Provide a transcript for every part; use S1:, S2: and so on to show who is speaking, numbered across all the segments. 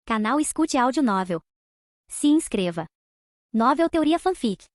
S1: Canal Escute Áudio Novel. Se inscreva. Novel Teoria Fanfic.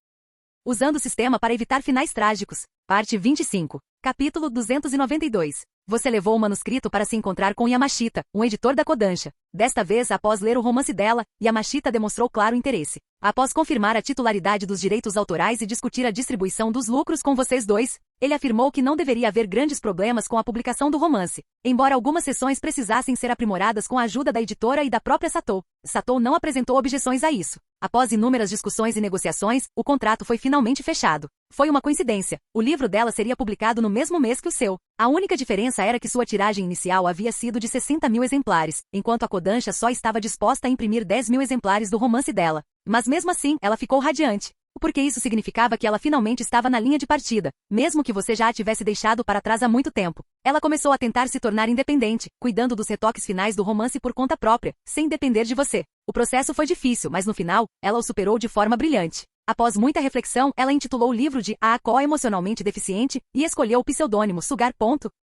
S2: Usando o sistema para evitar finais trágicos. Parte 25. Capítulo 292. Você levou o manuscrito para se encontrar com Yamashita, um editor da Kodansha. Desta vez, após ler o romance dela, Yamashita demonstrou claro interesse. Após confirmar a titularidade dos direitos autorais e discutir a distribuição dos lucros com vocês dois, ele afirmou que não deveria haver grandes problemas com a publicação do romance, embora algumas seções precisassem ser aprimoradas com a ajuda da editora e da própria Satou. Satou não apresentou objeções a isso. Após inúmeras discussões e negociações, o contrato foi finalmente fechado. Foi uma coincidência. O livro dela seria publicado no mesmo mês que o seu. A única diferença era que sua tiragem inicial havia sido de 60 mil exemplares, enquanto a Kodansha só estava disposta a imprimir 10 mil exemplares do romance dela. Mas mesmo assim, ela ficou radiante. Porque isso significava que ela finalmente estava na linha de partida, mesmo que você já a tivesse deixado para trás há muito tempo. Ela começou a tentar se tornar independente, cuidando dos retoques finais do romance por conta própria, sem depender de você. O processo foi difícil, mas no final, ela o superou de forma brilhante. Após muita reflexão, ela intitulou o livro de A Akko Emocionalmente Deficiente e escolheu o pseudônimo Sugar.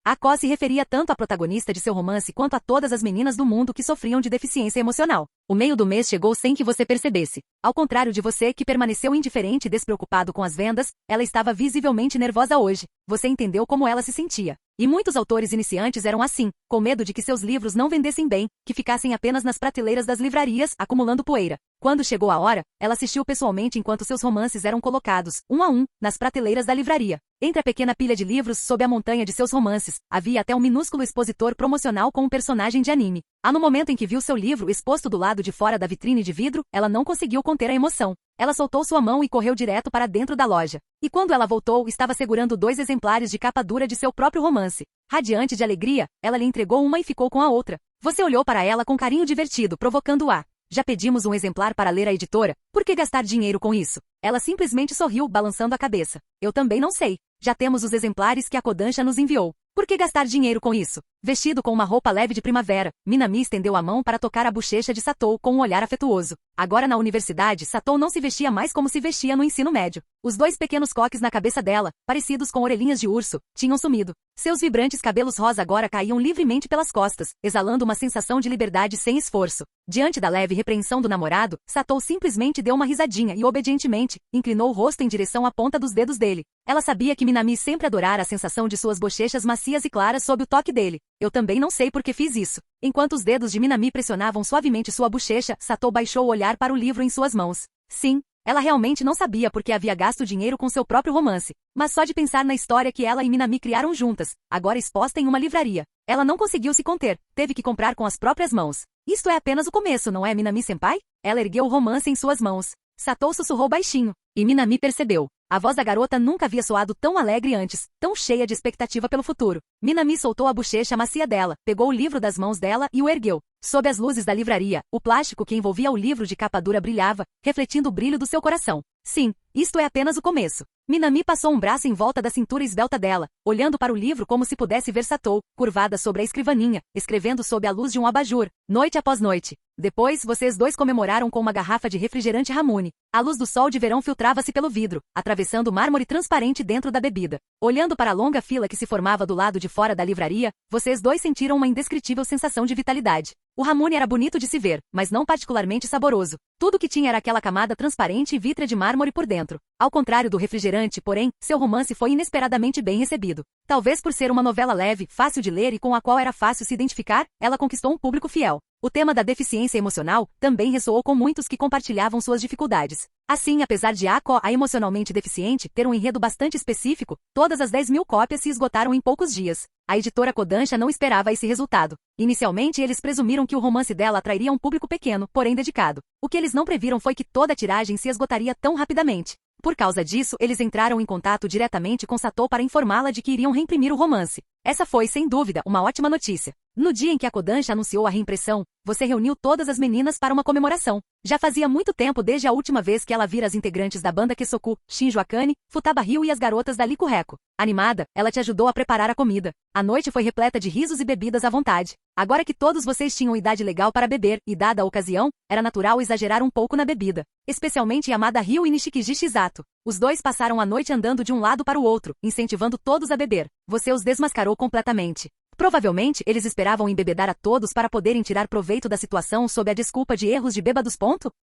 S2: A Akko se referia tanto à protagonista de seu romance quanto a todas as meninas do mundo que sofriam de deficiência emocional. O meio do mês chegou sem que você percebesse. Ao contrário de você, que permaneceu indiferente e despreocupado com as vendas, ela estava visivelmente nervosa hoje. Você entendeu como ela se sentia. E muitos autores iniciantes eram assim, com medo de que seus livros não vendessem bem, que ficassem apenas nas prateleiras das livrarias, acumulando poeira. Quando chegou a hora, ela assistiu pessoalmente enquanto seus romances eram colocados, um a um, nas prateleiras da livraria. Entre a pequena pilha de livros sob a montanha de seus romances, havia até um minúsculo expositor promocional com um personagem de anime. No momento em que viu seu livro exposto do lado de fora da vitrine de vidro, ela não conseguiu conter a emoção. Ela soltou sua mão e correu direto para dentro da loja. E quando ela voltou, estava segurando 2 exemplares de capa dura de seu próprio romance. Radiante de alegria, ela lhe entregou uma e ficou com a outra. Você olhou para ela com carinho divertido, provocando-a. Já pedimos um exemplar para ler à editora? Por que gastar dinheiro com isso? Ela simplesmente sorriu, balançando a cabeça. Eu também não sei. Já temos os exemplares que a Kodansha nos enviou. Por que gastar dinheiro com isso? Vestido com uma roupa leve de primavera, Minami estendeu a mão para tocar a bochecha de Satou com um olhar afetuoso. Agora na universidade, Satou não se vestia mais como se vestia no ensino médio. Os 2 pequenos coques na cabeça dela, parecidos com orelhinhas de urso, tinham sumido. Seus vibrantes cabelos rosa agora caíam livremente pelas costas, exalando uma sensação de liberdade sem esforço. Diante da leve repreensão do namorado, Satou simplesmente deu uma risadinha e obedientemente, inclinou o rosto em direção à ponta dos dedos dele. Ela sabia que Minami sempre adorara a sensação de suas bochechas macias e claras sob o toque dele. Eu também não sei por que fiz isso. Enquanto os dedos de Minami pressionavam suavemente sua bochecha, Satou baixou o olhar para o livro em suas mãos. Sim, ela realmente não sabia por que havia gasto dinheiro com seu próprio romance, mas só de pensar na história que ela e Minami criaram juntas, agora exposta em uma livraria. Ela não conseguiu se conter, teve que comprar com as próprias mãos. Isto é apenas o começo, não é, Minami-senpai? Ela ergueu o romance em suas mãos. Satou sussurrou baixinho, e Minami percebeu. A voz da garota nunca havia soado tão alegre antes, tão cheia de expectativa pelo futuro. Minami soltou a bochecha macia dela, pegou o livro das mãos dela e o ergueu. Sob as luzes da livraria, o plástico que envolvia o livro de capa dura brilhava, refletindo o brilho do seu coração. Sim, isto é apenas o começo. Minami passou um braço em volta da cintura esbelta dela, olhando para o livro como se pudesse ver Satou, curvada sobre a escrivaninha, escrevendo sob a luz de um abajur, noite após noite. Depois, vocês 2 comemoraram com uma garrafa de refrigerante Ramune. A luz do sol de verão filtrava-se pelo vidro, atravessando o mármore transparente dentro da bebida. Olhando para a longa fila que se formava do lado de fora da livraria, vocês 2 sentiram uma indescritível sensação de vitalidade. O Ramune era bonito de se ver, mas não particularmente saboroso. Tudo que tinha era aquela camada transparente e vítrea de mármore por dentro. Ao contrário do refrigerante, porém, seu romance foi inesperadamente bem recebido. Talvez por ser uma novela leve, fácil de ler e com a qual era fácil se identificar, ela conquistou um público fiel. O tema da deficiência emocional também ressoou com muitos que compartilhavam suas dificuldades. Assim, apesar de Akko, a emocionalmente deficiente, ter um enredo bastante específico, todas as 10 mil cópias se esgotaram em poucos dias. A editora Kodansha não esperava esse resultado. Inicialmente, eles presumiram que o romance dela atrairia um público pequeno, porém dedicado. O que eles não previram foi que toda a tiragem se esgotaria tão rapidamente. Por causa disso, eles entraram em contato diretamente com Satou para informá-la de que iriam reimprimir o romance. Essa foi, sem dúvida, uma ótima notícia. No dia em que a Kodansha anunciou a reimpressão, você reuniu todas as meninas para uma comemoração. Já fazia muito tempo desde a última vez que ela vira as integrantes da banda Kesoku, Shinjo Akane, Futaba Ryu e as garotas da Liku Reko. Animada, ela te ajudou a preparar a comida. A noite foi repleta de risos e bebidas à vontade. Agora que todos vocês tinham idade legal para beber, e dada a ocasião, era natural exagerar um pouco na bebida. Especialmente Yamada Ryu e Nishikiji Shizato. Os 2 passaram a noite andando de um lado para o outro, incentivando todos a beber. Você os desmascarou completamente. Provavelmente, eles esperavam embebedar a todos para poderem tirar proveito da situação sob a desculpa de erros de bêbados.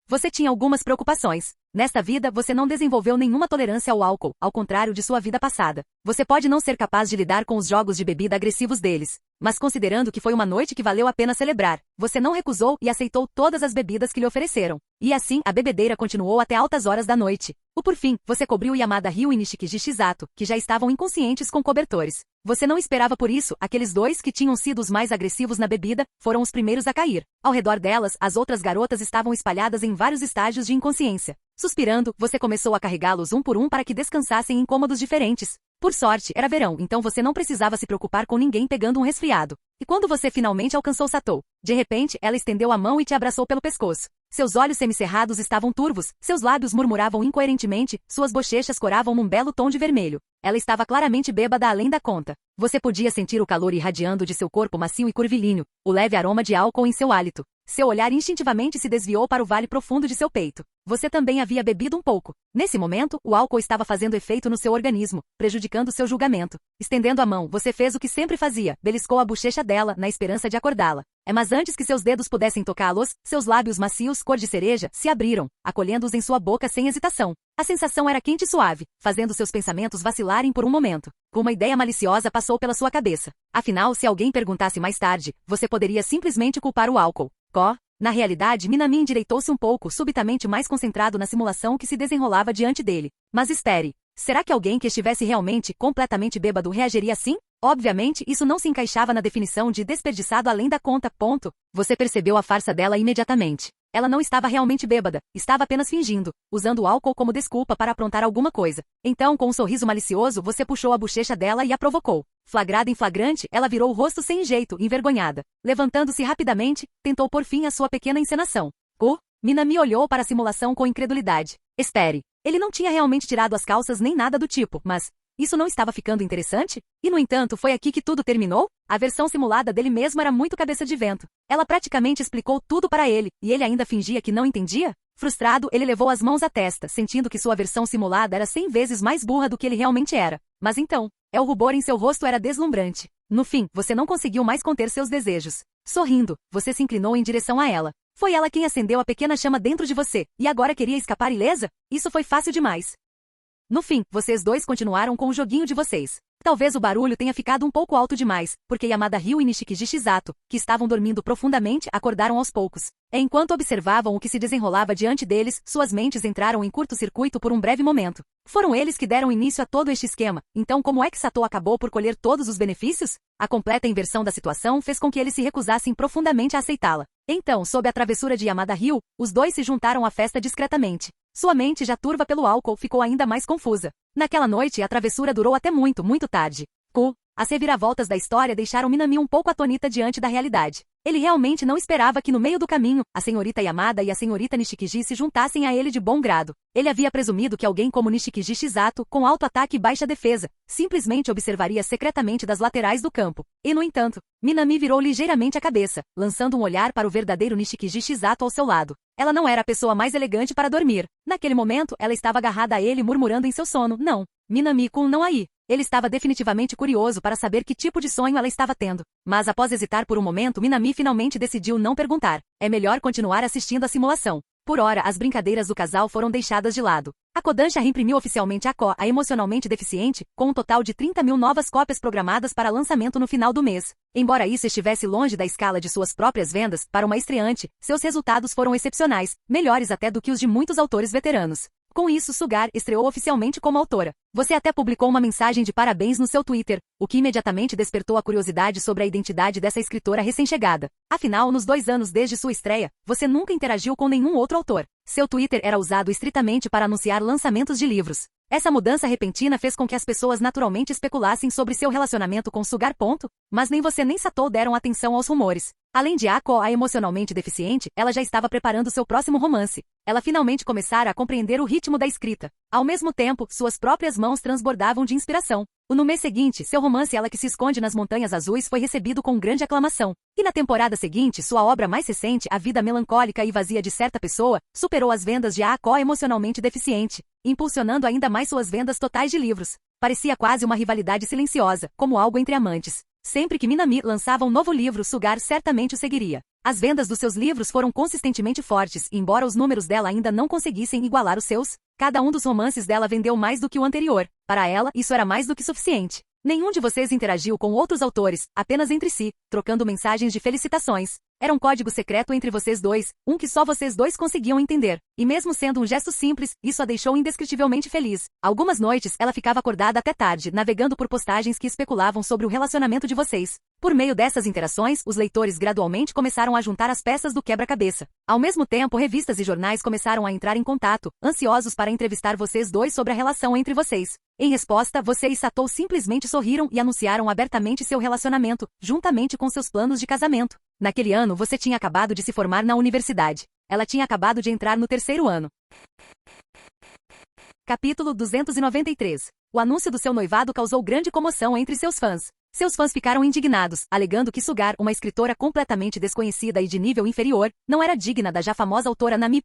S2: Você tinha algumas preocupações. Nesta vida, você não desenvolveu nenhuma tolerância ao álcool, ao contrário de sua vida passada. Você pode não ser capaz de lidar com os jogos de bebida agressivos deles. Mas considerando que foi uma noite que valeu a pena celebrar, você não recusou e aceitou todas as bebidas que lhe ofereceram. E assim, a bebedeira continuou até altas horas da noite. Por fim, você cobriu Yamada Ryu e Nishikiji Shizato, que já estavam inconscientes com cobertores. Você não esperava por isso, aqueles dois que tinham sido os mais agressivos na bebida, foram os primeiros a cair. Ao redor delas, as outras garotas estavam espalhadas em vários estágios de inconsciência. Suspirando, você começou a carregá-los um por um para que descansassem em cômodos diferentes. Por sorte, era verão, então você não precisava se preocupar com ninguém pegando um resfriado. E quando você finalmente alcançou Satou, de repente, ela estendeu a mão e te abraçou pelo pescoço. Seus olhos semicerrados estavam turvos, seus lábios murmuravam incoerentemente, suas bochechas coravam num belo tom de vermelho. Ela estava claramente bêbada além da conta. Você podia sentir o calor irradiando de seu corpo macio e curvilíneo, o leve aroma de álcool em seu hálito. Seu olhar instintivamente se desviou para o vale profundo de seu peito. Você também havia bebido um pouco. Nesse momento, o álcool estava fazendo efeito no seu organismo, prejudicando seu julgamento. Estendendo a mão, você fez o que sempre fazia, beliscou a bochecha dela, na esperança de acordá-la. Mas antes que seus dedos pudessem tocá-los, seus lábios macios, cor de cereja, se abriram, acolhendo-os em sua boca sem hesitação. A sensação era quente e suave, fazendo seus pensamentos vacilarem por um momento. Uma ideia maliciosa passou pela sua cabeça. Afinal, se alguém perguntasse mais tarde, você poderia simplesmente culpar o álcool. Na realidade, Minami endireitou-se um pouco, subitamente mais concentrado na simulação que se desenrolava diante dele. Mas espere, será que alguém que estivesse realmente, completamente bêbado reagiria assim? Obviamente, isso não se encaixava na definição de desperdiçado além da conta. Você percebeu a farsa dela imediatamente. Ela não estava realmente bêbada, estava apenas fingindo, usando o álcool como desculpa para aprontar alguma coisa. Então, com um sorriso malicioso, você puxou a bochecha dela e a provocou. Flagrada em flagrante, ela virou o rosto sem jeito, envergonhada. Levantando-se rapidamente, tentou pôr fim à sua pequena encenação. Minami olhou para a simulação com incredulidade. Espere, ele não tinha realmente tirado as calças nem nada do tipo, mas isso não estava ficando interessante? E no entanto, foi aqui que tudo terminou? A versão simulada dele mesmo era muito cabeça de vento. Ela praticamente explicou tudo para ele, e ele ainda fingia que não entendia? Frustrado, ele levou as mãos à testa, sentindo que sua versão simulada era 100 vezes mais burra do que ele realmente era. Mas então, o rubor em seu rosto era deslumbrante. No fim, você não conseguiu mais conter seus desejos. Sorrindo, você se inclinou em direção a ela. Foi ela quem acendeu a pequena chama dentro de você, e agora queria escapar ilesa? Isso foi fácil demais. No fim, vocês dois continuaram com o joguinho de vocês. Talvez o barulho tenha ficado um pouco alto demais, porque Yamada Ryu e Nishikiji Shizato, que estavam dormindo profundamente, acordaram aos poucos. Enquanto observavam o que se desenrolava diante deles, suas mentes entraram em curto-circuito por um breve momento. Foram eles que deram início a todo este esquema, então como é que Satou acabou por colher todos os benefícios? A completa inversão da situação fez com que eles se recusassem profundamente a aceitá-la. Então, sob a travessura de Yamada Ryu, os dois se juntaram à festa discretamente. Sua mente, já turva pelo álcool, ficou ainda mais confusa. Naquela noite, a travessura durou até muito tarde. As reviravoltas da história deixaram Minami um pouco atônita diante da realidade. Ele realmente não esperava que no meio do caminho, a senhorita Yamada e a senhorita Nishikiji se juntassem a ele de bom grado. Ele havia presumido que alguém como Nishikiji Shizato, com alto ataque e baixa defesa, simplesmente observaria secretamente das laterais do campo. E no entanto, Minami virou ligeiramente a cabeça, lançando um olhar para o verdadeiro Nishikiji Shizato ao seu lado. Ela não era a pessoa mais elegante para dormir. Naquele momento, ela estava agarrada a ele murmurando em seu sono, não. Minami-kun não aí. Ele estava definitivamente curioso para saber que tipo de sonho ela estava tendo. Mas após hesitar por um momento, Minami finalmente decidiu não perguntar. É melhor continuar assistindo a simulação. Por hora, as brincadeiras do casal foram deixadas de lado. A Kodansha reimprimiu oficialmente a emocionalmente deficiente, com um total de 30.000 novas cópias programadas para lançamento no final do mês. Embora isso estivesse longe da escala de suas próprias vendas, para uma estreante, seus resultados foram excepcionais, melhores até do que os de muitos autores veteranos. Com isso, Sugar estreou oficialmente como autora. Você até publicou uma mensagem de parabéns no seu Twitter, o que imediatamente despertou a curiosidade sobre a identidade dessa escritora recém-chegada. Afinal, nos 2 anos desde sua estreia, você nunca interagiu com nenhum outro autor. Seu Twitter era usado estritamente para anunciar lançamentos de livros. Essa mudança repentina fez com que as pessoas naturalmente especulassem sobre seu relacionamento com Sugar. Mas nem você nem Satou deram atenção aos rumores. Além de a emocionalmente deficiente, ela já estava preparando seu próximo romance. Ela finalmente começara a compreender o ritmo da escrita. Ao mesmo tempo, suas próprias mãos transbordavam de inspiração. No mês seguinte, seu romance Ela que se esconde nas Montanhas Azuis foi recebido com grande aclamação. E na temporada seguinte, sua obra mais recente, A Vida Melancólica e Vazia de Certa Pessoa, superou as vendas de a emocionalmente deficiente, impulsionando ainda mais suas vendas totais de livros. Parecia quase uma rivalidade silenciosa, como algo entre amantes. Sempre que Minami lançava um novo livro, Sugar certamente o seguiria. As vendas dos seus livros foram consistentemente fortes, e embora os números dela ainda não conseguissem igualar os seus, cada um dos romances dela vendeu mais do que o anterior. Para ela, isso era mais do que suficiente. Nenhum de vocês interagiu com outros autores, apenas entre si, trocando mensagens de felicitações. Era um código secreto entre vocês dois, um que só vocês dois conseguiam entender. E mesmo sendo um gesto simples, isso a deixou indescritivelmente feliz. Algumas noites, ela ficava acordada até tarde, navegando por postagens que especulavam sobre o relacionamento de vocês. Por meio dessas interações, os leitores gradualmente começaram a juntar as peças do quebra-cabeça. Ao mesmo tempo, revistas e jornais começaram a entrar em contato, ansiosos para entrevistar vocês dois sobre a relação entre vocês. Em resposta, você e Satou simplesmente sorriram e anunciaram abertamente seu relacionamento, juntamente com seus planos de casamento. Naquele ano, você tinha acabado de se formar na universidade. Ela tinha acabado de entrar no 3º ano. Capítulo 293. O anúncio do seu noivado causou grande comoção entre seus fãs. Seus fãs ficaram indignados, alegando que Sugar, uma escritora completamente desconhecida e de nível inferior, não era digna da já famosa autora Nami.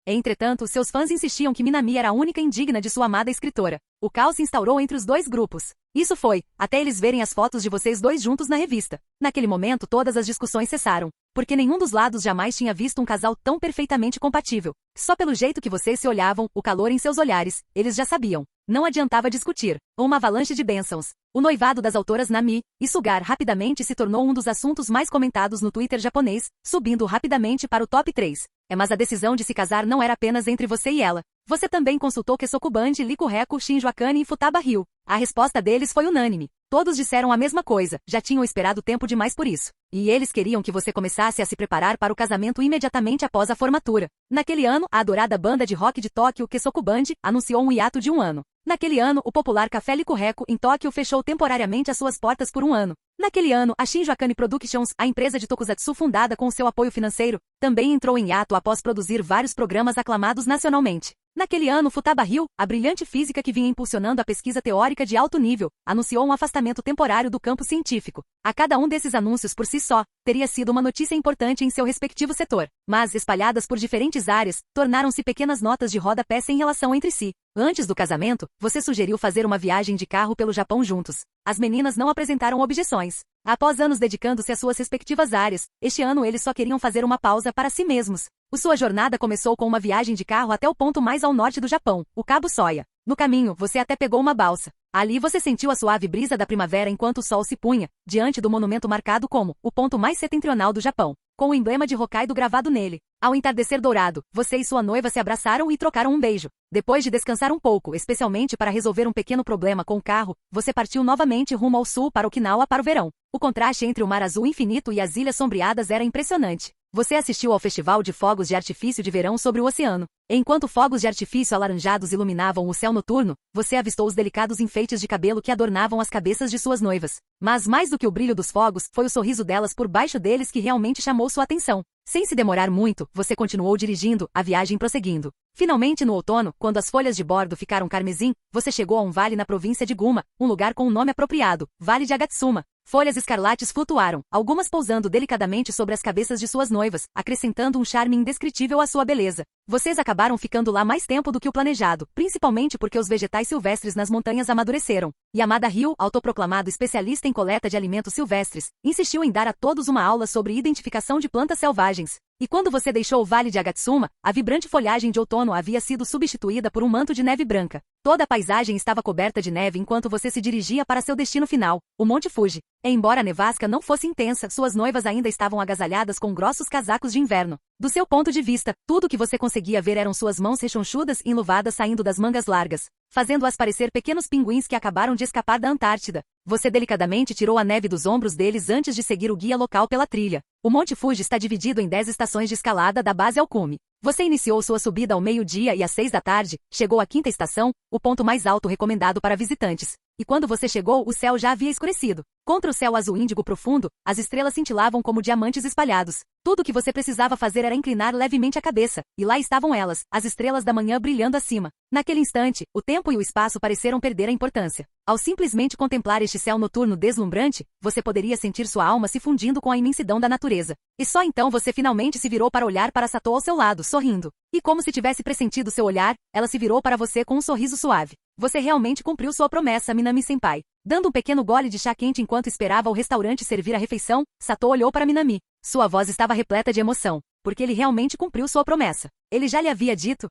S2: Entretanto, seus fãs insistiam que Minami era a única indigna de sua amada escritora. O caos se instaurou entre os dois grupos. Isso foi, até eles verem as fotos de vocês dois juntos na revista. Naquele momento, todas as discussões cessaram, porque nenhum dos lados jamais tinha visto um casal tão perfeitamente compatível. Só pelo jeito que vocês se olhavam, o calor em seus olhares, eles já sabiam. Não adiantava discutir. Uma avalanche de bênçãos. O noivado das autoras Nami e Sugar rapidamente se tornou um dos assuntos mais comentados no Twitter japonês, subindo rapidamente para o top 3. Mas a decisão de se casar não era apenas entre você e ela. Você também consultou Kesokuban, Likureko, Shinjo Akane e Futaba Ryu. A resposta deles foi unânime. Todos disseram a mesma coisa, já tinham esperado tempo demais por isso. E eles queriam que você começasse a se preparar para o casamento imediatamente após a formatura. Naquele ano, a adorada banda de rock de Tóquio, Kesokuban, anunciou um hiato de 1 ano. Naquele ano, o popular Café Likureko, em Tóquio, fechou temporariamente as suas portas por 1 ano. Naquele ano, a Shinjo Akane Productions, a empresa de tokusatsu fundada com seu apoio financeiro, também entrou em hiato após produzir vários programas aclamados nacionalmente. Naquele ano, Futaba Ryu, a brilhante física que vinha impulsionando a pesquisa teórica de alto nível, anunciou um afastamento temporário do campo científico. A cada um desses anúncios por si só, teria sido uma notícia importante em seu respectivo setor, mas, espalhadas por diferentes áreas, tornaram-se pequenas notas de rodapé sem relação entre si. Antes do casamento, você sugeriu fazer uma viagem de carro pelo Japão juntos. As meninas não apresentaram objeções. Após anos dedicando-se às suas respectivas áreas, este ano eles só queriam fazer uma pausa para si mesmos. Sua jornada começou com uma viagem de carro até o ponto mais ao norte do Japão, o Cabo Soya. No caminho, você até pegou uma balsa. Ali você sentiu a suave brisa da primavera enquanto o sol se punha, diante do monumento marcado como o ponto mais setentrional do Japão, com o emblema de Hokkaido gravado nele. Ao entardecer dourado, você e sua noiva se abraçaram e trocaram um beijo. Depois de descansar um pouco, especialmente para resolver um pequeno problema com o carro, você partiu novamente rumo ao sul para Okinawa para o verão. O contraste entre o mar azul infinito e as ilhas sombreadas era impressionante. Você assistiu ao festival de fogos de artifício de verão sobre o oceano. Enquanto fogos de artifício alaranjados iluminavam o céu noturno, você avistou os delicados enfeites de cabelo que adornavam as cabeças de suas noivas. Mas mais do que o brilho dos fogos, foi o sorriso delas por baixo deles que realmente chamou sua atenção. Sem se demorar muito, você continuou dirigindo, a viagem prosseguindo. Finalmente, no outono, quando as folhas de bordo ficaram carmesim, você chegou a um vale na província de Guma, um lugar com um nome apropriado, Vale de Agatsuma. Folhas escarlates flutuaram, algumas pousando delicadamente sobre as cabeças de suas noivas, acrescentando um charme indescritível à sua beleza. Vocês acabaram ficando lá mais tempo do que o planejado, principalmente porque os vegetais silvestres nas montanhas amadureceram. Yamada Ryu, autoproclamado especialista em coleta de alimentos silvestres, insistiu em dar a todos uma aula sobre identificação de plantas selvagens. E quando você deixou o Vale de Agatsuma, a vibrante folhagem de outono havia sido substituída por um manto de neve branca. Toda a paisagem estava coberta de neve enquanto você se dirigia para seu destino final, o Monte Fuji. E embora a nevasca não fosse intensa, suas noivas ainda estavam agasalhadas com grossos casacos de inverno. Do seu ponto de vista, tudo o que você conseguia ver eram suas mãos rechonchudas e enluvadas saindo das mangas largas, fazendo-as parecer pequenos pinguins que acabaram de escapar da Antártida. Você delicadamente tirou a neve dos ombros deles antes de seguir o guia local pela trilha. O Monte Fuji está dividido em 10 estações de escalada da base ao cume. Você iniciou sua subida ao meio-dia e às 6 da tarde, chegou à 5ª estação, o ponto mais alto recomendado para visitantes. E quando você chegou, o céu já havia escurecido. Contra o céu azul índigo profundo, as estrelas cintilavam como diamantes espalhados. Tudo o que você precisava fazer era inclinar levemente a cabeça, e lá estavam elas, as estrelas da manhã brilhando acima. Naquele instante, o tempo e o espaço pareceram perder a importância. Ao simplesmente contemplar este céu noturno deslumbrante, você poderia sentir sua alma se fundindo com a imensidão da natureza. E só então você finalmente se virou para olhar para Satou ao seu lado, sorrindo. E como se tivesse pressentido seu olhar, ela se virou para você com um sorriso suave. Você realmente cumpriu sua promessa, Minami-senpai. Dando um pequeno gole de chá quente enquanto esperava o restaurante servir a refeição, Sato olhou para Minami. Sua voz estava repleta de emoção, porque ele realmente cumpriu sua promessa. Ele já lhe havia dito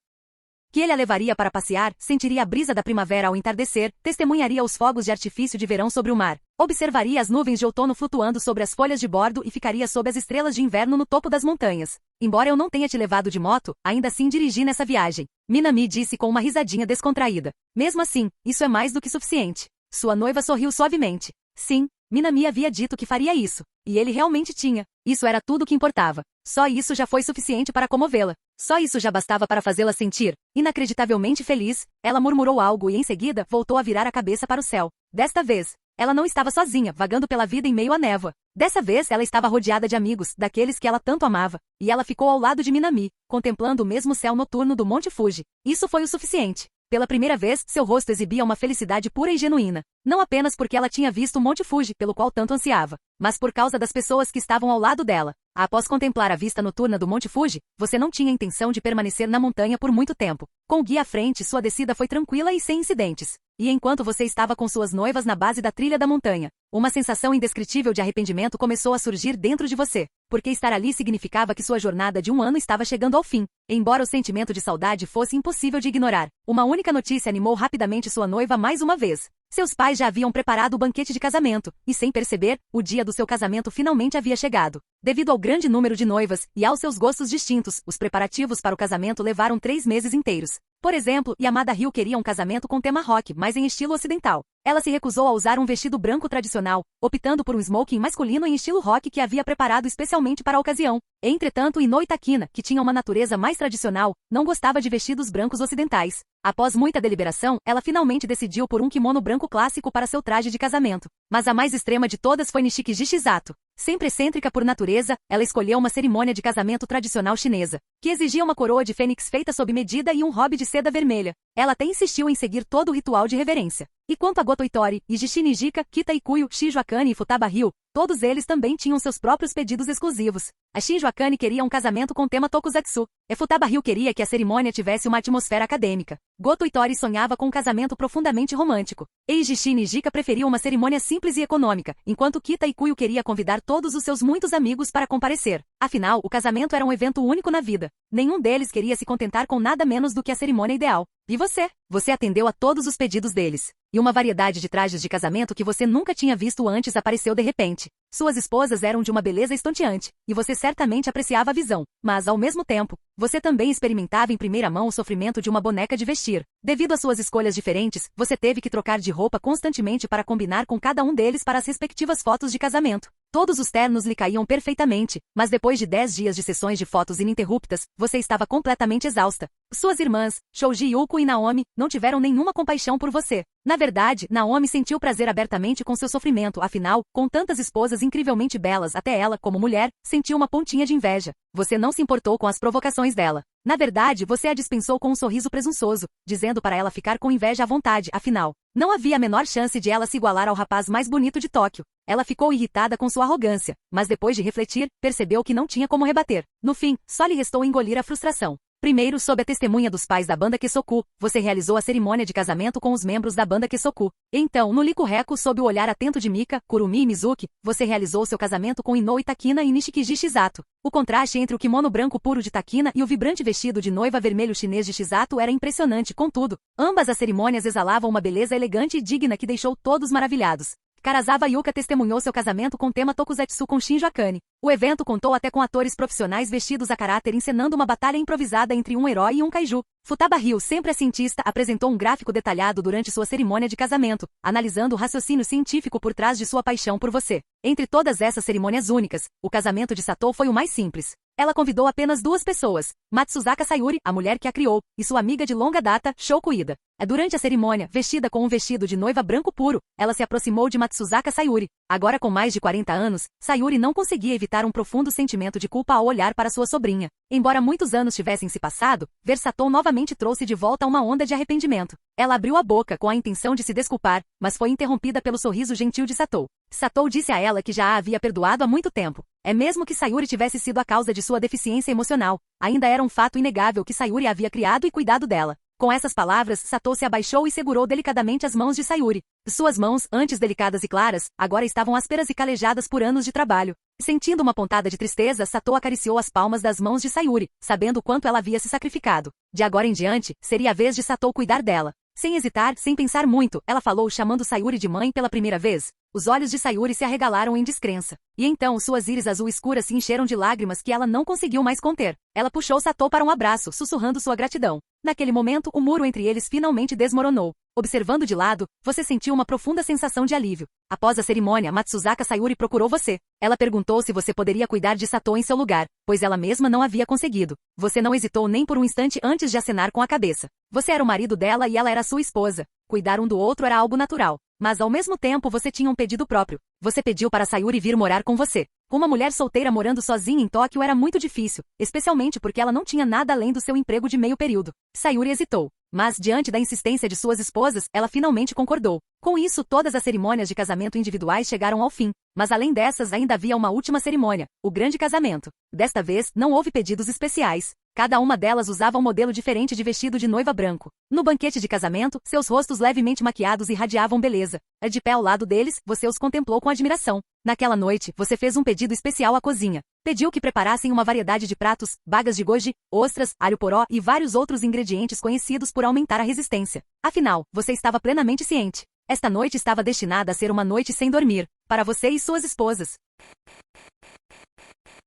S2: que ele a levaria para passear, sentiria a brisa da primavera ao entardecer, testemunharia os fogos de artifício de verão sobre o mar, observaria as nuvens de outono flutuando sobre as folhas de bordo e ficaria sob as estrelas de inverno no topo das montanhas. Embora eu não tenha te levado de moto, ainda assim dirigi nessa viagem. Minami disse com uma risadinha descontraída. Mesmo assim, isso é mais do que suficiente. Sua noiva sorriu suavemente. Sim, Minami havia dito que faria isso. E ele realmente tinha. Isso era tudo o que importava. Só isso já foi suficiente para comovê-la. Só isso já bastava para fazê-la sentir inacreditavelmente feliz. Ela murmurou algo e em seguida voltou a virar a cabeça para o céu. Desta vez, ela não estava sozinha, vagando pela vida em meio à névoa. Dessa vez ela estava rodeada de amigos, daqueles que ela tanto amava, e ela ficou ao lado de Minami, contemplando o mesmo céu noturno do Monte Fuji. Isso foi o suficiente. Pela primeira vez, seu rosto exibia uma felicidade pura e genuína. Não apenas porque ela tinha visto o Monte Fuji, pelo qual tanto ansiava, mas por causa das pessoas que estavam ao lado dela. Após contemplar a vista noturna do Monte Fuji, você não tinha intenção de permanecer na montanha por muito tempo. Com o guia à frente, sua descida foi tranquila e sem incidentes. E enquanto você estava com suas noivas na base da trilha da montanha, uma sensação indescritível de arrependimento começou a surgir dentro de você, porque estar ali significava que sua jornada de 1 ano estava chegando ao fim. Embora o sentimento de saudade fosse impossível de ignorar, uma única notícia animou rapidamente sua noiva mais uma vez. Seus pais já haviam preparado o banquete de casamento, e sem perceber, o dia do seu casamento finalmente havia chegado. Devido ao grande número de noivas e aos seus gostos distintos, os preparativos para o casamento levaram 3 meses inteiros. Por exemplo, Yamada Ryu queria um casamento com tema rock, mas em estilo ocidental. Ela se recusou a usar um vestido branco tradicional, optando por um smoking masculino em estilo rock que havia preparado especialmente para a ocasião. Entretanto, Inoue Takina, que tinha uma natureza mais tradicional, não gostava de vestidos brancos ocidentais. Após muita deliberação, ela finalmente decidiu por um kimono branco clássico para seu traje de casamento. Mas a mais extrema de todas foi Nishiki Shizato. Sempre excêntrica por natureza, ela escolheu uma cerimônia de casamento tradicional chinesa, que exigia uma coroa de fênix feita sob medida e um robe de seda vermelha. Ela até insistiu em seguir todo o ritual de reverência. E quanto a Goto Itori, Ijishi Nijika, Kita Ikuyo, Shinjo Akane e Futaba Ryu, todos eles também tinham seus próprios pedidos exclusivos. A Shinjo Akane queria um casamento com tema tokusatsu, e Futaba Ryu queria que a cerimônia tivesse uma atmosfera acadêmica. Goto Itori sonhava com um casamento profundamente romântico. Ijishi Nijika preferia uma cerimônia simples e econômica, enquanto Kita Ikuyo queria convidar todos os seus muitos amigos para comparecer. Afinal, o casamento era um evento único na vida. Nenhum deles queria se contentar com nada menos do que a cerimônia ideal. E você? Você atendeu a todos os pedidos deles. E uma variedade de trajes de casamento que você nunca tinha visto antes apareceu de repente. Suas esposas eram de uma beleza estonteante, e você certamente apreciava a visão. Mas, ao mesmo tempo, você também experimentava em primeira mão o sofrimento de uma boneca de vestir. Devido às suas escolhas diferentes, você teve que trocar de roupa constantemente para combinar com cada um deles para as respectivas fotos de casamento. Todos os ternos lhe caíam perfeitamente, mas depois de 10 dias de sessões de fotos ininterruptas, você estava completamente exausta. Suas irmãs, Shoji Yuko e Naomi, não tiveram nenhuma compaixão por você. Na verdade, Naomi sentiu prazer abertamente com seu sofrimento, afinal, com tantas esposas incrivelmente belas, até ela, como mulher, sentiu uma pontinha de inveja. Você não se importou com as provocações dela. Na verdade, você a dispensou com um sorriso presunçoso, dizendo para ela ficar com inveja à vontade, afinal, não havia a menor chance de ela se igualar ao rapaz mais bonito de Tóquio. Ela ficou irritada com sua arrogância, mas depois de refletir, percebeu que não tinha como rebater. No fim, só lhe restou engolir a frustração. Primeiro, sob a testemunha dos pais da banda Kesoku, você realizou a cerimônia de casamento com os membros da banda Kesoku. Então, no Liku-Reku, sob o olhar atento de Mika, Kurumi e Mizuki, você realizou seu casamento com Inoue Takina e Nishikiji Shizato. O contraste entre o kimono branco puro de Takina e o vibrante vestido de noiva vermelho chinês de Shizato era impressionante, contudo, ambas as cerimônias exalavam uma beleza elegante e digna que deixou todos maravilhados. Karazawa Yuka testemunhou seu casamento com tema tokusatsu com Shinjo Akane. O evento contou até com atores profissionais vestidos a caráter encenando uma batalha improvisada entre um herói e um kaiju. Futaba Ryu, sempre a cientista, apresentou um gráfico detalhado durante sua cerimônia de casamento, analisando o raciocínio científico por trás de sua paixão por você. Entre todas essas cerimônias únicas, o casamento de Sato foi o mais simples. Ela convidou apenas 2 pessoas, Matsuzaka Sayuri, a mulher que a criou, e sua amiga de longa data, Shoko Ida. Durante a cerimônia, vestida com um vestido de noiva branco puro, ela se aproximou de Matsuzaka Sayuri. Agora com mais de 40 anos, Sayuri não conseguia evitar um profundo sentimento de culpa ao olhar para sua sobrinha. Embora muitos anos tivessem se passado, ver Sato novamente trouxe de volta uma onda de arrependimento. Ela abriu a boca com a intenção de se desculpar, mas foi interrompida pelo sorriso gentil de Sato. Sato disse a ela que já a havia perdoado há muito tempo. Mesmo que Sayuri tivesse sido a causa de sua deficiência emocional, ainda era um fato inegável que Sayuri havia criado e cuidado dela. Com essas palavras, Satou se abaixou e segurou delicadamente as mãos de Sayuri. Suas mãos, antes delicadas e claras, agora estavam ásperas e calejadas por anos de trabalho. Sentindo uma pontada de tristeza, Satou acariciou as palmas das mãos de Sayuri, sabendo o quanto ela havia se sacrificado. De agora em diante, seria a vez de Satou cuidar dela. Sem hesitar, sem pensar muito, ela falou chamando Sayuri de mãe pela primeira vez. Os olhos de Sayuri se arregalaram em descrença. E então suas íris azul escuras se encheram de lágrimas que ela não conseguiu mais conter. Ela puxou Satou para um abraço, sussurrando sua gratidão. Naquele momento, o muro entre eles finalmente desmoronou. Observando de lado, você sentiu uma profunda sensação de alívio. Após a cerimônia, Matsuzaka Sayuri procurou você. Ela perguntou se você poderia cuidar de Satou em seu lugar, pois ela mesma não havia conseguido. Você não hesitou nem por um instante antes de acenar com a cabeça. Você era o marido dela e ela era sua esposa. Cuidar um do outro era algo natural. Mas ao mesmo tempo você tinha um pedido próprio. Você pediu para Sayuri vir morar com você. Uma mulher solteira morando sozinha em Tóquio era muito difícil, especialmente porque ela não tinha nada além do seu emprego de meio período. Sayuri hesitou. Mas, diante da insistência de suas esposas, ela finalmente concordou. Com isso, todas as cerimônias de casamento individuais chegaram ao fim. Mas além dessas, ainda havia uma última cerimônia, o grande casamento. Desta vez, não houve pedidos especiais. Cada uma delas usava um modelo diferente de vestido de noiva branco. No banquete de casamento, seus rostos levemente maquiados irradiavam beleza. De pé ao lado deles, você os contemplou com admiração. Naquela noite, você fez um pedido especial à cozinha. Pediu que preparassem uma variedade de pratos, bagas de goji, ostras, alho poró e vários outros ingredientes conhecidos por aumentar a resistência. Afinal, você estava plenamente ciente. Esta noite estava destinada a ser uma noite sem dormir, para você e suas esposas.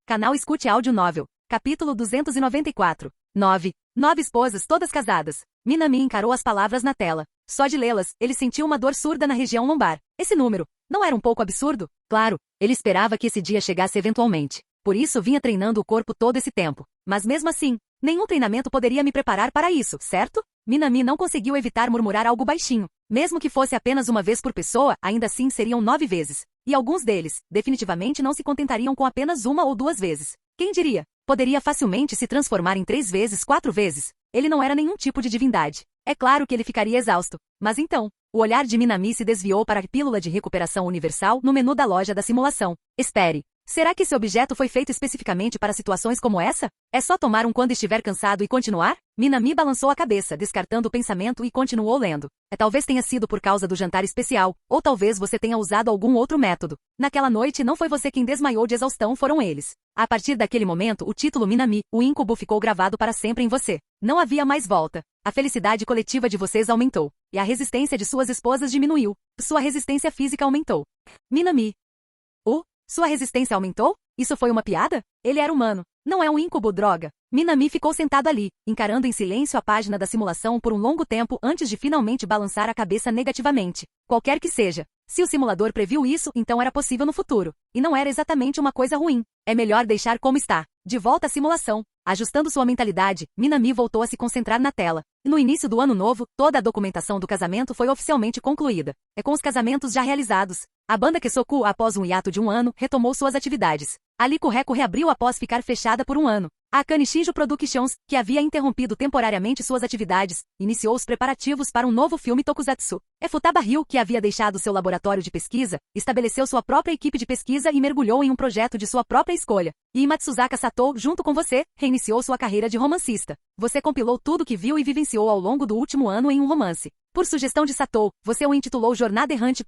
S2: Canal Escute Áudio Novel. Capítulo 294. 9 esposas todas casadas. Minami encarou as palavras na tela. Só de lê-las, ele sentiu uma dor surda na região lombar. Esse número, não era um pouco absurdo? Claro, ele esperava que esse dia chegasse eventualmente. Por isso vinha treinando o corpo todo esse tempo. Mas mesmo assim, nenhum treinamento poderia me preparar para isso, certo? Minami não conseguiu evitar murmurar algo baixinho. Mesmo que fosse apenas uma vez por pessoa, ainda assim seriam 9 vezes. E alguns deles, definitivamente não se contentariam com apenas 1 ou 2 vezes. Quem diria? Poderia facilmente se transformar em 3 vezes, 4 vezes. Ele não era nenhum tipo de divindade. É claro que ele ficaria exausto. Mas então, o olhar de Minami se desviou para a pílula de recuperação universal no menu da loja da simulação. Espere. Será que esse objeto foi feito especificamente para situações como essa? É só tomar um quando estiver cansado e continuar? Minami balançou a cabeça, descartando o pensamento e continuou lendo. Talvez tenha sido por causa do jantar especial, ou talvez você tenha usado algum outro método. Naquela noite não foi você quem desmaiou de exaustão, foram eles. A partir daquele momento, o título Minami, o íncubo ficou gravado para sempre em você. Não havia mais volta. A felicidade coletiva de vocês aumentou. E a resistência de suas esposas diminuiu. Sua resistência física aumentou. Minami. Sua resistência aumentou? Isso foi uma piada? Ele era humano. Não é um íncubo, droga. Minami ficou sentado ali, encarando em silêncio a página da simulação por um longo tempo antes de finalmente balançar a cabeça negativamente. Qualquer que seja. Se o simulador previu isso, então era possível no futuro. E não era exatamente uma coisa ruim. É melhor deixar como está. De volta à simulação. Ajustando sua mentalidade, Minami voltou a se concentrar na tela. No início do ano novo, toda a documentação do casamento foi oficialmente concluída. Com os casamentos já realizados. A banda Kesoku, após um hiato de 1 ano, retomou suas atividades. A Lico-Reco reabriu após ficar fechada por 1 ano. A Akane Shinjo Productions, que havia interrompido temporariamente suas atividades, iniciou os preparativos para um novo filme tokusatsu. Futaba Ryu, que havia deixado seu laboratório de pesquisa, estabeleceu sua própria equipe de pesquisa e mergulhou em um projeto de sua própria escolha. E Matsuzaka Satou, junto com você, reiniciou sua carreira de romancista. Você compilou tudo que viu e vivenciou ao longo do último ano em um romance. Por sugestão de Satou, você o intitulou Jornada Errante.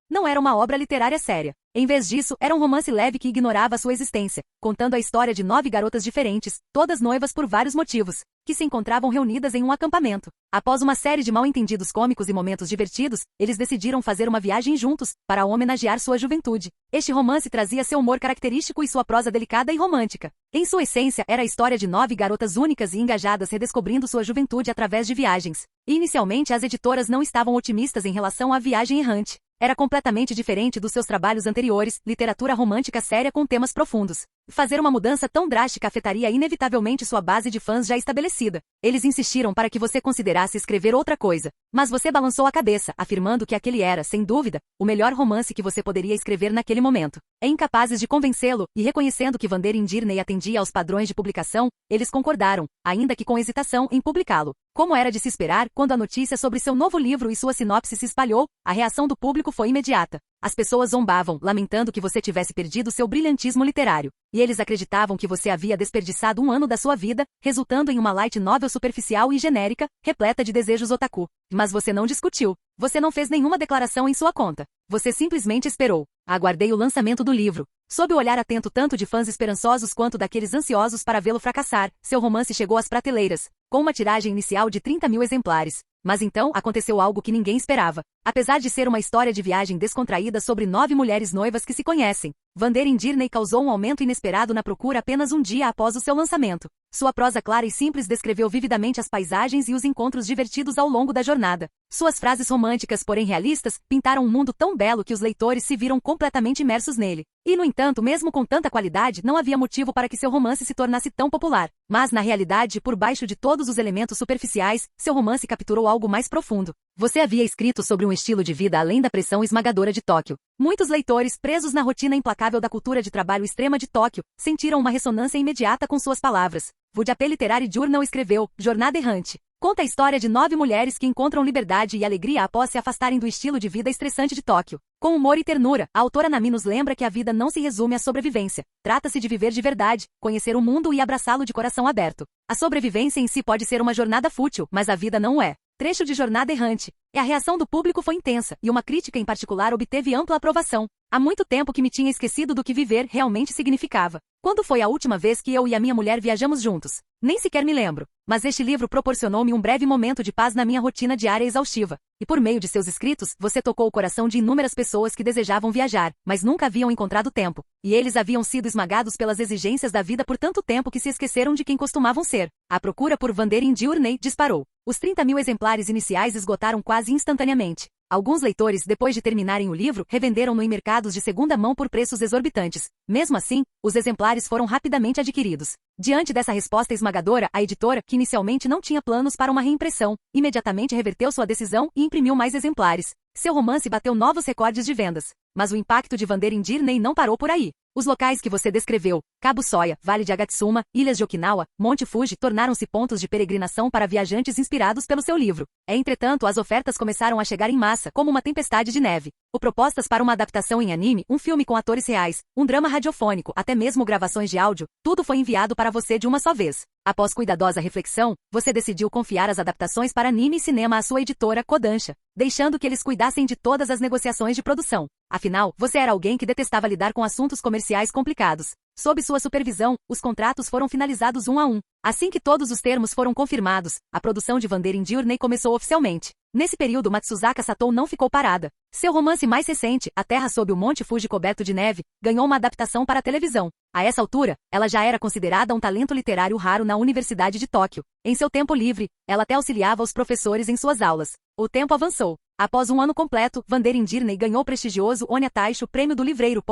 S2: Não era uma obra literária séria. Em vez disso, era um romance leve que ignorava sua existência, contando a história de 9 garotas diferentes, todas noivas por vários motivos, que se encontravam reunidas em um acampamento. Após uma série de mal-entendidos cômicos e momentos divertidos, eles decidiram fazer uma viagem juntos, para homenagear sua juventude. Este romance trazia seu humor característico e sua prosa delicada e romântica. Em sua essência, era a história de 9 garotas únicas e engajadas redescobrindo sua juventude através de viagens. E inicialmente as editoras não estavam otimistas em relação à viagem errante. Era completamente diferente dos seus trabalhos anteriores, literatura romântica séria com temas profundos. Fazer uma mudança tão drástica afetaria inevitavelmente sua base de fãs já estabelecida. Eles insistiram para que você considerasse escrever outra coisa. Mas você balançou a cabeça, afirmando que aquele era, sem dúvida, o melhor romance que você poderia escrever naquele momento. Incapazes de convencê-lo, e reconhecendo que Vanderin Dirney atendia aos padrões de publicação, eles concordaram, ainda que com hesitação, em publicá-lo. Como era de se esperar, quando a notícia sobre seu novo livro e sua sinopse se espalhou, a reação do público foi imediata. As pessoas zombavam, lamentando que você tivesse perdido seu brilhantismo literário. E eles acreditavam que você havia desperdiçado um ano da sua vida, resultando em uma light novel superficial e genérica, repleta de desejos otaku. Mas você não discutiu. Você não fez nenhuma declaração em sua conta. Você simplesmente esperou. Aguardei o lançamento do livro. Sob o olhar atento tanto de fãs esperançosos quanto daqueles ansiosos para vê-lo fracassar, seu romance chegou às prateleiras, com uma tiragem inicial de 30.000 exemplares. Mas então aconteceu algo que ninguém esperava. Apesar de ser uma história de viagem descontraída sobre 9 mulheres noivas que se conhecem, Vanderin Dirney causou um aumento inesperado na procura apenas um dia após o seu lançamento. Sua prosa clara e simples descreveu vividamente as paisagens e os encontros divertidos ao longo da jornada. Suas frases românticas, porém realistas, pintaram um mundo tão belo que os leitores se viram completamente imersos nele. E, no entanto, mesmo com tanta qualidade, não havia motivo para que seu romance se tornasse tão popular. Mas, na realidade, por baixo de todos os elementos superficiais, seu romance capturou algo mais profundo. Você havia escrito sobre um estilo de vida além da pressão esmagadora de Tóquio. Muitos leitores, presos na rotina implacável da cultura de trabalho extrema de Tóquio, sentiram uma ressonância imediata com suas palavras. Vudapé Literary Journal escreveu Jornada Errante. Conta a história de 9 mulheres que encontram liberdade e alegria após se afastarem do estilo de vida estressante de Tóquio. Com humor e ternura, a autora Nami nos lembra que a vida não se resume à sobrevivência. Trata-se de viver de verdade, conhecer o mundo e abraçá-lo de coração aberto. A sobrevivência em si pode ser uma jornada fútil, mas a vida não é. Trecho de Jornada Errante. E a reação do público foi intensa, e uma crítica em particular obteve ampla aprovação. Há muito tempo que me tinha esquecido do que viver realmente significava. Quando foi a última vez que eu e a minha mulher viajamos juntos? Nem sequer me lembro. Mas este livro proporcionou-me um breve momento de paz na minha rotina diária exaustiva. E por meio de seus escritos, você tocou o coração de inúmeras pessoas que desejavam viajar, mas nunca haviam encontrado tempo. E eles haviam sido esmagados pelas exigências da vida por tanto tempo que se esqueceram de quem costumavam ser. A procura por Vanderin Dirney disparou. Os 30.000 exemplares iniciais esgotaram quase instantaneamente. Alguns leitores, depois de terminarem o livro, revenderam-no em mercados de segunda mão por preços exorbitantes. Mesmo assim, os exemplares foram rapidamente adquiridos. Diante dessa resposta esmagadora, a editora, que inicialmente não tinha planos para uma reimpressão, imediatamente reverteu sua decisão e imprimiu mais exemplares. Seu romance bateu novos recordes de vendas. Mas o impacto de Vanderin Dirney não parou por aí. Os locais que você descreveu, Cabo Soya, Vale de Agatsuma, Ilhas de Okinawa, Monte Fuji, tornaram-se pontos de peregrinação para viajantes inspirados pelo seu livro. Entretanto, as ofertas começaram a chegar em massa, como uma tempestade de neve. O propostas para uma adaptação em anime, um filme com atores reais, um drama radiofônico, até mesmo gravações de áudio, tudo foi enviado para você de uma só vez. Após cuidadosa reflexão, você decidiu confiar as adaptações para anime e cinema à sua editora Kodansha, deixando que eles cuidassem de todas as negociações de produção. Afinal, você era alguém que detestava lidar com assuntos comerciais complicados. Sob sua supervisão, os contratos foram finalizados um a um. Assim que todos os termos foram confirmados, a produção de Vanderin Dirney começou oficialmente. Nesse período, Matsuzaka Satou não ficou parada. Seu romance mais recente, A Terra sob o Monte Fuji coberto de neve, ganhou uma adaptação para a televisão. A essa altura, ela já era considerada um talento literário raro na Universidade de Tóquio. Em seu tempo livre, ela até auxiliava os professores em suas aulas. O tempo avançou. Após um ano completo, Vanderin Dirney ganhou o prestigioso Onya Taisho Prêmio do Livreiro.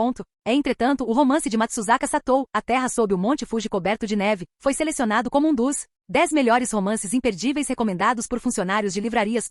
S2: Entretanto, o romance de Matsuzaka Satou, A Terra sob o Monte Fuji coberto de neve, foi selecionado como um dos 10 melhores romances imperdíveis recomendados por funcionários de livrarias.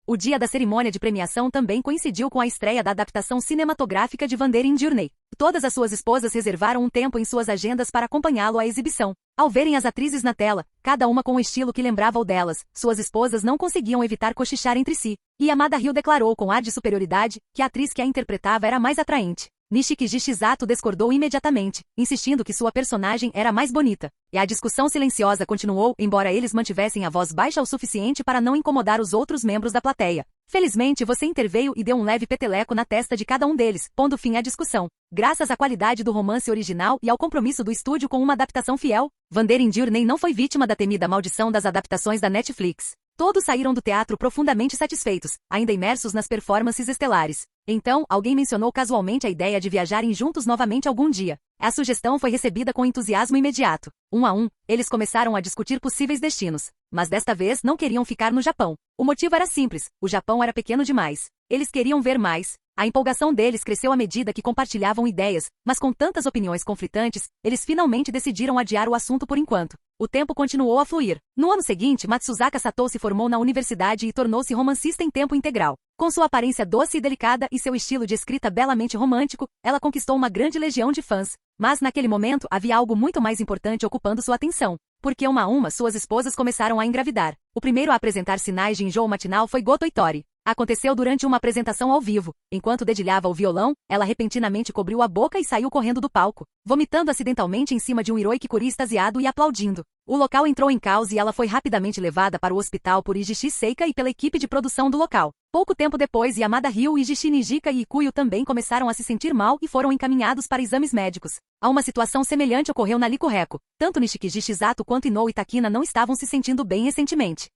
S2: O dia da cerimônia de premiação também coincidiu com a estreia da adaptação cinematográfica de Vanderin Dirney. Todas as suas esposas reservaram um tempo em suas agendas para acompanhá-lo à exibição. Ao verem as atrizes na tela, cada uma com um estilo que lembrava o delas, suas esposas não conseguiam evitar cochichar entre si. E Yamada Ryu declarou com ar de superioridade que a atriz que a interpretava era mais atraente. Nishikiji Shizato discordou imediatamente, insistindo que sua personagem era mais bonita. E a discussão silenciosa continuou, embora eles mantivessem a voz baixa o suficiente para não incomodar os outros membros da plateia. Felizmente você interveio e deu um leve peteleco na testa de cada um deles, pondo fim à discussão. Graças à qualidade do romance original e ao compromisso do estúdio com uma adaptação fiel, Vanderin Dirney não foi vítima da temida maldição das adaptações da Netflix. Todos saíram do teatro profundamente satisfeitos, ainda imersos nas performances estelares. Então, alguém mencionou casualmente a ideia de viajarem juntos novamente algum dia. A sugestão foi recebida com entusiasmo imediato. Um a um, eles começaram a discutir possíveis destinos. Mas desta vez não queriam ficar no Japão. O motivo era simples, o Japão era pequeno demais. Eles queriam ver mais. A empolgação deles cresceu à medida que compartilhavam ideias, mas com tantas opiniões conflitantes, eles finalmente decidiram adiar o assunto por enquanto. O tempo continuou a fluir. No ano seguinte, Matsuzaka Satou se formou na universidade e tornou-se romancista em tempo integral. Com sua aparência doce e delicada e seu estilo de escrita belamente romântico, ela conquistou uma grande legião de fãs. Mas naquele momento havia algo muito mais importante ocupando sua atenção. Porque uma a uma suas esposas começaram a engravidar. O primeiro a apresentar sinais de enjoo matinal foi Goto Itori. Aconteceu durante uma apresentação ao vivo. Enquanto dedilhava o violão, ela repentinamente cobriu a boca e saiu correndo do palco, vomitando acidentalmente em cima de um Hiroikikuri extasiado e aplaudindo. O local entrou em caos e ela foi rapidamente levada para o hospital por Ijishi Seika e pela equipe de produção do local. Pouco tempo depois, Yamada Ryu, Ijishi Nijika e Ikuyo também começaram a se sentir mal e foram encaminhados para exames médicos. Uma situação semelhante ocorreu na Licorreco. Tanto Nishikiji Shizato quanto Inou e Takina não estavam se sentindo bem recentemente.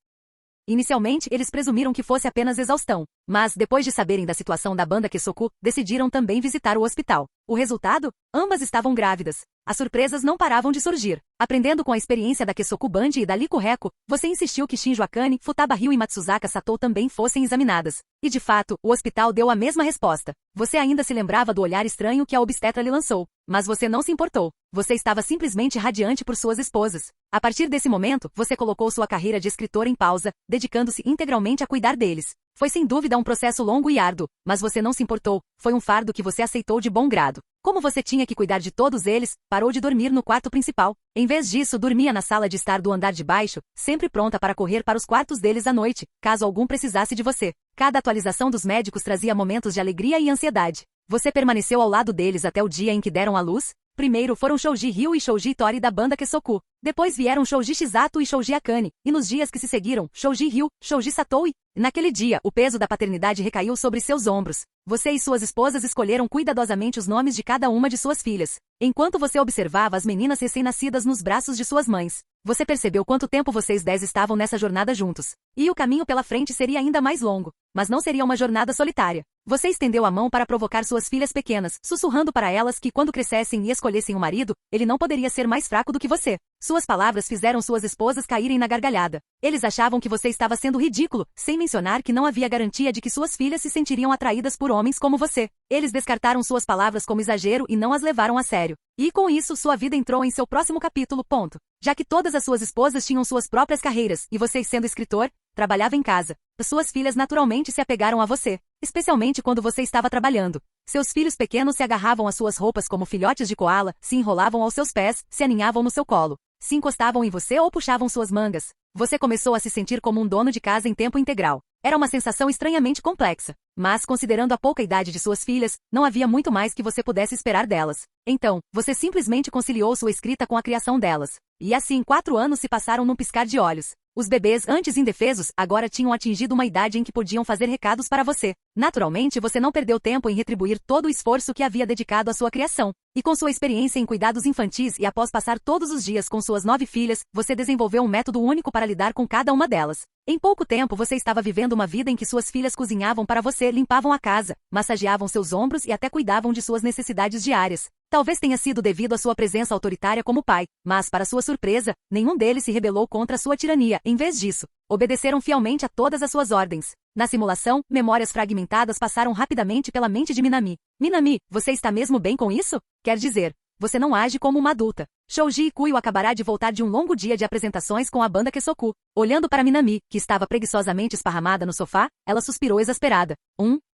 S2: Inicialmente, eles presumiram que fosse apenas exaustão, mas, depois de saberem da situação da banda Kesoku, decidiram também visitar o hospital. O resultado? Ambas estavam grávidas. As surpresas não paravam de surgir. Aprendendo com a experiência da Kesoku Band e da Licorreco, você insistiu que Shinjo Akane, Futaba Ryu e Matsuzaka Satou também fossem examinadas. E de fato, o hospital deu a mesma resposta. Você ainda se lembrava do olhar estranho que a obstetra lhe lançou, mas você não se importou. Você estava simplesmente radiante por suas esposas. A partir desse momento, você colocou sua carreira de escritor em pausa, dedicando-se integralmente a cuidar deles. Foi sem dúvida um processo longo e árduo, mas você não se importou, foi um fardo que você aceitou de bom grado. Como você tinha que cuidar de todos eles, parou de dormir no quarto principal. Em vez disso, dormia na sala de estar do andar de baixo, sempre pronta para correr para os quartos deles à noite, caso algum precisasse de você. Cada atualização dos médicos trazia momentos de alegria e ansiedade. Você permaneceu ao lado deles até o dia em que deram à luz? Primeiro foram Shoji Ryu e Shoji Tori da banda Kesoku. Depois vieram Shoji Shizato e Shoji Akane. E nos dias que se seguiram, Shoji Ryu, Shoji Satou e... Naquele dia, o peso da paternidade recaiu sobre seus ombros. Você e suas esposas escolheram cuidadosamente os nomes de cada uma de suas filhas. Enquanto você observava as meninas recém-nascidas nos braços de suas mães, você percebeu quanto tempo vocês 10 estavam nessa jornada juntos. E o caminho pela frente seria ainda mais longo. Mas não seria uma jornada solitária. Você estendeu a mão para provocar suas filhas pequenas, sussurrando para elas que quando crescessem e escolhessem um marido, ele não poderia ser mais fraco do que você. Suas palavras fizeram suas esposas caírem na gargalhada. Eles achavam que você estava sendo ridículo, sem mencionar que não havia garantia de que suas filhas se sentiriam atraídas por homens como você. Eles descartaram suas palavras como exagero e não as levaram a sério. E com isso, sua vida entrou em seu próximo capítulo, ponto. Já que todas as suas esposas tinham suas próprias carreiras, e você, sendo escritor, trabalhava em casa. Suas filhas naturalmente se apegaram a você, especialmente quando você estava trabalhando. Seus filhos pequenos se agarravam às suas roupas como filhotes de koala, se enrolavam aos seus pés, se aninhavam no seu colo, se encostavam em você ou puxavam suas mangas. Você começou a se sentir como um dono de casa em tempo integral. Era uma sensação estranhamente complexa. Mas, considerando a pouca idade de suas filhas, não havia muito mais que você pudesse esperar delas. Então, você simplesmente conciliou sua escrita com a criação delas. E assim 4 anos se passaram num piscar de olhos. Os bebês, antes indefesos, agora tinham atingido uma idade em que podiam fazer recados para você. Naturalmente, você não perdeu tempo em retribuir todo o esforço que havia dedicado à sua criação. E com sua experiência em cuidados infantis e após passar todos os dias com suas 9 filhas, você desenvolveu um método único para lidar com cada uma delas. Em pouco tempo você estava vivendo uma vida em que suas filhas cozinhavam para você, limpavam a casa, massageavam seus ombros e até cuidavam de suas necessidades diárias. Talvez tenha sido devido à sua presença autoritária como pai, mas, para sua surpresa, nenhum deles se rebelou contra sua tirania. Em vez disso, obedeceram fielmente a todas as suas ordens. Na simulação, memórias fragmentadas passaram rapidamente pela mente de Minami. Minami, você está mesmo bem com isso? Quer dizer, você não age como uma adulta. Shoji Ikuyo acabará de voltar de um longo dia de apresentações com a banda Kesoku. Olhando para Minami, que estava preguiçosamente esparramada no sofá, ela suspirou exasperada.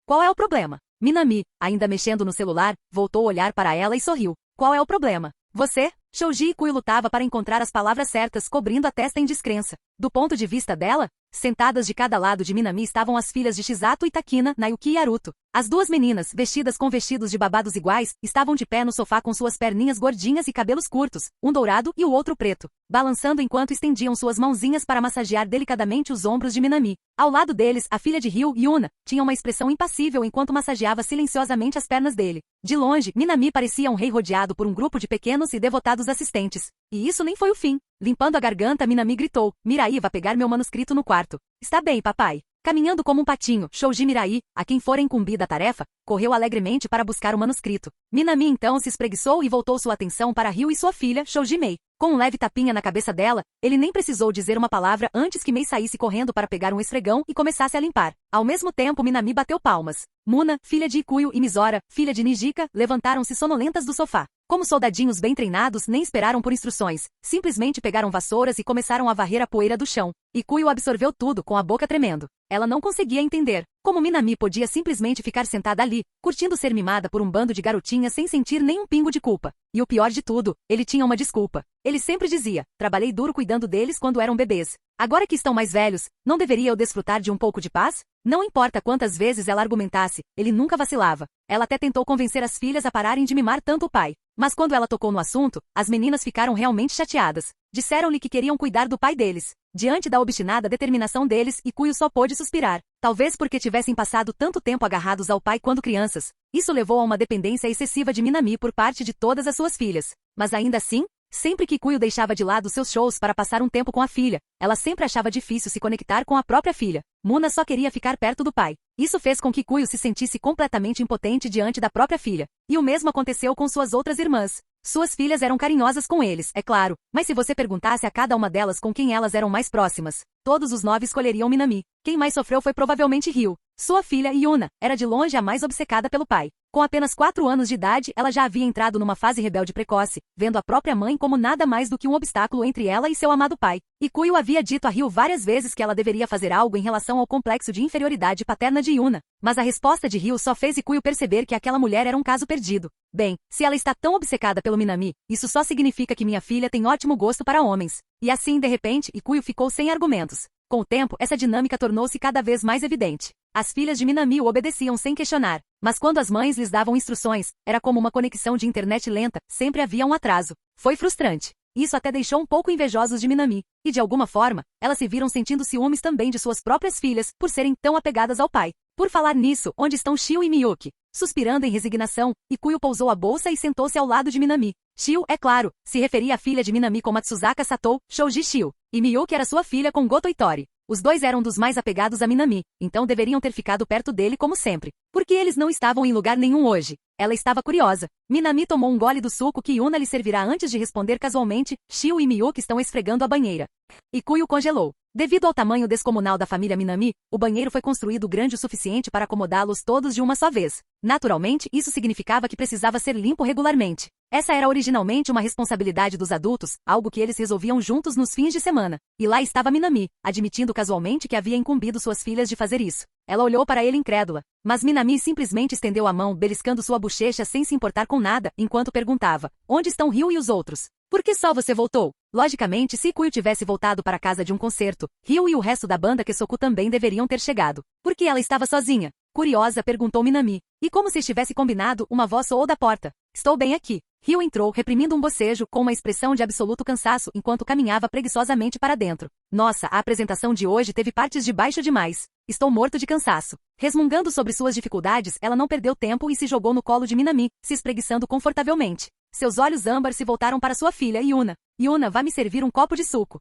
S2: Qual é o problema? Minami, ainda mexendo no celular, voltou a olhar para ela e sorriu. Qual é o problema? Você? Shoji Ikuyo lutava para encontrar as palavras certas, cobrindo a testa em descrença. Do ponto de vista dela, sentadas de cada lado de Minami estavam as filhas de Shizato e Takina, Nayuki e Haruto. As 2 meninas, vestidas com vestidos de babados iguais, estavam de pé no sofá com suas perninhas gordinhas e cabelos curtos, um dourado e o outro preto, balançando enquanto estendiam suas mãozinhas para massagear delicadamente os ombros de Minami. Ao lado deles, a filha de Ryu, Yuna, tinha uma expressão impassível enquanto massageava silenciosamente as pernas dele. De longe, Minami parecia um rei rodeado por um grupo de pequenos e devotados assistentes. E isso nem foi o fim. Limpando a garganta, Minami gritou: Mirai, vá pegar meu manuscrito no quarto. Está bem, papai. Caminhando como um patinho, Shoji Mirai, a quem fora incumbida a tarefa, correu alegremente para buscar o manuscrito. Minami então se espreguiçou e voltou sua atenção para Ryu e sua filha, Shoji Mei. Com um leve tapinha na cabeça dela, ele nem precisou dizer uma palavra antes que Mei saísse correndo para pegar um esfregão e começasse a limpar. Ao mesmo tempo, Minami bateu palmas. Muna, filha de Ikuyo, e Mizora, filha de Nijika, levantaram-se sonolentas do sofá. Como soldadinhos bem treinados, nem esperaram por instruções. Simplesmente pegaram vassouras e começaram a varrer a poeira do chão. Ikuyo absorveu tudo com a boca tremendo. Ela não conseguia entender. Como Minami podia simplesmente ficar sentada ali, curtindo ser mimada por um bando de garotinhas sem sentir nem um pingo de culpa? E o pior de tudo, ele tinha uma desculpa. Ele sempre dizia, trabalhei duro cuidando deles quando eram bebês. Agora que estão mais velhos, não deveria eu desfrutar de um pouco de paz? Não importa quantas vezes ela argumentasse, ele nunca vacilava. Ela até tentou convencer as filhas a pararem de mimar tanto o pai. Mas quando ela tocou no assunto, as meninas ficaram realmente chateadas. Disseram-lhe que queriam cuidar do pai deles. Diante da obstinada determinação deles, Ikuyo só pôde suspirar. Talvez porque tivessem passado tanto tempo agarrados ao pai quando crianças. Isso levou a uma dependência excessiva de Minami por parte de todas as suas filhas. Mas ainda assim, sempre que Ikuyo deixava de lado seus shows para passar um tempo com a filha, ela sempre achava difícil se conectar com a própria filha. Muna só queria ficar perto do pai. Isso fez com que Ikuyo se sentisse completamente impotente diante da própria filha. E o mesmo aconteceu com suas outras irmãs. Suas filhas eram carinhosas com eles, é claro, mas se você perguntasse a cada uma delas com quem elas eram mais próximas, todos os 9 escolheriam Minami. Quem mais sofreu foi provavelmente Ryu. Sua filha, Yuna, era de longe a mais obcecada pelo pai. Com apenas 4 anos de idade, ela já havia entrado numa fase rebelde precoce, vendo a própria mãe como nada mais do que um obstáculo entre ela e seu amado pai. Ikuyo havia dito a Ryu várias vezes que ela deveria fazer algo em relação ao complexo de inferioridade paterna de Yuna, mas a resposta de Ryu só fez Ikuyo perceber que aquela mulher era um caso perdido. Bem, se ela está tão obcecada pelo Minami, isso só significa que minha filha tem ótimo gosto para homens. E assim, de repente, Ikuyo ficou sem argumentos. Com o tempo, essa dinâmica tornou-se cada vez mais evidente. As filhas de Minami o obedeciam sem questionar, mas quando as mães lhes davam instruções, era como uma conexão de internet lenta, sempre havia um atraso. Foi frustrante. Isso até deixou um pouco invejosos de Minami, e de alguma forma, elas se viram sentindo ciúmes também de suas próprias filhas, por serem tão apegadas ao pai. Por falar nisso, onde estão Shio e Miyuki? Suspirando em resignação, Ikuyo pousou a bolsa e sentou-se ao lado de Minami. Shio, é claro, se referia à filha de Minami com Matsuzaka Satou, Shouji Shio, e Miyuki era sua filha com Goto Itori. Os dois eram dos mais apegados a Minami, então deveriam ter ficado perto dele como sempre. Porque eles não estavam em lugar nenhum hoje. Ela estava curiosa. Minami tomou um gole do suco que Yuna lhe servirá antes de responder casualmente, Shio e Miyuki estão esfregando a banheira. Ikuyo congelou. Devido ao tamanho descomunal da família Minami, o banheiro foi construído grande o suficiente para acomodá-los todos de uma só vez. Naturalmente, isso significava que precisava ser limpo regularmente. Essa era originalmente uma responsabilidade dos adultos, algo que eles resolviam juntos nos fins de semana. E lá estava Minami, admitindo casualmente que havia incumbido suas filhas de fazer isso. Ela olhou para ele incrédula, mas Minami simplesmente estendeu a mão, beliscando sua bochecha sem se importar com nada, enquanto perguntava, onde estão Ryu e os outros? Por que só você voltou? Logicamente, se Ikuyo tivesse voltado para casa de um concerto, Ryu e o resto da banda Kesoku também deveriam ter chegado. Por que ela estava sozinha? Curiosa, perguntou Minami. E como se estivesse combinado, uma voz soou da porta. Estou bem aqui. Ryu entrou, reprimindo um bocejo, com uma expressão de absoluto cansaço, enquanto caminhava preguiçosamente para dentro. Nossa, a apresentação de hoje teve partes de baixo demais. Estou morto de cansaço. Resmungando sobre suas dificuldades, ela não perdeu tempo e se jogou no colo de Minami, se espreguiçando confortavelmente. Seus olhos âmbar se voltaram para sua filha, Yuna. Yuna, vá me servir um copo de suco.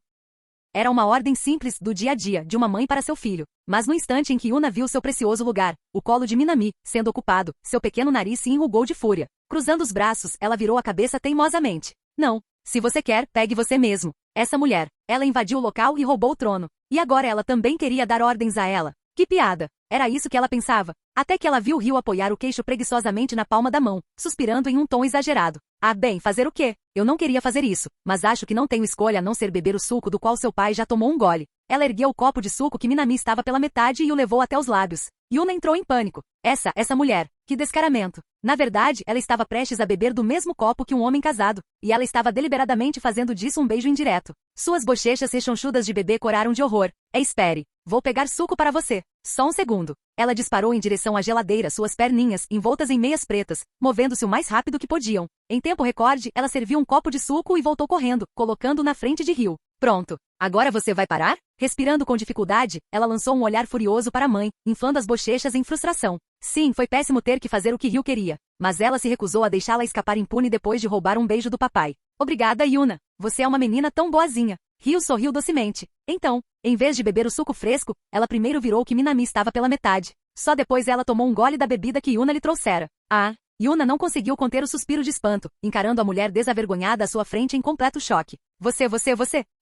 S2: Era uma ordem simples, do dia a dia, de uma mãe para seu filho. Mas no instante em que Yuna viu seu precioso lugar, o colo de Minami, sendo ocupado, seu pequeno nariz se enrugou de fúria. Cruzando os braços, ela virou a cabeça teimosamente. Não. Se você quer, pegue você mesmo. Essa mulher. Ela invadiu o local e roubou o trono. E agora ela também queria dar ordens a ela. Que piada. Era isso que ela pensava. Até que ela viu Ryu apoiar o queixo preguiçosamente na palma da mão, suspirando em um tom exagerado. Ah, bem, fazer o quê? Eu não queria fazer isso, mas acho que não tenho escolha a não ser beber o suco do qual seu pai já tomou um gole. Ela ergueu o copo de suco que Minami estava pela metade e o levou até os lábios. Yuna entrou em pânico. Essa mulher. Que descaramento. Na verdade, ela estava prestes a beber do mesmo copo que um homem casado, e ela estava deliberadamente fazendo disso um beijo indireto. Suas bochechas rechonchudas de bebê coraram de horror. Espere. Vou pegar suco para você. Só um segundo. Ela disparou em direção à geladeira, suas perninhas, envoltas em meias pretas, movendo-se o mais rápido que podiam. Em tempo recorde, ela serviu um copo de suco e voltou correndo, colocando-o na frente de Ryu. Pronto. Agora você vai parar? Respirando com dificuldade, ela lançou um olhar furioso para a mãe, inflando as bochechas em frustração. Sim, foi péssimo ter que fazer o que Ryu queria, mas ela se recusou a deixá-la escapar impune depois de roubar um beijo do papai. Obrigada, Yuna. Você é uma menina tão boazinha. Ryu sorriu docemente. Então, em vez de beber o suco fresco, ela primeiro virou que Minami estava pela metade. Só depois ela tomou um gole da bebida que Yuna lhe trouxera. Ah! Yuna não conseguiu conter o suspiro de espanto, encarando a mulher desavergonhada à sua frente em completo choque. Você.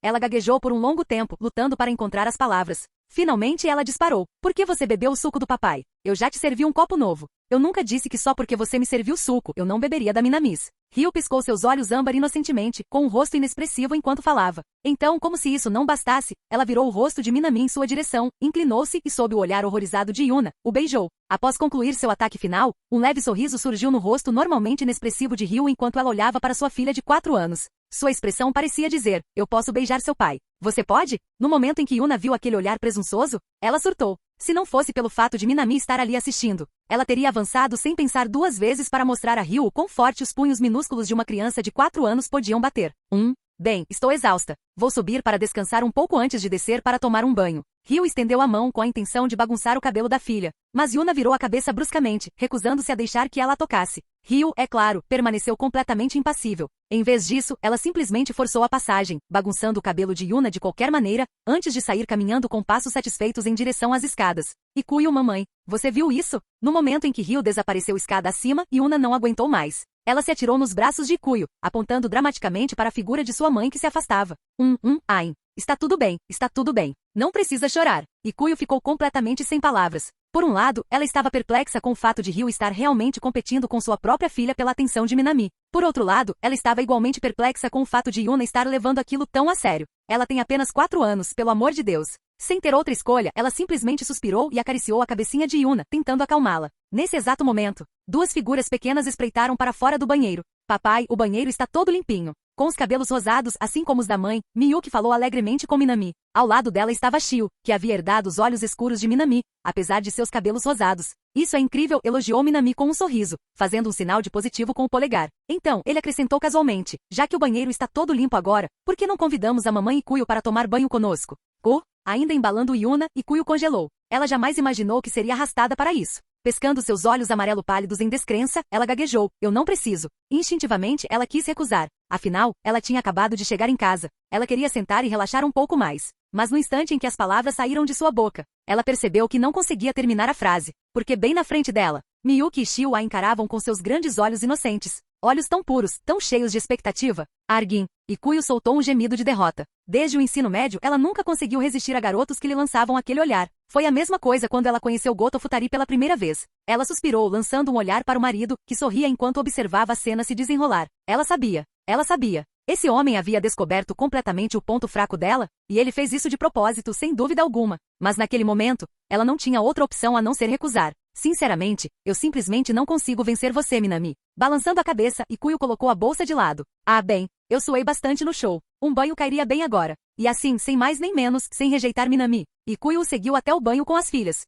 S2: Ela gaguejou por um longo tempo, lutando para encontrar as palavras. Finalmente ela disparou. Por que você bebeu o suco do papai? Eu já te servi um copo novo. Eu nunca disse que só porque você me serviu suco, eu não beberia da Minamis. Ryu piscou seus olhos âmbar inocentemente, com um rosto inexpressivo enquanto falava. Então, como se isso não bastasse, ela virou o rosto de Minami em sua direção, inclinou-se e sob o olhar horrorizado de Yuna, o beijou. Após concluir seu ataque final, um leve sorriso surgiu no rosto normalmente inexpressivo de Ryu enquanto ela olhava para sua filha de 4 anos. Sua expressão parecia dizer, eu posso beijar seu pai. Você pode? No momento em que Yuna viu aquele olhar presunçoso, ela surtou. Se não fosse pelo fato de Minami estar ali assistindo, ela teria avançado sem pensar 2 vezes para mostrar a Ryu o quão forte os punhos minúsculos de uma criança de 4 anos podiam bater. Bem, estou exausta. Vou subir para descansar um pouco antes de descer para tomar um banho. Ryu estendeu a mão com a intenção de bagunçar o cabelo da filha, mas Yuna virou a cabeça bruscamente, recusando-se a deixar que ela a tocasse. Ryu, é claro, permaneceu completamente impassível. Em vez disso, ela simplesmente forçou a passagem, bagunçando o cabelo de Yuna de qualquer maneira, antes de sair caminhando com passos satisfeitos em direção às escadas. Ikuyo, mamãe, você viu isso? No momento em que Ryu desapareceu escada acima, Yuna não aguentou mais. Ela se atirou nos braços de Ikuyo, apontando dramaticamente para a figura de sua mãe que se afastava. Ain. Está tudo bem, está tudo bem. Não precisa chorar. Ikuyo ficou completamente sem palavras. Por um lado, ela estava perplexa com o fato de Ryu estar realmente competindo com sua própria filha pela atenção de Minami. Por outro lado, ela estava igualmente perplexa com o fato de Yuna estar levando aquilo tão a sério. Ela tem apenas 4 anos, pelo amor de Deus. Sem ter outra escolha, ela simplesmente suspirou e acariciou a cabecinha de Yuna, tentando acalmá-la. Nesse exato momento, 2 figuras pequenas espreitaram para fora do banheiro. Papai, o banheiro está todo limpinho. Com os cabelos rosados, assim como os da mãe, Miyuki falou alegremente com Minami. Ao lado dela estava Shio, que havia herdado os olhos escuros de Minami, apesar de seus cabelos rosados. Isso é incrível, elogiou Minami com um sorriso, fazendo um sinal de positivo com o polegar. Então, ele acrescentou casualmente, já que o banheiro está todo limpo agora, por que não convidamos a mamãe Ikuyo para tomar banho conosco? Ainda embalando Yuna, Ikuyo congelou. Ela jamais imaginou que seria arrastada para isso. Pescando seus olhos amarelo pálidos em descrença, ela gaguejou, eu não preciso. Instintivamente, ela quis recusar. Afinal, ela tinha acabado de chegar em casa. Ela queria sentar e relaxar um pouco mais. Mas no instante em que as palavras saíram de sua boca, ela percebeu que não conseguia terminar a frase, porque bem na frente dela, Miyuki e Shio a encaravam com seus grandes olhos inocentes. Olhos tão puros, tão cheios de expectativa. Arguin. Ikuyo soltou um gemido de derrota. Desde o ensino médio, ela nunca conseguiu resistir a garotos que lhe lançavam aquele olhar. Foi a mesma coisa quando ela conheceu Goto Futari pela primeira vez. Ela suspirou, lançando um olhar para o marido, que sorria enquanto observava a cena se desenrolar. Ela sabia. Ela sabia. Esse homem havia descoberto completamente o ponto fraco dela, e ele fez isso de propósito, sem dúvida alguma. Mas naquele momento, ela não tinha outra opção a não ser recusar. Sinceramente, eu simplesmente não consigo vencer você, Minami. Balançando a cabeça, Ikuyo colocou a bolsa de lado. Ah, bem, eu suei bastante no show. Um banho cairia bem agora. E assim, sem mais nem menos, sem rejeitar Minami, Ikuyo o seguiu até o banho com as filhas.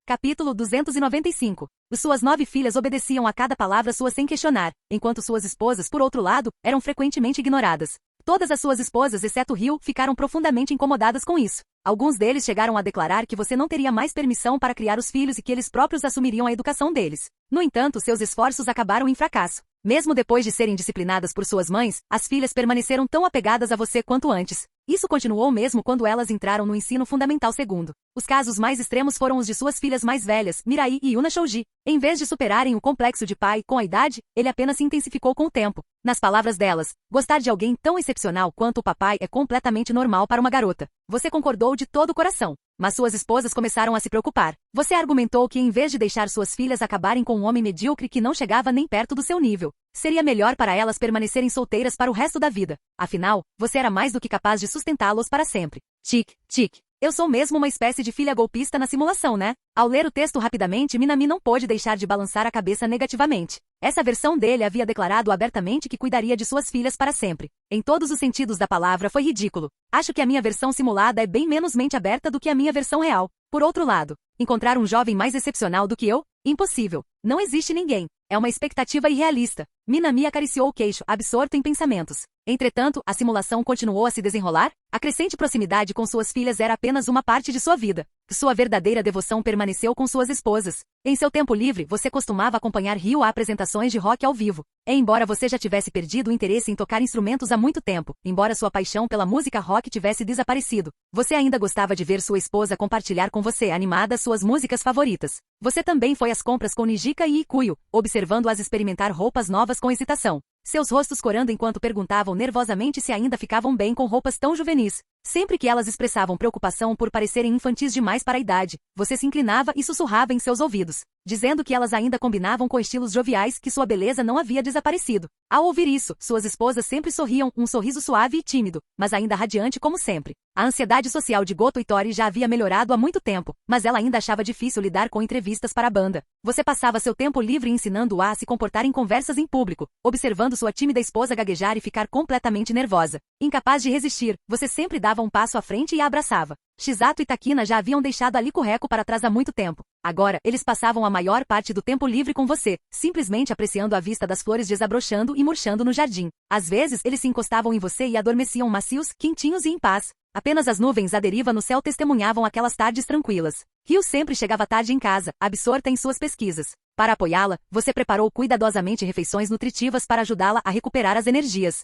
S2: Capítulo 295. Suas 9 filhas obedeciam a cada palavra sua sem questionar, enquanto suas esposas, por outro lado, eram frequentemente ignoradas. Todas as suas esposas, exceto Ryu, ficaram profundamente incomodadas com isso. Alguns deles chegaram a declarar que você não teria mais permissão para criar os filhos e que eles próprios assumiriam a educação deles. No entanto, seus esforços acabaram em fracasso. Mesmo depois de serem disciplinadas por suas mães, as filhas permaneceram tão apegadas a você quanto antes. Isso continuou mesmo quando elas entraram no ensino fundamental segundo. Os casos mais extremos foram os de suas filhas mais velhas, Mirai e Yuna Shouji. Em vez de superarem o complexo de pai com a idade, ele apenas se intensificou com o tempo. Nas palavras delas, gostar de alguém tão excepcional quanto o papai é completamente normal para uma garota. Você concordou de todo o coração. Mas suas esposas começaram a se preocupar. Você argumentou que em vez de deixar suas filhas acabarem com um homem medíocre que não chegava nem perto do seu nível, seria melhor para elas permanecerem solteiras para o resto da vida. Afinal, você era mais do que capaz de sustentá-los para sempre. Tic, tic. Eu sou mesmo uma espécie de filha golpista na simulação, né? Ao ler o texto rapidamente, Minami não pôde deixar de balançar a cabeça negativamente. Essa versão dele havia declarado abertamente que cuidaria de suas filhas para sempre. Em todos os sentidos da palavra foi ridículo. Acho que a minha versão simulada é bem menos mente aberta do que a minha versão real. Por outro lado, encontrar um jovem mais excepcional do que eu? Impossível. Não existe ninguém. É uma expectativa irrealista. Minami acariciou o queixo, absorto em pensamentos. Entretanto, a simulação continuou a se desenrolar. A crescente proximidade com suas filhas era apenas uma parte de sua vida. Sua verdadeira devoção permaneceu com suas esposas. Em seu tempo livre, você costumava acompanhar Ryu a apresentações de rock ao vivo. E embora você já tivesse perdido o interesse em tocar instrumentos há muito tempo, embora sua paixão pela música rock tivesse desaparecido, você ainda gostava de ver sua esposa compartilhar com você animada suas músicas favoritas. Você também foi às compras com Nijika e Ikuyo, observando-as experimentar roupas novas com excitação. Seus rostos corando enquanto perguntavam nervosamente se ainda ficavam bem com roupas tão juvenis. Sempre que elas expressavam preocupação por parecerem infantis demais para a idade, você se inclinava e sussurrava em seus ouvidos, dizendo que elas ainda combinavam com estilos joviais, que sua beleza não havia desaparecido. Ao ouvir isso, suas esposas sempre sorriam, um sorriso suave e tímido, mas ainda radiante como sempre. A ansiedade social de Goto Itori já havia melhorado há muito tempo, mas ela ainda achava difícil lidar com entrevistas para a banda. Você passava seu tempo livre ensinando-a a se comportar em conversas em público, observando sua tímida esposa gaguejar e ficar completamente nervosa. Incapaz de resistir, você sempre dava um passo à frente e a abraçava. Shizato e Takina já haviam deixado a Rico para trás há muito tempo. Agora, eles passavam a maior parte do tempo livre com você, simplesmente apreciando a vista das flores desabrochando e murchando no jardim. Às vezes, eles se encostavam em você e adormeciam macios, quentinhos e em paz. Apenas as nuvens à deriva no céu testemunhavam aquelas tardes tranquilas. Rio sempre chegava tarde em casa, absorta em suas pesquisas. Para apoiá-la, você preparou cuidadosamente refeições nutritivas para ajudá-la a recuperar as energias.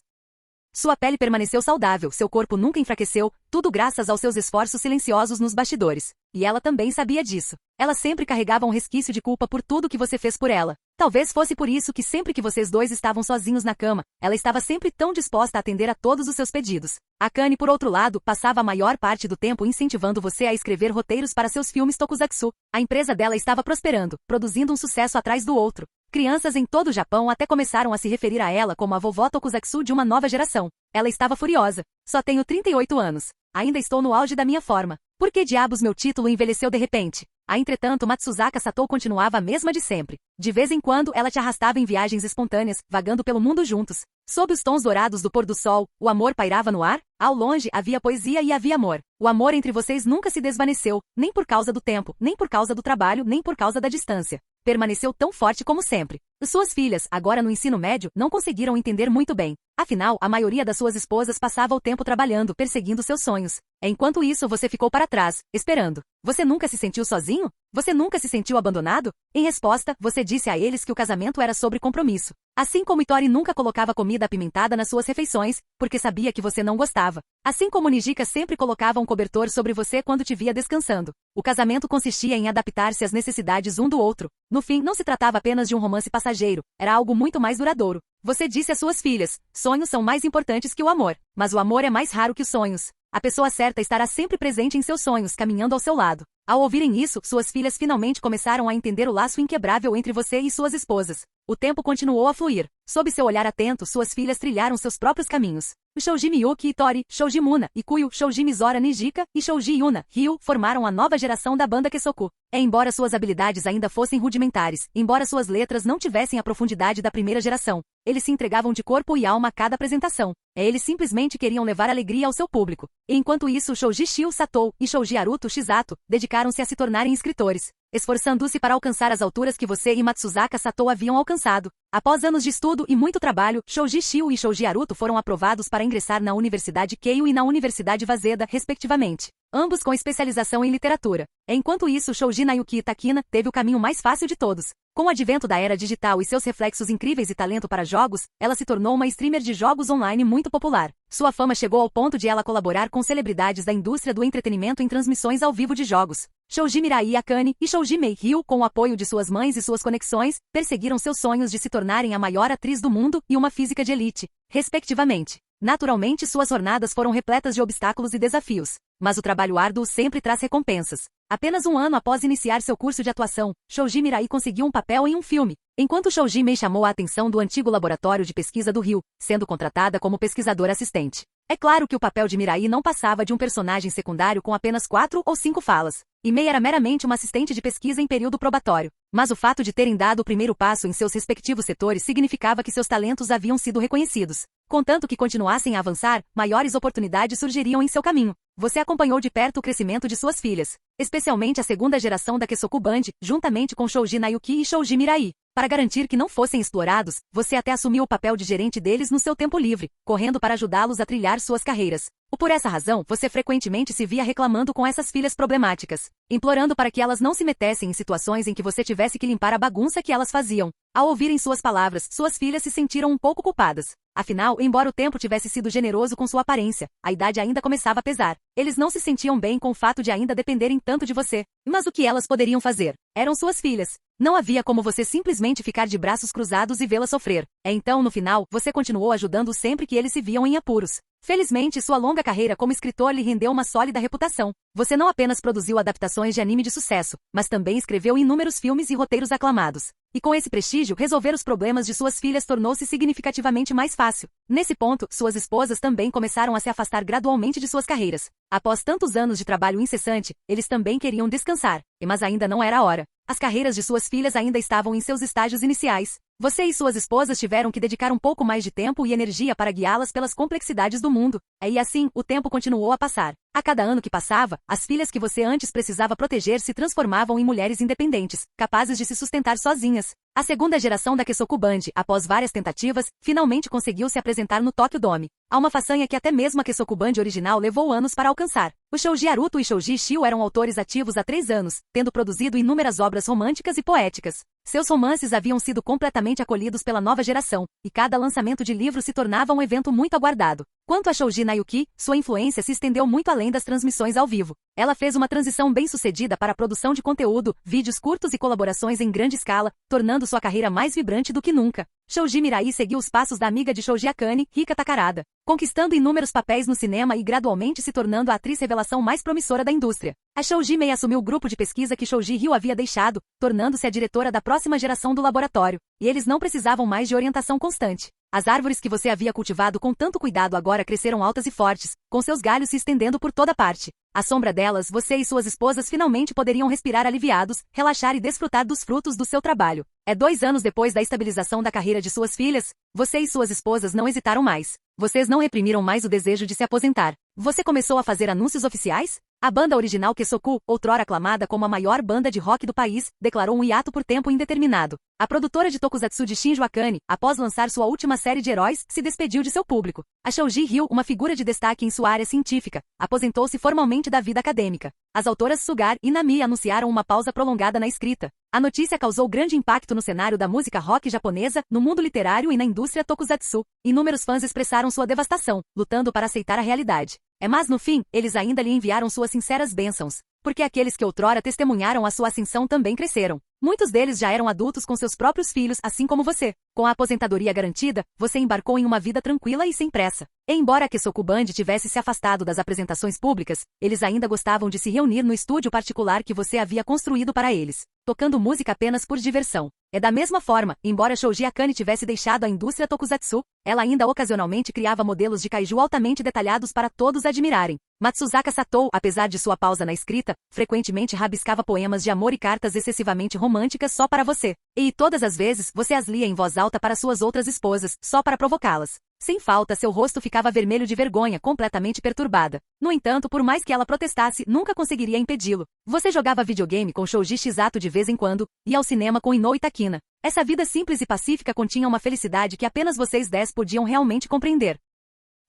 S2: Sua pele permaneceu saudável, seu corpo nunca enfraqueceu, tudo graças aos seus esforços silenciosos nos bastidores. E ela também sabia disso. Ela sempre carregava um resquício de culpa por tudo que você fez por ela. Talvez fosse por isso que sempre que vocês dois estavam sozinhos na cama, ela estava sempre tão disposta a atender a todos os seus pedidos. Akane, por outro lado, passava a maior parte do tempo incentivando você a escrever roteiros para seus filmes tokusatsu. A empresa dela estava prosperando, produzindo um sucesso atrás do outro. Crianças em todo o Japão até começaram a se referir a ela como a vovó tokusatsu de uma nova geração. Ela estava furiosa. Só tenho 38 anos. Ainda estou no auge da minha forma. Por que diabos meu título envelheceu de repente? Entretanto, Matsuzaka Satou continuava a mesma de sempre. De vez em quando, ela te arrastava em viagens espontâneas, vagando pelo mundo juntos. Sob os tons dourados do pôr do sol, o amor pairava no ar. Ao longe, havia poesia e havia amor. O amor entre vocês nunca se desvaneceu, nem por causa do tempo, nem por causa do trabalho, nem por causa da distância. Permaneceu tão forte como sempre. Suas filhas, agora no ensino médio, não conseguiram entender muito bem. Afinal, a maioria das suas esposas passava o tempo trabalhando, perseguindo seus sonhos. Enquanto isso, você ficou para trás, esperando. Você nunca se sentiu sozinho? Você nunca se sentiu abandonado? Em resposta, você disse a eles que o casamento era sobre compromisso. Assim como Itori nunca colocava comida apimentada nas suas refeições, porque sabia que você não gostava. Assim como Nijika sempre colocava um cobertor sobre você quando te via descansando. O casamento consistia em adaptar-se às necessidades um do outro. No fim, não se tratava apenas de um romance passageiro, era algo muito mais duradouro. Você disse às suas filhas, sonhos são mais importantes que o amor, mas o amor é mais raro que os sonhos. A pessoa certa estará sempre presente em seus sonhos, caminhando ao seu lado. Ao ouvirem isso, suas filhas finalmente começaram a entender o laço inquebrável entre você e suas esposas. O tempo continuou a fluir. Sob seu olhar atento, suas filhas trilharam seus próprios caminhos. Shouji Miyuki Itori, Shouji Muna, Ikuyo, Shouji Mizora Nijika e Shouji Yuna, Ryu, formaram a nova geração da banda Kesoku. Embora suas habilidades ainda fossem rudimentares, embora suas letras não tivessem a profundidade da primeira geração, eles se entregavam de corpo e alma a cada apresentação. Eles simplesmente queriam levar alegria ao seu público. Enquanto isso, Shouji Shio Satou e Shouji Haruto Shizato dedicaram-se a se tornarem escritores, esforçando-se para alcançar as alturas que você e Matsuzaka Satou haviam alcançado. Após anos de estudo e muito trabalho, Shouji Shio e Shouji Haruto foram aprovados para ingressar na Universidade Keio e na Universidade Waseda, respectivamente, ambos com especialização em literatura. Enquanto isso, Shouji Nayuki Takina teve o caminho mais fácil de todos. Com o advento da era digital e seus reflexos incríveis e talento para jogos, ela se tornou uma streamer de jogos online muito popular. Sua fama chegou ao ponto de ela colaborar com celebridades da indústria do entretenimento em transmissões ao vivo de jogos. Shouji Mirai Akane e Shouji Mei Ryu, com o apoio de suas mães e suas conexões, perseguiram seus sonhos de se tornarem a maior atriz do mundo e uma física de elite, respectivamente. Naturalmente, suas jornadas foram repletas de obstáculos e desafios, mas o trabalho árduo sempre traz recompensas. Apenas um ano após iniciar seu curso de atuação, Shouji Mirai conseguiu um papel em um filme, enquanto Shouji Mei chamou a atenção do antigo laboratório de pesquisa do Rio, sendo contratada como pesquisadora assistente. É claro que o papel de Mirai não passava de um personagem secundário com apenas 4 ou 5 falas, e Mei era meramente uma assistente de pesquisa em período probatório. Mas o fato de terem dado o primeiro passo em seus respectivos setores significava que seus talentos haviam sido reconhecidos. Contanto que continuassem a avançar, maiores oportunidades surgiriam em seu caminho. Você acompanhou de perto o crescimento de suas filhas, especialmente a segunda geração da Kesoku Band, juntamente com Shouji Nayuki e Shouji Mirai. Para garantir que não fossem explorados, você até assumiu o papel de gerente deles no seu tempo livre, correndo para ajudá-los a trilhar suas carreiras. Por essa razão, você frequentemente se via reclamando com essas filhas problemáticas, implorando para que elas não se metessem em situações em que você tivesse que limpar a bagunça que elas faziam. Ao ouvirem suas palavras, suas filhas se sentiram um pouco culpadas. Afinal, embora o tempo tivesse sido generoso com sua aparência, a idade ainda começava a pesar. Eles não se sentiam bem com o fato de ainda dependerem tanto de você. Mas o que elas poderiam fazer? Eram suas filhas. Não havia como você simplesmente ficar de braços cruzados e vê-las sofrer. Então, no final, você continuou ajudando sempre que eles se viam em apuros. Felizmente, sua longa carreira como escritor lhe rendeu uma sólida reputação. Você não apenas produziu adaptações de anime de sucesso, mas também escreveu inúmeros filmes e roteiros aclamados. E com esse prestígio, resolver os problemas de suas filhas tornou-se significativamente mais fácil. Nesse ponto, suas esposas também começaram a se afastar gradualmente de suas carreiras. Após tantos anos de trabalho incessante, eles também queriam descansar. Mas ainda não era a hora. As carreiras de suas filhas ainda estavam em seus estágios iniciais. Você e suas esposas tiveram que dedicar um pouco mais de tempo e energia para guiá-las pelas complexidades do mundo. E assim, o tempo continuou a passar. A cada ano que passava, as filhas que você antes precisava proteger se transformavam em mulheres independentes, capazes de se sustentar sozinhas. A segunda geração da Kesoku Band, após várias tentativas, finalmente conseguiu se apresentar no Tokyo Dome. Há uma façanha que até mesmo a Kesoku Band original levou anos para alcançar. O Shoji Haruto e Shoji Shio eram autores ativos há 3 anos, tendo produzido inúmeras obras românticas e poéticas. Seus romances haviam sido completamente acolhidos pela nova geração, e cada lançamento de livro se tornava um evento muito aguardado. Quanto a Shoji Nayuki, sua influência se estendeu muito além das transmissões ao vivo. Ela fez uma transição bem-sucedida para a produção de conteúdo, vídeos curtos e colaborações em grande escala, tornando sua carreira mais vibrante do que nunca. Shoji Mirai seguiu os passos da amiga de Shoji Akane, Rika Takarada, conquistando inúmeros papéis no cinema e gradualmente se tornando a atriz revelação mais promissora da indústria. A Shoji Mei assumiu o grupo de pesquisa que Shoji Ryu havia deixado, tornando-se a diretora da próxima geração do laboratório, e eles não precisavam mais de orientação constante. As árvores que você havia cultivado com tanto cuidado agora cresceram altas e fortes, com seus galhos se estendendo por toda parte. À sombra delas, você e suas esposas finalmente poderiam respirar aliviados, relaxar e desfrutar dos frutos do seu trabalho. 2 anos depois da estabilização da carreira de suas filhas, você e suas esposas não hesitaram mais. Vocês não reprimiram mais o desejo de se aposentar. Você começou a fazer anúncios oficiais? A banda original Kesoku, outrora aclamada como a maior banda de rock do país, declarou um hiato por tempo indeterminado. A produtora de tokusatsu de Shinjo Akane, após lançar sua última série de heróis, se despediu de seu público. A Shoji Ryu, uma figura de destaque em sua área científica, aposentou-se formalmente da vida acadêmica. As autoras Sugar e Nami anunciaram uma pausa prolongada na escrita. A notícia causou grande impacto no cenário da música rock japonesa, no mundo literário e na indústria tokusatsu. Inúmeros fãs expressaram sua devastação, lutando para aceitar a realidade. Mas no fim, eles ainda lhe enviaram suas sinceras bênçãos, porque aqueles que outrora testemunharam a sua ascensão também cresceram. Muitos deles já eram adultos com seus próprios filhos, assim como você. Com a aposentadoria garantida, você embarcou em uma vida tranquila e sem pressa. E embora a Kesoku Band tivesse se afastado das apresentações públicas, eles ainda gostavam de se reunir no estúdio particular que você havia construído para eles, tocando música apenas por diversão. Da mesma forma, embora Shoji Akane tivesse deixado a indústria tokusatsu, ela ainda ocasionalmente criava modelos de kaiju altamente detalhados para todos admirarem. Matsuzaka Satou, apesar de sua pausa na escrita, frequentemente rabiscava poemas de amor e cartas excessivamente românticas só para você. E todas as vezes, você as lia em voz alta para suas outras esposas, só para provocá-las. Sem falta, seu rosto ficava vermelho de vergonha, completamente perturbada. No entanto, por mais que ela protestasse, nunca conseguiria impedi-lo. Você jogava videogame com Shoji Shizato de vez em quando, e ao cinema com Inoue Takina. Essa vida simples e pacífica continha uma felicidade que apenas vocês 10 podiam realmente compreender.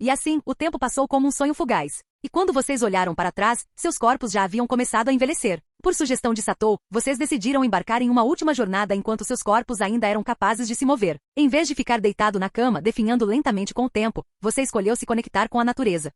S2: E assim, o tempo passou como um sonho fugaz. E quando vocês olharam para trás, seus corpos já haviam começado a envelhecer. Por sugestão de Satou, vocês decidiram embarcar em uma última jornada enquanto seus corpos ainda eram capazes de se mover. Em vez de ficar deitado na cama, definhando lentamente com o tempo, você escolheu se conectar com a natureza.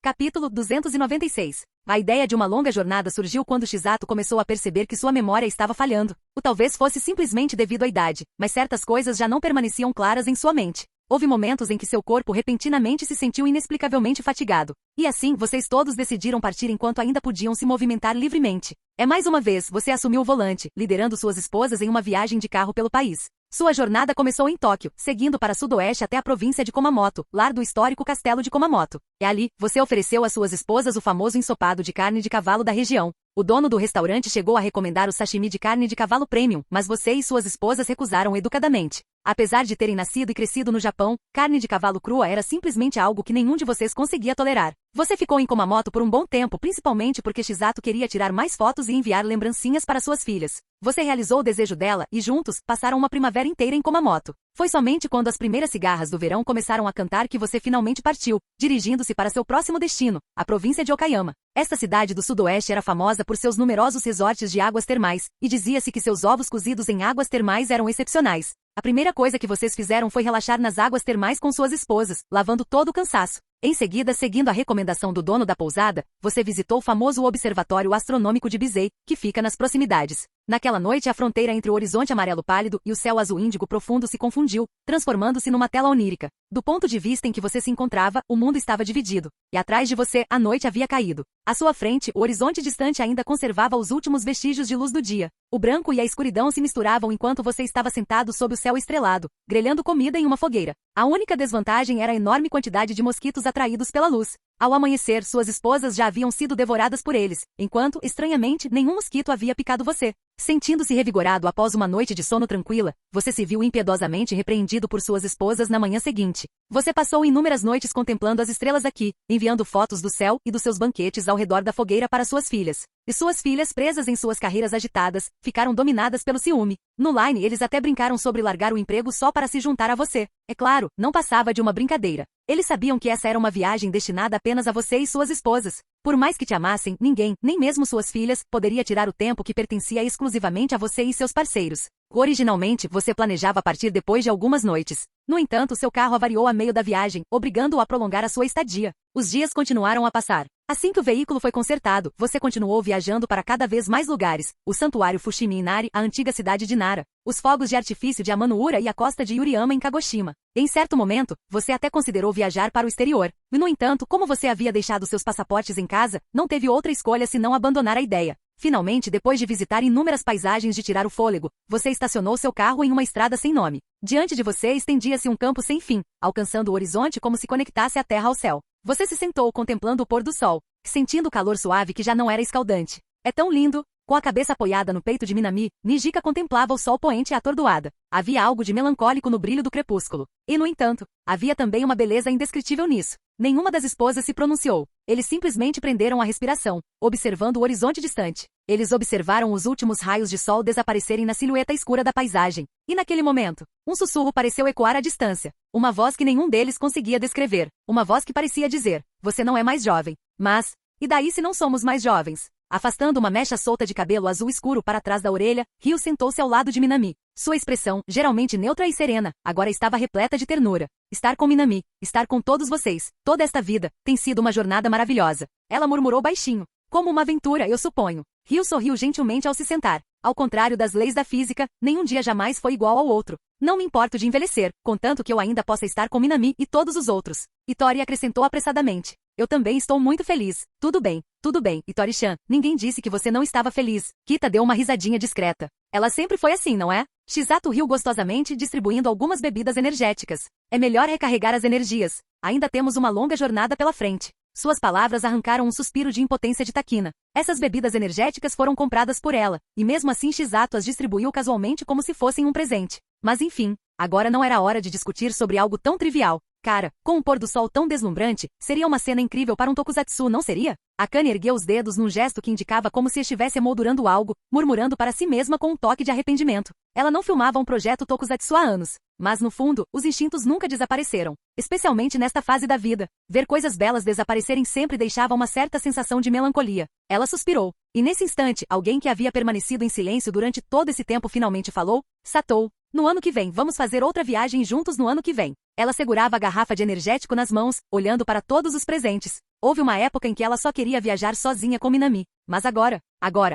S2: Capítulo 296. A ideia de uma longa jornada surgiu quando Shizato começou a perceber que sua memória estava falhando. O talvez fosse simplesmente devido à idade, mas certas coisas já não permaneciam claras em sua mente. Houve momentos em que seu corpo repentinamente se sentiu inexplicavelmente fatigado. E assim, vocês todos decidiram partir enquanto ainda podiam se movimentar livremente. Mais uma vez, você assumiu o volante, liderando suas esposas em uma viagem de carro pelo país. Sua jornada começou em Tóquio, seguindo para sudoeste até a província de Kumamoto, lar do histórico castelo de Kumamoto. E ali, você ofereceu às suas esposas o famoso ensopado de carne de cavalo da região. O dono do restaurante chegou a recomendar o sashimi de carne de cavalo premium, mas você e suas esposas recusaram educadamente. Apesar de terem nascido e crescido no Japão, carne de cavalo crua era simplesmente algo que nenhum de vocês conseguia tolerar. Você ficou em Kumamoto por um bom tempo, principalmente porque Shizato queria tirar mais fotos e enviar lembrancinhas para suas filhas. Você realizou o desejo dela e, juntos, passaram uma primavera inteira em Kumamoto. Foi somente quando as primeiras cigarras do verão começaram a cantar que você finalmente partiu, dirigindo-se para seu próximo destino, a província de Okayama. Esta cidade do sudoeste era famosa por seus numerosos resorts de águas termais, e dizia-se que seus ovos cozidos em águas termais eram excepcionais. A primeira coisa que vocês fizeram foi relaxar nas águas termais com suas esposas, lavando todo o cansaço. Em seguida, seguindo a recomendação do dono da pousada, você visitou o famoso Observatório Astronômico de Bisei, que fica nas proximidades. Naquela noite a fronteira entre o horizonte amarelo pálido e o céu azul índigo profundo se confundiu, transformando-se numa tela onírica. Do ponto de vista em que você se encontrava, o mundo estava dividido. E atrás de você, a noite havia caído. À sua frente, o horizonte distante ainda conservava os últimos vestígios de luz do dia. O branco e a escuridão se misturavam enquanto você estava sentado sob o céu estrelado, grelhando comida em uma fogueira. A única desvantagem era a enorme quantidade de mosquitos atraídos pela luz. Ao amanhecer, suas esposas já haviam sido devoradas por eles, enquanto, estranhamente, nenhum mosquito havia picado você. Sentindo-se revigorado após uma noite de sono tranquila, você se viu impiedosamente repreendido por suas esposas na manhã seguinte. Você passou inúmeras noites contemplando as estrelas aqui, enviando fotos do céu e dos seus banquetes ao redor da fogueira para suas filhas. E suas filhas, presas em suas carreiras agitadas, ficaram dominadas pelo ciúme. No Line, eles até brincaram sobre largar o emprego só para se juntar a você. É claro, não passava de uma brincadeira. Eles sabiam que essa era uma viagem destinada apenas a você e suas esposas. Por mais que te amassem, ninguém, nem mesmo suas filhas, poderia tirar o tempo que pertencia exclusivamente a você e seus parceiros. Originalmente, você planejava partir depois de algumas noites. No entanto, seu carro avariou a meio da viagem, obrigando-o a prolongar a sua estadia. Os dias continuaram a passar. Assim que o veículo foi consertado, você continuou viajando para cada vez mais lugares. O santuário Fushimi Inari, a antiga cidade de Nara, os fogos de artifício de Amanuura e a costa de Yuriyama em Kagoshima. Em certo momento, você até considerou viajar para o exterior. E no entanto, como você havia deixado seus passaportes em casa, não teve outra escolha senão abandonar a ideia. Finalmente, depois de visitar inúmeras paisagens de tirar o fôlego, você estacionou seu carro em uma estrada sem nome. Diante de você estendia-se um campo sem fim, alcançando o horizonte como se conectasse a terra ao céu. Você se sentou contemplando o pôr do sol, sentindo o calor suave que já não era escaldante. É tão lindo! Com a cabeça apoiada no peito de Minami, Nijika contemplava o sol poente e atordoada. Havia algo de melancólico no brilho do crepúsculo. E, no entanto, havia também uma beleza indescritível nisso. Nenhuma das esposas se pronunciou. Eles simplesmente prenderam a respiração, observando o horizonte distante. Eles observaram os últimos raios de sol desaparecerem na silhueta escura da paisagem. E naquele momento, um sussurro pareceu ecoar à distância. Uma voz que nenhum deles conseguia descrever. Uma voz que parecia dizer: "Você não é mais jovem." Mas, e daí se não somos mais jovens? Afastando uma mecha solta de cabelo azul escuro para trás da orelha, Ryo sentou-se ao lado de Minami. Sua expressão, geralmente neutra e serena, agora estava repleta de ternura. Estar com Minami, estar com todos vocês, toda esta vida, tem sido uma jornada maravilhosa. Ela murmurou baixinho. Como uma aventura, eu suponho. Ryo sorriu gentilmente ao se sentar. Ao contrário das leis da física, nenhum dia jamais foi igual ao outro. Não me importo de envelhecer, contanto que eu ainda possa estar com Minami e todos os outros. Itori acrescentou apressadamente. Eu também estou muito feliz. Tudo bem, Itori-chan. Ninguém disse que você não estava feliz. Kita deu uma risadinha discreta. Ela sempre foi assim, não é? Shizato riu gostosamente, distribuindo algumas bebidas energéticas. É melhor recarregar as energias. Ainda temos uma longa jornada pela frente. Suas palavras arrancaram um suspiro de impotência de Takina. Essas bebidas energéticas foram compradas por ela, e mesmo assim Shizato as distribuiu casualmente como se fossem um presente. Mas enfim, agora não era hora de discutir sobre algo tão trivial. Cara, com um pôr do sol tão deslumbrante, seria uma cena incrível para um tokusatsu, não seria? Akane ergueu os dedos num gesto que indicava como se estivesse emoldurando algo, murmurando para si mesma com um toque de arrependimento. Ela não filmava um projeto tokusatsu há anos, mas no fundo, os instintos nunca desapareceram. Especialmente nesta fase da vida. Ver coisas belas desaparecerem sempre deixava uma certa sensação de melancolia. Ela suspirou. E nesse instante, alguém que havia permanecido em silêncio durante todo esse tempo finalmente falou: Satou. No ano que vem, vamos fazer outra viagem juntos no ano que vem. Ela segurava a garrafa de energético nas mãos, olhando para todos os presentes. Houve uma época em que ela só queria viajar sozinha com Minami. Mas agora,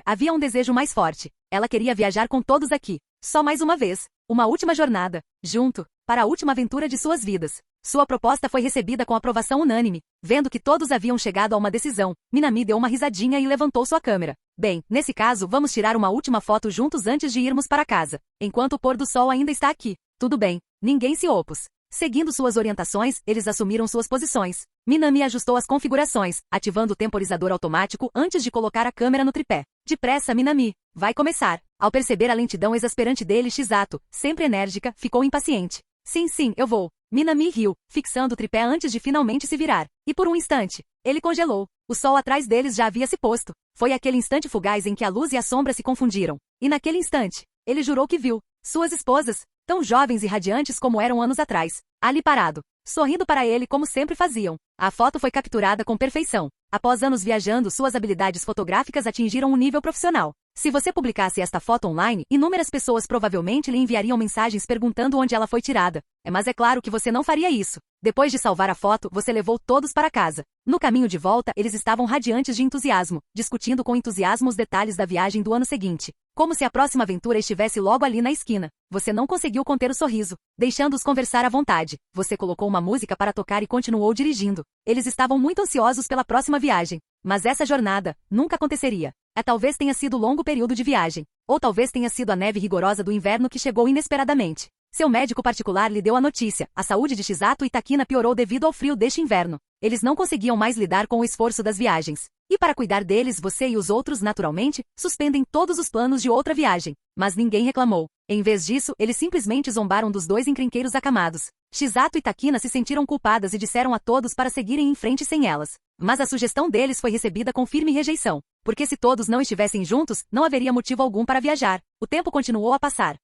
S2: havia um desejo mais forte. Ela queria viajar com todos aqui. Só mais uma vez. Uma última jornada. Junto. Para a última aventura de suas vidas. Sua proposta foi recebida com aprovação unânime. Vendo que todos haviam chegado a uma decisão, Minami deu uma risadinha e levantou sua câmera. Bem, nesse caso vamos tirar uma última foto juntos antes de irmos para casa. Enquanto o pôr do sol ainda está aqui. Tudo bem. Ninguém se opôs. Seguindo suas orientações, eles assumiram suas posições. Minami ajustou as configurações, ativando o temporizador automático antes de colocar a câmera no tripé. Depressa, Minami. Vai começar. Ao perceber a lentidão exasperante dele, Shizato, sempre enérgica, ficou impaciente. Sim, eu vou. Minami riu, fixando o tripé antes de finalmente se virar. E por um instante, ele congelou. O sol atrás deles já havia se posto. Foi aquele instante fugaz em que a luz e a sombra se confundiram. E naquele instante, ele jurou que viu suas esposas, tão jovens e radiantes como eram anos atrás, ali parado, sorrindo para ele como sempre faziam. A foto foi capturada com perfeição. Após anos viajando, suas habilidades fotográficas atingiram um nível profissional. Se você publicasse esta foto online, inúmeras pessoas provavelmente lhe enviariam mensagens perguntando onde ela foi tirada. Mas é claro que você não faria isso. Depois de salvar a foto, você levou todos para casa. No caminho de volta, eles estavam radiantes de entusiasmo, discutindo com entusiasmo os detalhes da viagem do ano seguinte. Como se a próxima aventura estivesse logo ali na esquina. Você não conseguiu conter o sorriso, deixando-os conversar à vontade. Você colocou uma música para tocar e continuou dirigindo. Eles estavam muito ansiosos pela próxima viagem. Mas essa jornada nunca aconteceria. Talvez tenha sido o longo período de viagem. Ou talvez tenha sido a neve rigorosa do inverno que chegou inesperadamente. Seu médico particular lhe deu a notícia. A saúde de Chisato e Takina piorou devido ao frio deste inverno. Eles não conseguiam mais lidar com o esforço das viagens. E para cuidar deles, você e os outros, naturalmente, suspendem todos os planos de outra viagem. Mas ninguém reclamou. Em vez disso, eles simplesmente zombaram dos dois encrenqueiros acamados. Chisato e Takina se sentiram culpadas e disseram a todos para seguirem em frente sem elas. Mas a sugestão deles foi recebida com firme rejeição. Porque se todos não estivessem juntos, não haveria motivo algum para viajar. O tempo continuou a passar.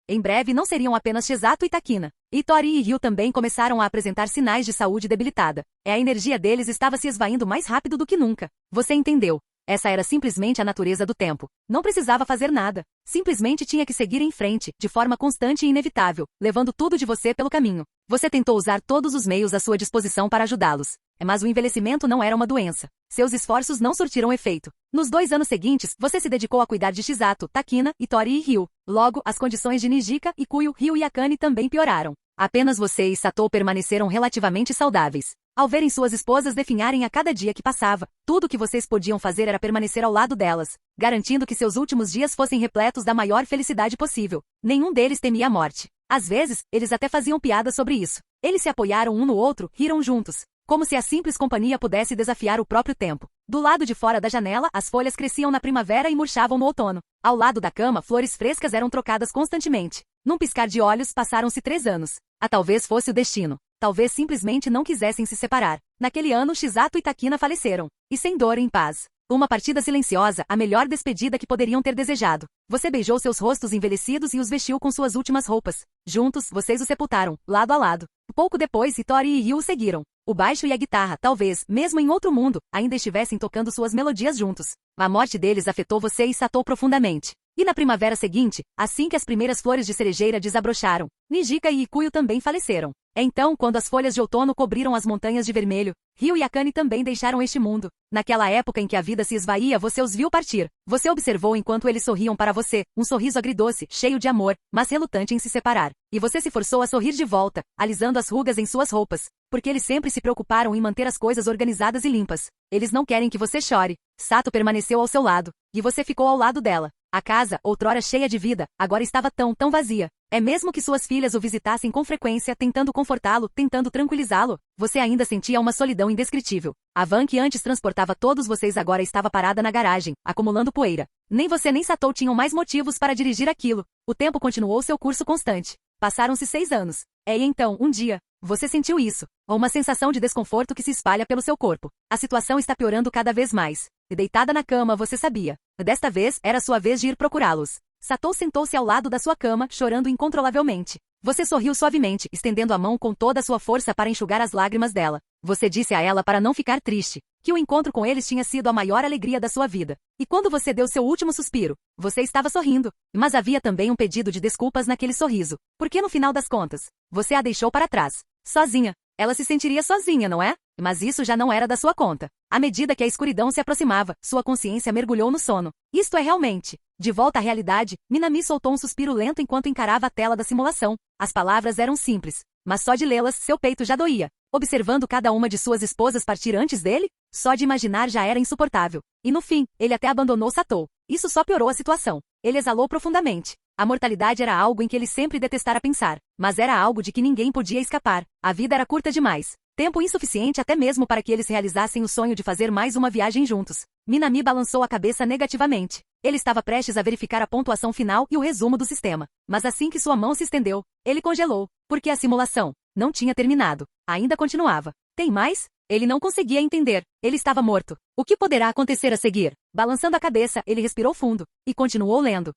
S2: Em breve não seriam apenas Chisato e Takina. Itori e Ryu também começaram a apresentar sinais de saúde debilitada. A energia deles estava se esvaindo mais rápido do que nunca. Você entendeu. Essa era simplesmente a natureza do tempo. Não precisava fazer nada. Simplesmente tinha que seguir em frente, de forma constante e inevitável, levando tudo de você pelo caminho. Você tentou usar todos os meios à sua disposição para ajudá-los. Mas o envelhecimento não era uma doença. Seus esforços não surtiram efeito. Nos 2 anos seguintes, você se dedicou a cuidar de Chisato, Takina, Itori e Ryu. Logo, as condições de Nijika, Ikuyo, Ryu e Akane também pioraram. Apenas você e Satou permaneceram relativamente saudáveis. Ao verem suas esposas definharem a cada dia que passava, tudo o que vocês podiam fazer era permanecer ao lado delas, garantindo que seus últimos dias fossem repletos da maior felicidade possível. Nenhum deles temia a morte. Às vezes, eles até faziam piadas sobre isso. Eles se apoiaram um no outro, riram juntos. Como se a simples companhia pudesse desafiar o próprio tempo. Do lado de fora da janela, as folhas cresciam na primavera e murchavam no outono. Ao lado da cama, flores frescas eram trocadas constantemente. Num piscar de olhos, passaram-se 3 anos. Talvez fosse o destino. Talvez simplesmente não quisessem se separar. Naquele ano, Chisato e Takina faleceram. E sem dor, em paz. Uma partida silenciosa, a melhor despedida que poderiam ter desejado. Você beijou seus rostos envelhecidos e os vestiu com suas últimas roupas. Juntos, vocês os sepultaram, lado a lado. Pouco depois, Itori e Ryu o seguiram. O baixo e a guitarra, talvez, mesmo em outro mundo, ainda estivessem tocando suas melodias juntos. A morte deles afetou você e Satou profundamente. E na primavera seguinte, assim que as primeiras flores de cerejeira desabrocharam, Nijika e Ikuyo também faleceram. Então, quando as folhas de outono cobriram as montanhas de vermelho, Ryu e Akane também deixaram este mundo. Naquela época em que a vida se esvaía, você os viu partir. Você observou enquanto eles sorriam para você, um sorriso agridoce, cheio de amor, mas relutante em se separar. E você se forçou a sorrir de volta, alisando as rugas em suas roupas. Porque eles sempre se preocuparam em manter as coisas organizadas e limpas. Eles não querem que você chore. Sato permaneceu ao seu lado. E você ficou ao lado dela. A casa, outrora cheia de vida, agora estava tão vazia. É mesmo que suas filhas o visitassem com frequência, tentando confortá-lo, tentando tranquilizá-lo, você ainda sentia uma solidão indescritível. A van que antes transportava todos vocês agora estava parada na garagem, acumulando poeira. Nem você nem Satou tinham mais motivos para dirigir aquilo. O tempo continuou seu curso constante. Passaram-se 6 anos. E então, um dia, você sentiu isso. Uma sensação de desconforto que se espalha pelo seu corpo. A situação está piorando cada vez mais. E deitada na cama, você sabia. Desta vez, era sua vez de ir procurá-los. Satou sentou-se ao lado da sua cama, chorando incontrolavelmente. Você sorriu suavemente, estendendo a mão com toda a sua força para enxugar as lágrimas dela. Você disse a ela para não ficar triste, que o encontro com eles tinha sido a maior alegria da sua vida. E quando você deu seu último suspiro, você estava sorrindo. Mas havia também um pedido de desculpas naquele sorriso. Porque no final das contas, você a deixou para trás. Sozinha. Ela se sentiria sozinha, não é? Mas isso já não era da sua conta. À medida que a escuridão se aproximava, sua consciência mergulhou no sono. Isto é realmente. De volta à realidade, Minami soltou um suspiro lento enquanto encarava a tela da simulação. As palavras eram simples, mas só de lê-las, seu peito já doía. Observando cada uma de suas esposas partir antes dele, só de imaginar já era insuportável. E no fim, ele até abandonou Satou. Isso só piorou a situação. Ele exalou profundamente. A mortalidade era algo em que ele sempre detestara pensar, mas era algo de que ninguém podia escapar. A vida era curta demais. Tempo insuficiente até mesmo para que eles realizassem o sonho de fazer mais uma viagem juntos. Minami balançou a cabeça negativamente. Ele estava prestes a verificar a pontuação final e o resumo do sistema. Mas assim que sua mão se estendeu, ele congelou. Porque a simulação não tinha terminado. Ainda continuava. Tem mais? Ele não conseguia entender. Ele estava morto. O que poderá acontecer a seguir? Balançando a cabeça, ele respirou fundo. E continuou lendo.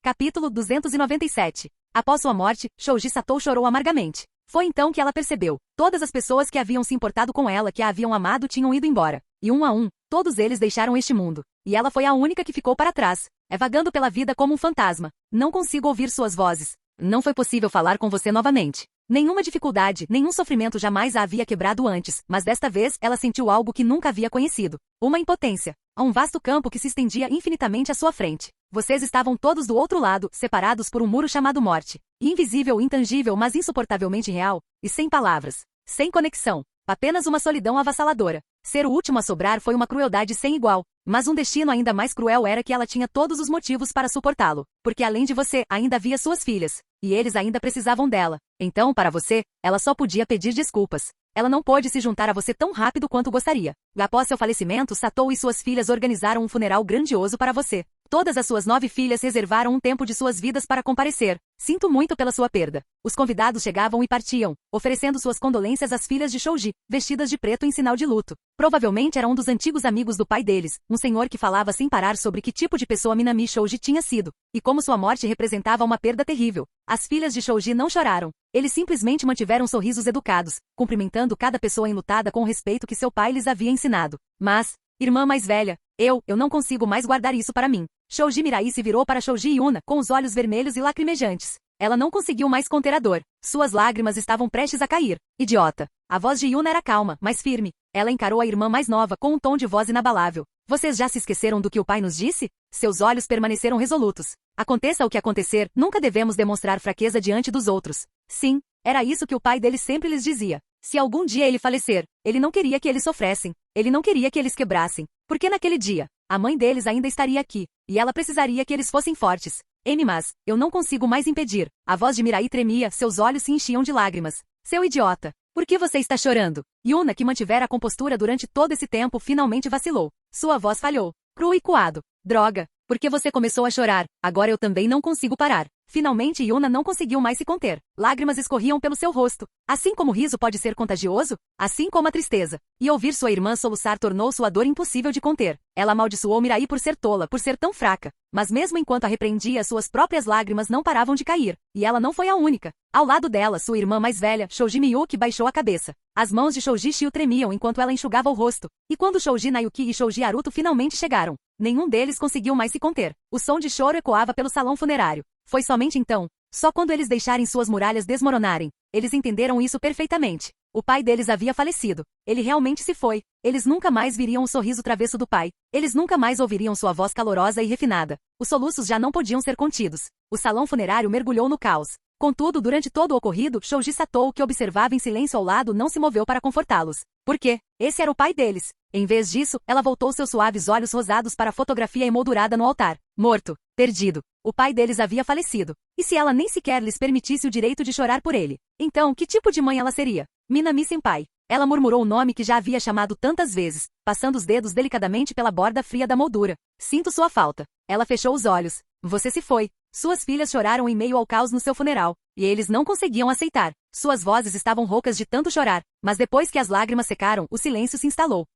S2: Capítulo 297. Após sua morte, Shoji Satou chorou amargamente. Foi então que ela percebeu. Todas as pessoas que haviam se importado com ela, que a haviam amado, tinham ido embora. E um a um, todos eles deixaram este mundo. E ela foi a única que ficou para trás. Vagando pela vida como um fantasma. Não consigo ouvir suas vozes. Não foi possível falar com você novamente. Nenhuma dificuldade, nenhum sofrimento jamais a havia quebrado antes, mas desta vez ela sentiu algo que nunca havia conhecido. Uma impotência. a um vasto campo que se estendia infinitamente à sua frente. Vocês estavam todos do outro lado, separados por um muro chamado morte. Invisível, intangível, mas insuportavelmente real, e sem palavras. Sem conexão. Apenas uma solidão avassaladora. Ser o último a sobrar foi uma crueldade sem igual, mas um destino ainda mais cruel era que ela tinha todos os motivos para suportá-lo, porque além de você, ainda havia suas filhas, e eles ainda precisavam dela. Então, para você, ela só podia pedir desculpas. Ela não pôde se juntar a você tão rápido quanto gostaria. Após seu falecimento, Satou e suas filhas organizaram um funeral grandioso para você. Todas as suas 9 filhas reservaram um tempo de suas vidas para comparecer. Sinto muito pela sua perda. Os convidados chegavam e partiam, oferecendo suas condolências às filhas de Shoji, vestidas de preto em sinal de luto. Provavelmente era um dos antigos amigos do pai deles, um senhor que falava sem parar sobre que tipo de pessoa Minami Shoji tinha sido, e como sua morte representava uma perda terrível. As filhas de Shoji não choraram. Eles simplesmente mantiveram sorrisos educados, cumprimentando cada pessoa enlutada com o respeito que seu pai lhes havia ensinado. Mas, irmã mais velha, eu não consigo mais guardar isso para mim. Shoji Mirai se virou para Shoji Yuna, com os olhos vermelhos e lacrimejantes. Ela não conseguiu mais conter a dor. Suas lágrimas estavam prestes a cair. Idiota. A voz de Yuna era calma, mas firme. Ela encarou a irmã mais nova com um tom de voz inabalável. Vocês já se esqueceram do que o pai nos disse? Seus olhos permaneceram resolutos. Aconteça o que acontecer, nunca devemos demonstrar fraqueza diante dos outros. Sim, era isso que o pai deles sempre lhes dizia. Se algum dia ele falecer, ele não queria que eles sofressem. Ele não queria que eles quebrassem. Porque naquele dia, a mãe deles ainda estaria aqui, e ela precisaria que eles fossem fortes. Mas, eu não consigo mais impedir. A voz de Mirai tremia, seus olhos se enchiam de lágrimas. Seu idiota. Por que você está chorando? Yuna, que mantivera a compostura durante todo esse tempo, finalmente vacilou. Sua voz falhou. Cru e coado. Droga. Por que você começou a chorar? Agora eu também não consigo parar. Finalmente Yuna não conseguiu mais se conter. Lágrimas escorriam pelo seu rosto. Assim como o riso pode ser contagioso, assim como a tristeza. E ouvir sua irmã soluçar tornou sua dor impossível de conter. Ela amaldiçoou Mirai por ser tola, por ser tão fraca. Mas mesmo enquanto a repreendia, suas próprias lágrimas não paravam de cair. E ela não foi a única. Ao lado dela, sua irmã mais velha, Shoji Miyuki, baixou a cabeça. As mãos de Shoji Shio tremiam enquanto ela enxugava o rosto. E quando Shoji Nayuki e Shoji Haruto finalmente chegaram, nenhum deles conseguiu mais se conter. O som de choro ecoava pelo salão funerário. Foi somente então, só quando eles deixarem suas muralhas desmoronarem, eles entenderam isso perfeitamente. O pai deles havia falecido. Ele realmente se foi. Eles nunca mais viriam o sorriso travesso do pai. Eles nunca mais ouviriam sua voz calorosa e refinada. Os soluços já não podiam ser contidos. O salão funerário mergulhou no caos. Contudo, durante todo o ocorrido, Shoji Satou, que observava em silêncio ao lado, não se moveu para confortá-los. Por quê? Esse era o pai deles. Em vez disso, ela voltou seus suaves olhos rosados para a fotografia emoldurada no altar. Morto. Perdido. O pai deles havia falecido. E se ela nem sequer lhes permitisse o direito de chorar por ele? Então, que tipo de mãe ela seria? Minami-senpai. Ela murmurou o nome que já havia chamado tantas vezes, passando os dedos delicadamente pela borda fria da moldura. Sinto sua falta. Ela fechou os olhos. Você se foi. Suas filhas choraram em meio ao caos no seu funeral, e eles não conseguiam aceitar. Suas vozes estavam roucas de tanto chorar, mas depois que as lágrimas secaram, o silêncio se instalou.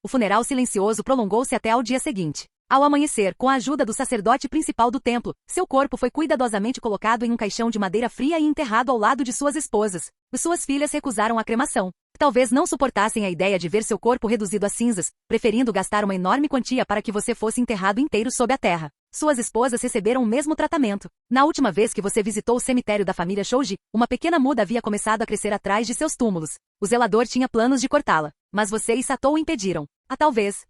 S2: O funeral silencioso prolongou-se até ao dia seguinte. Ao amanhecer, com a ajuda do sacerdote principal do templo, seu corpo foi cuidadosamente colocado em um caixão de madeira fria e enterrado ao lado de suas esposas. Suas filhas recusaram a cremação. Talvez não suportassem a ideia de ver seu corpo reduzido a cinzas, preferindo gastar uma enorme quantia para que você fosse enterrado inteiro sob a terra. Suas esposas receberam o mesmo tratamento. Na última vez que você visitou o cemitério da família Shoji, uma pequena muda havia começado a crescer atrás de seus túmulos. O zelador tinha planos de cortá-la, mas você e Satou o impediram. Talvez.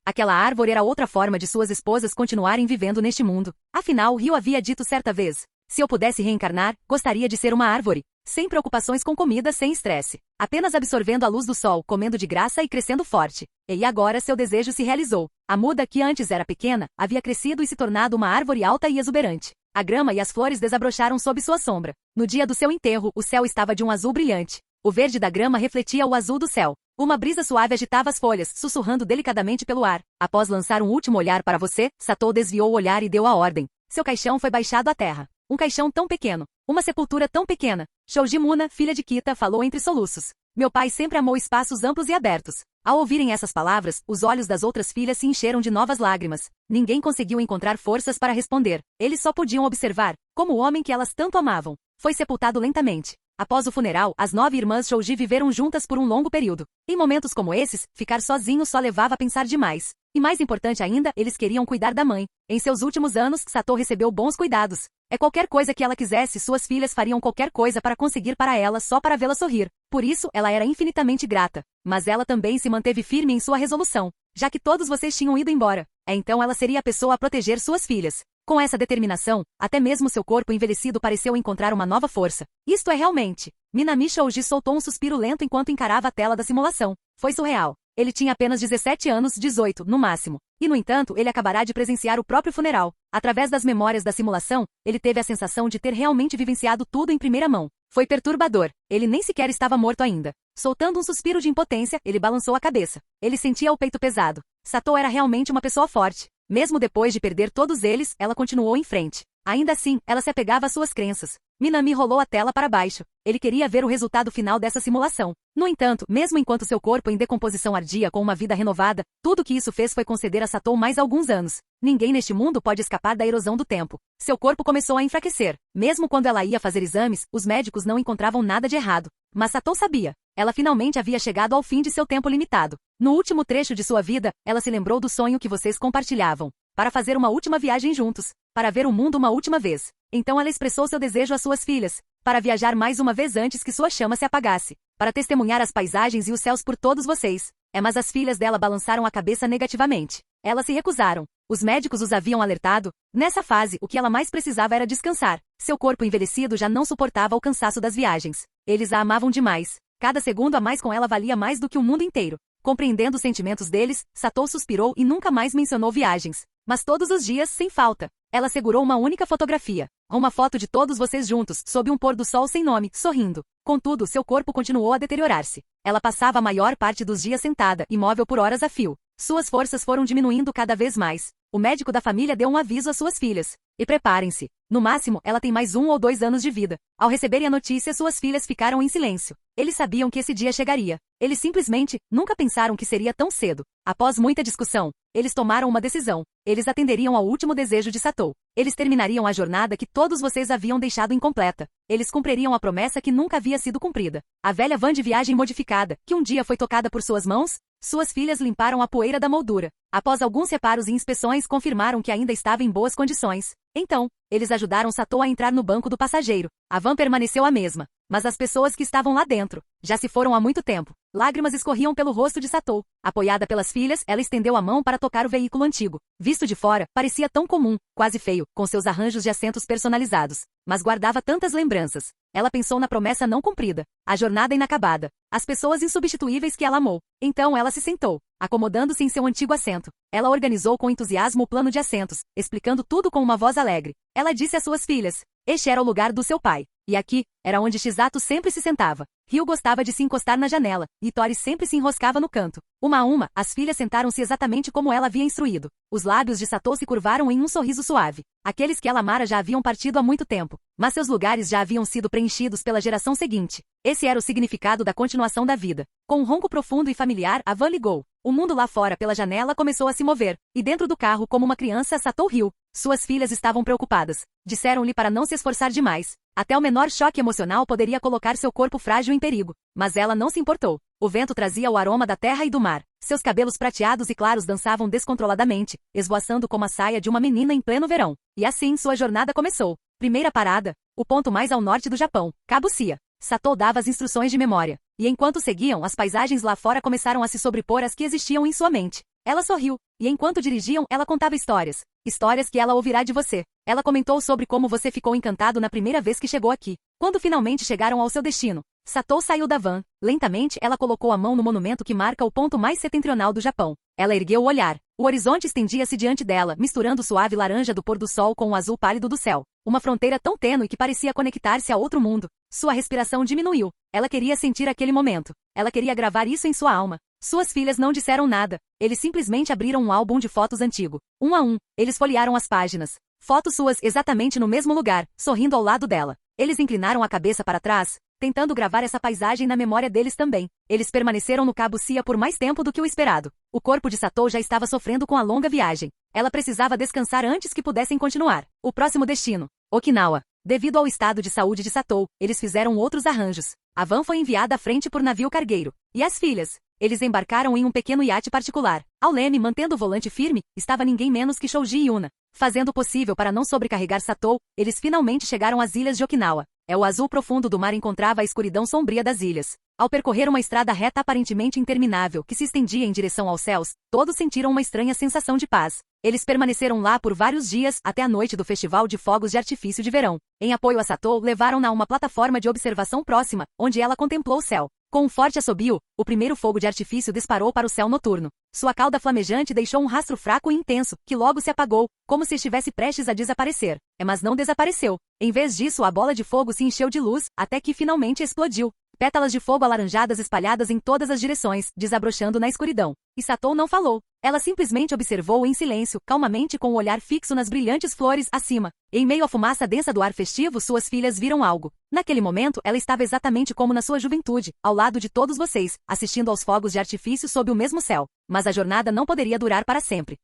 S2: Aquela árvore era outra forma de suas esposas continuarem vivendo neste mundo. Afinal, Ryo havia dito certa vez: se eu pudesse reencarnar, gostaria de ser uma árvore. Sem preocupações com comida, sem estresse. Apenas absorvendo a luz do sol, comendo de graça e crescendo forte. E agora seu desejo se realizou. A muda, que antes era pequena, havia crescido e se tornado uma árvore alta e exuberante. A grama e as flores desabrocharam sob sua sombra. No dia do seu enterro, o céu estava de um azul brilhante. O verde da grama refletia o azul do céu. Uma brisa suave agitava as folhas, sussurrando delicadamente pelo ar. Após lançar um último olhar para você, Satou desviou o olhar e deu a ordem. Seu caixão foi baixado à terra. Um caixão tão pequeno. Uma sepultura tão pequena. Shoji Muna, filha de Kita, falou entre soluços. Meu pai sempre amou espaços amplos e abertos. Ao ouvirem essas palavras, os olhos das outras filhas se encheram de novas lágrimas. Ninguém conseguiu encontrar forças para responder. Eles só podiam observar, como o homem que elas tanto amavam foi sepultado lentamente. Após o funeral, as 9 irmãs Shoji viveram juntas por um longo período. Em momentos como esses, ficar sozinho só levava a pensar demais. E mais importante ainda, eles queriam cuidar da mãe. Em seus últimos anos, Satou recebeu bons cuidados. Qualquer coisa que ela quisesse, suas filhas fariam qualquer coisa para conseguir para ela só para vê-la sorrir. Por isso, ela era infinitamente grata. Mas ela também se manteve firme em sua resolução. Já que todos vocês tinham ido embora, então ela seria a pessoa a proteger suas filhas. Com essa determinação, até mesmo seu corpo envelhecido pareceu encontrar uma nova força. Isto é realmente. Minami Shoji soltou um suspiro lento enquanto encarava a tela da simulação. Foi surreal. Ele tinha apenas 17 anos, 18, no máximo. E, no entanto, ele acabará de presenciar o próprio funeral. Através das memórias da simulação, ele teve a sensação de ter realmente vivenciado tudo em primeira mão. Foi perturbador. Ele nem sequer estava morto ainda. Soltando um suspiro de impotência, ele balançou a cabeça. Ele sentia o peito pesado. Satou era realmente uma pessoa forte. Mesmo depois de perder todos eles, ela continuou em frente. Ainda assim, ela se apegava às suas crenças. Minami rolou a tela para baixo. Ele queria ver o resultado final dessa simulação. No entanto, mesmo enquanto seu corpo em decomposição ardia com uma vida renovada, tudo que isso fez foi conceder a Satou mais alguns anos. Ninguém neste mundo pode escapar da erosão do tempo. Seu corpo começou a enfraquecer. Mesmo quando ela ia fazer exames, os médicos não encontravam nada de errado. Mas Satou sabia. Ela finalmente havia chegado ao fim de seu tempo limitado. No último trecho de sua vida, ela se lembrou do sonho que vocês compartilhavam. Para fazer uma última viagem juntos. Para ver o mundo uma última vez. Então ela expressou seu desejo às suas filhas. Para viajar mais uma vez antes que sua chama se apagasse. Para testemunhar as paisagens e os céus por todos vocês. Mas as filhas dela balançaram a cabeça negativamente. Elas se recusaram. Os médicos os haviam alertado. Nessa fase, o que ela mais precisava era descansar. Seu corpo envelhecido já não suportava o cansaço das viagens. Eles a amavam demais. Cada segundo a mais com ela valia mais do que o mundo inteiro. Compreendendo os sentimentos deles, Satou suspirou e nunca mais mencionou viagens. Mas todos os dias, sem falta, ela segurou uma única fotografia. Uma foto de todos vocês juntos, sob um pôr do sol sem nome, sorrindo. Contudo, seu corpo continuou a deteriorar-se. Ela passava a maior parte dos dias sentada, imóvel por horas a fio. Suas forças foram diminuindo cada vez mais. O médico da família deu um aviso às suas filhas. E preparem-se. No máximo, ela tem mais 1 ou 2 anos de vida. Ao receberem a notícia, suas filhas ficaram em silêncio. Eles sabiam que esse dia chegaria. Eles simplesmente nunca pensaram que seria tão cedo. Após muita discussão, eles tomaram uma decisão. Eles atenderiam ao último desejo de Satou. Eles terminariam a jornada que todos vocês haviam deixado incompleta. Eles cumpririam a promessa que nunca havia sido cumprida. A velha van de viagem modificada, que um dia foi tocada por suas mãos, suas filhas limparam a poeira da moldura. Após alguns reparos e inspeções, confirmaram que ainda estava em boas condições. Então, eles ajudaram Satou a entrar no banco do passageiro. A van permaneceu a mesma, mas as pessoas que estavam lá dentro já se foram há muito tempo. Lágrimas escorriam pelo rosto de Satou. Apoiada pelas filhas, ela estendeu a mão para tocar o veículo antigo. Visto de fora, parecia tão comum, quase feio, com seus arranjos de assentos personalizados. Mas guardava tantas lembranças. Ela pensou na promessa não cumprida, a jornada inacabada, as pessoas insubstituíveis que ela amou. Então ela se sentou, acomodando-se em seu antigo assento. Ela organizou com entusiasmo o plano de assentos, explicando tudo com uma voz alegre. Ela disse às suas filhas: este era o lugar do seu pai. E aqui, era onde Chisato sempre se sentava. Ryu gostava de se encostar na janela, e Tori sempre se enroscava no canto. Uma a uma, as filhas sentaram-se exatamente como ela havia instruído. Os lábios de Satou se curvaram em um sorriso suave. Aqueles que ela amara já haviam partido há muito tempo, mas seus lugares já haviam sido preenchidos pela geração seguinte. Esse era o significado da continuação da vida. Com um ronco profundo e familiar, a van ligou. O mundo lá fora pela janela começou a se mover, e dentro do carro, como uma criança, Satou riu. Suas filhas estavam preocupadas. Disseram-lhe para não se esforçar demais. Até o menor choque emocional poderia colocar seu corpo frágil em perigo. Mas ela não se importou. O vento trazia o aroma da terra e do mar. Seus cabelos prateados e claros dançavam descontroladamente, esvoaçando como a saia de uma menina em pleno verão. E assim sua jornada começou. Primeira parada, o ponto mais ao norte do Japão, Cabo Cia. Satou dava as instruções de memória. E enquanto seguiam, as paisagens lá fora começaram a se sobrepor às que existiam em sua mente. Ela sorriu, e enquanto dirigiam, ela contava histórias. Histórias que ela ouvirá de você. Ela comentou sobre como você ficou encantado na primeira vez que chegou aqui. Quando finalmente chegaram ao seu destino, Satou saiu da van. Lentamente, ela colocou a mão no monumento que marca o ponto mais setentrional do Japão. Ela ergueu o olhar. O horizonte estendia-se diante dela, misturando o suave laranja do pôr do sol com o azul pálido do céu. Uma fronteira tão tênue que parecia conectar-se a outro mundo. Sua respiração diminuiu. Ela queria sentir aquele momento. Ela queria gravar isso em sua alma. Suas filhas não disseram nada. Eles simplesmente abriram um álbum de fotos antigo. Um a um, eles folhearam as páginas. Fotos suas exatamente no mesmo lugar, sorrindo ao lado dela. Eles inclinaram a cabeça para trás, tentando gravar essa paisagem na memória deles também. Eles permaneceram no Cabo Cia por mais tempo do que o esperado. O corpo de Satou já estava sofrendo com a longa viagem. Ela precisava descansar antes que pudessem continuar. O próximo destino, Okinawa. Devido ao estado de saúde de Satou, eles fizeram outros arranjos. A van foi enviada à frente por navio cargueiro. E as filhas? Eles embarcaram em um pequeno iate particular. Ao leme, mantendo o volante firme, estava ninguém menos que Shoji Yuna. Fazendo o possível para não sobrecarregar Satou, eles finalmente chegaram às ilhas de Okinawa. O azul profundo do mar encontrava a escuridão sombria das ilhas. Ao percorrer uma estrada reta aparentemente interminável que se estendia em direção aos céus, todos sentiram uma estranha sensação de paz. Eles permaneceram lá por vários dias, até a noite do festival de fogos de artifício de verão. Em apoio a Satou, levaram-na a uma plataforma de observação próxima, onde ela contemplou o céu. Com um forte assobio, o primeiro fogo de artifício disparou para o céu noturno. Sua cauda flamejante deixou um rastro fraco e intenso, que logo se apagou, como se estivesse prestes a desaparecer. Mas não desapareceu. Em vez disso, a bola de fogo se encheu de luz, até que finalmente explodiu. Pétalas de fogo alaranjadas espalhadas em todas as direções, desabrochando na escuridão. E Satou não falou. Ela simplesmente observou em silêncio, calmamente com o olhar fixo nas brilhantes flores acima. Em meio à fumaça densa do ar festivo, suas filhas viram algo. Naquele momento, ela estava exatamente como na sua juventude, ao lado de todos vocês, assistindo aos fogos de artifício sob o mesmo céu. Mas a jornada não poderia durar para sempre.